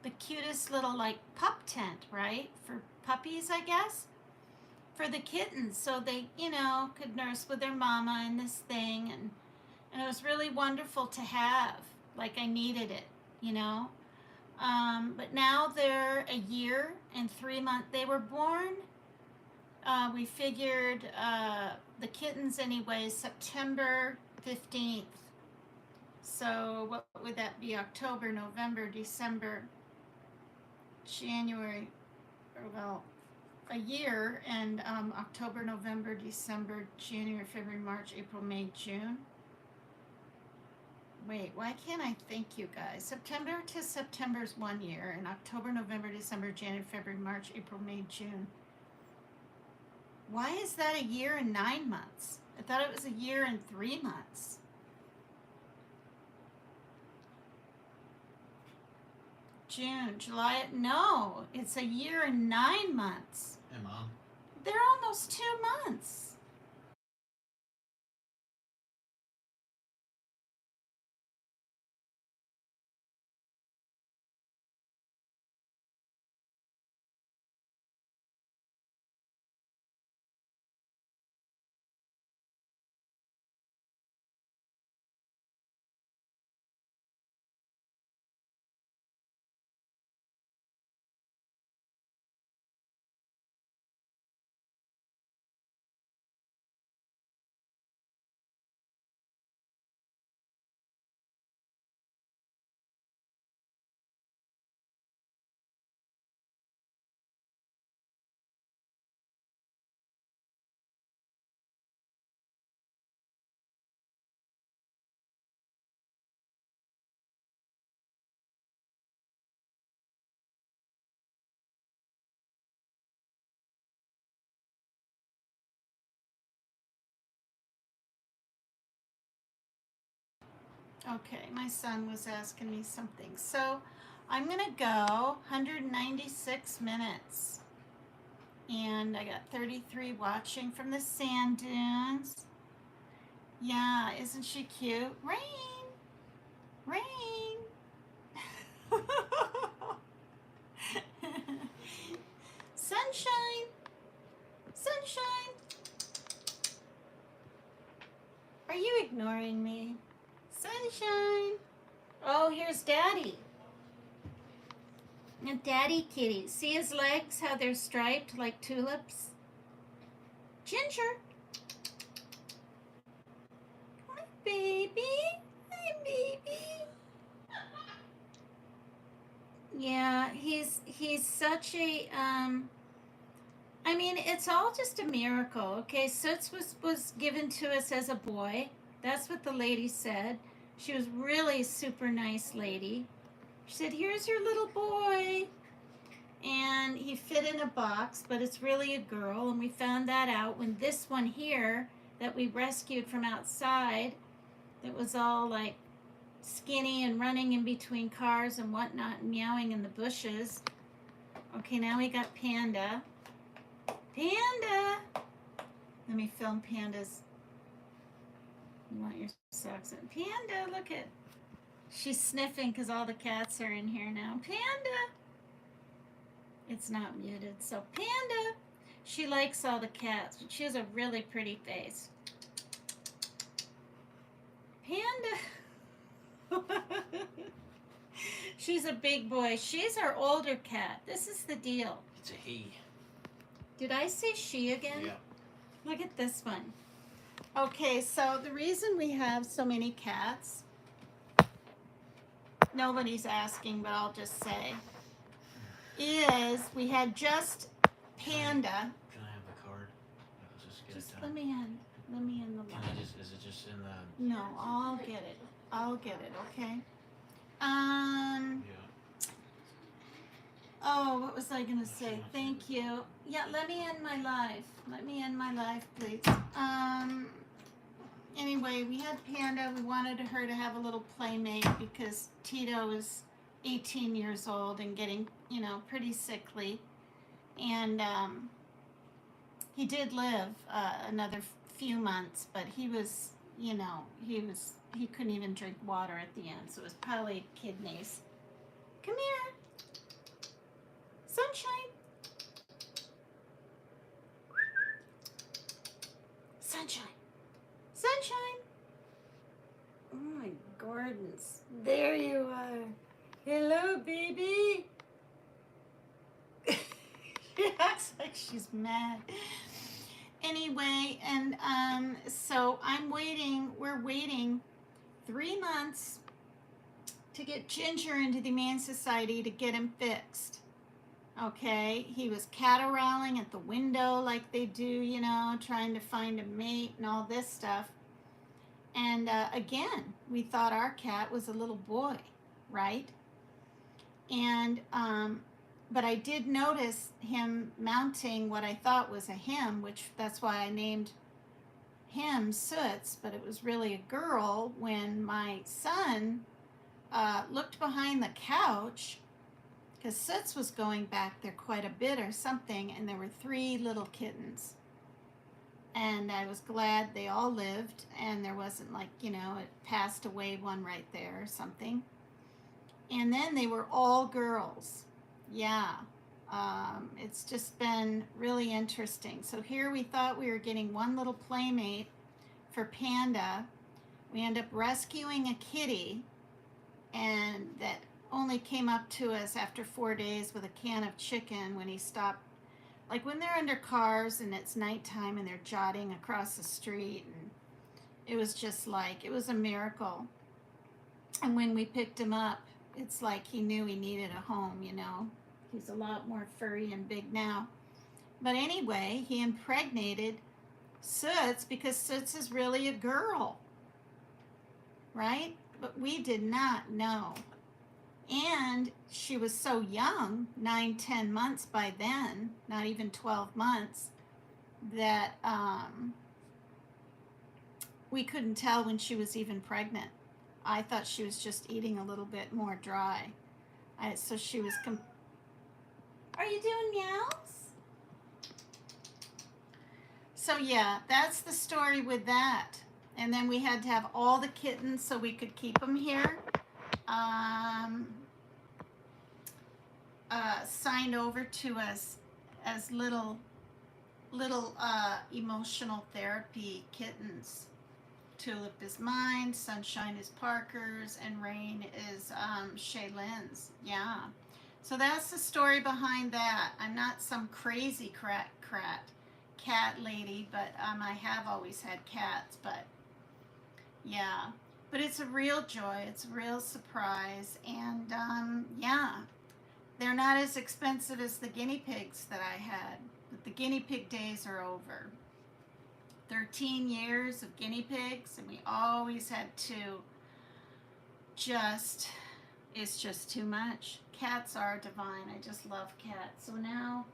the cutest little like pup tent, right? For puppies, I guess. For the kittens, so they, could nurse with their mama and this thing, and it was really wonderful to have. Like I needed it, But now they're a year and 3 months. They were born. We figured the kittens anyway, September 15th. So what would that be? October, November, December, January, or well, a year, and October, November, December, January, February, March, April, May, June. Wait, why can't I think, you guys? September to September is 1 year, and October, November, December, January, February, March, April, May, June. Why is that a year and 9 months? I thought it was a year and 3 months. June, July, no, it's a year and 9 months. Hey, Mom. They're almost 2 months. Okay, my son was asking me something. So I'm going to go 196 minutes. And I got 33 watching from the sand dunes. Yeah, isn't she cute? Rain! Rain! Sunshine! Sunshine! Are you ignoring me? Sunshine! Oh, here's Daddy. And Daddy kitty. See his legs, how they're striped like tulips? Ginger! Hi, baby. Hi, baby. Yeah, he's such a I mean, it's all just a miracle. Okay, Soots was given to us as a boy. That's what the lady said. She was really super nice lady. She said, "Here's your little boy." And he fit in a box, but it's really a girl, and we found that out when this one here that we rescued from outside, that was all like skinny and running in between cars and whatnot and meowing in the bushes. Okay, now we got Panda. Panda! Let me film Panda's. You want your socks in? Panda, look at. She's sniffing because all the cats are in here now. Panda! It's not muted. So Panda, she likes all the cats, but she has a really pretty face. Panda. She's a big boy. She's our older cat. This is the deal. It's a he. Did I say she again? Yeah. Look at this one. Okay, so the reason we have so many cats, nobody's asking, but I'll just say, is we had just Panda. Can I have the card? I'll just get Just it done. let me in the Can line. I just, is it just in the, No, I'll get it. I'll get it, okay? yeah. Oh, what was I gonna say? Thank you. Yeah, let me end my live. Let me end my live, please. Anyway, we had Panda. We wanted her to have a little playmate because Tito is 18 years old and getting, pretty sickly. And he did live another few months, but he was, he couldn't even drink water at the end, so it was probably kidneys. Come here. Sunshine. Sunshine. Sunshine. Oh my Gordons. There you are. Hello, baby. She acts like she's mad. Anyway, and so we're waiting 3 months to get Ginger into the Humane Society to get him fixed. Okay, he was caterwauling at the window like they do, you know, trying to find a mate and all this stuff. And again, we thought our cat was a little boy, right? And but I did notice him mounting what I thought was a him, which that's why I named him Soots, but it was really a girl when my son looked behind the couch because Soots was going back there quite a bit or something, and there were 3 little kittens. And I was glad they all lived, and there wasn't like, you know, it passed away one right there or something. And then they were all girls. Yeah. It's just been really interesting. So here we thought we were getting one little playmate for Panda. We end up rescuing a kitty, and that only came up to us after 4 days with a can of chicken when he stopped. Like when they're under cars and it's nighttime and they're jotting across the street, and it was just like, it was a miracle. And when we picked him up, it's like he knew he needed a home, you know. He's a lot more furry and big now. But anyway, he impregnated Soots because Soots is really a girl, right? But we did not know. And she was so young, 9, 10 months by then, not even 12 months, that we couldn't tell when she was even pregnant. I thought she was just eating a little bit more dry. So she was... Are you doing meows? So yeah, that's the story with that. And then we had to have all the kittens so we could keep them here. Signed over to us as little emotional therapy kittens. Tulip is mine, Sunshine is Parker's, and Rain is Shaylin's. Yeah. So that's the story behind that. I'm not some crazy cat lady, but I have always had cats, but yeah. But it's a real joy. It's a real surprise. And yeah, they're not as expensive as the guinea pigs that I had. But the guinea pig days are over. 13 years of guinea pigs, and we always had to it's just too much. Cats are divine. I just love cats. So now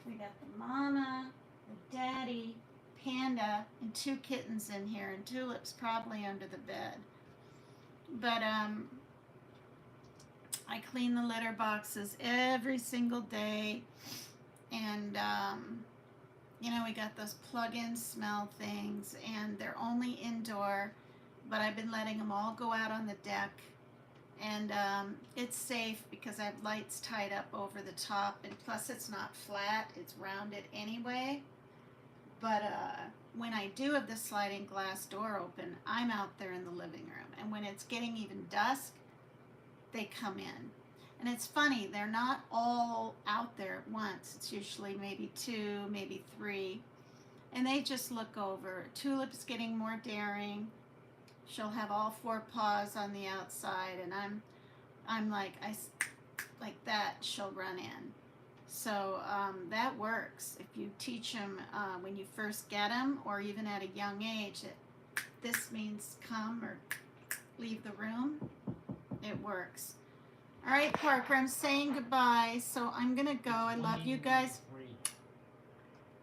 we got the mama, the daddy, Panda, and 2 kittens in here, and Tulip's probably under the bed. But I clean the litter boxes every single day, and you know, we got those plug-in smell things, and they're only indoor, but I've been letting them all go out on the deck, and it's safe because I have lights tied up over the top, and plus it's not flat, it's rounded anyway. But when I do have the sliding glass door open, I'm out there in the living room, and when it's getting even dusk, they come in. And it's funny, they're not all out there at once. It's usually maybe 2, maybe 3. And they just look over. Tulip's getting more daring. She'll have all 4 paws on the outside, and I'm like that, she'll run in. So that works. If you teach them when you first get them, or even at a young age, that this means come or leave the room, it works. All right, Parker, I'm saying goodbye, so I'm going to go. I love you guys.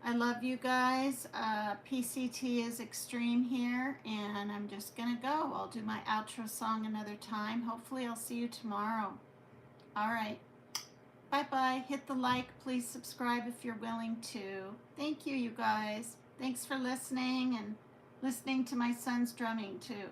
I love you guys. PCT is extreme here, and I'm just going to go. I'll do my outro song another time. Hopefully I'll see you tomorrow. All right. Bye-bye. Hit the like. Please subscribe if you're willing to. Thank you, you guys. Thanks for listening, and listening to my son's drumming, too.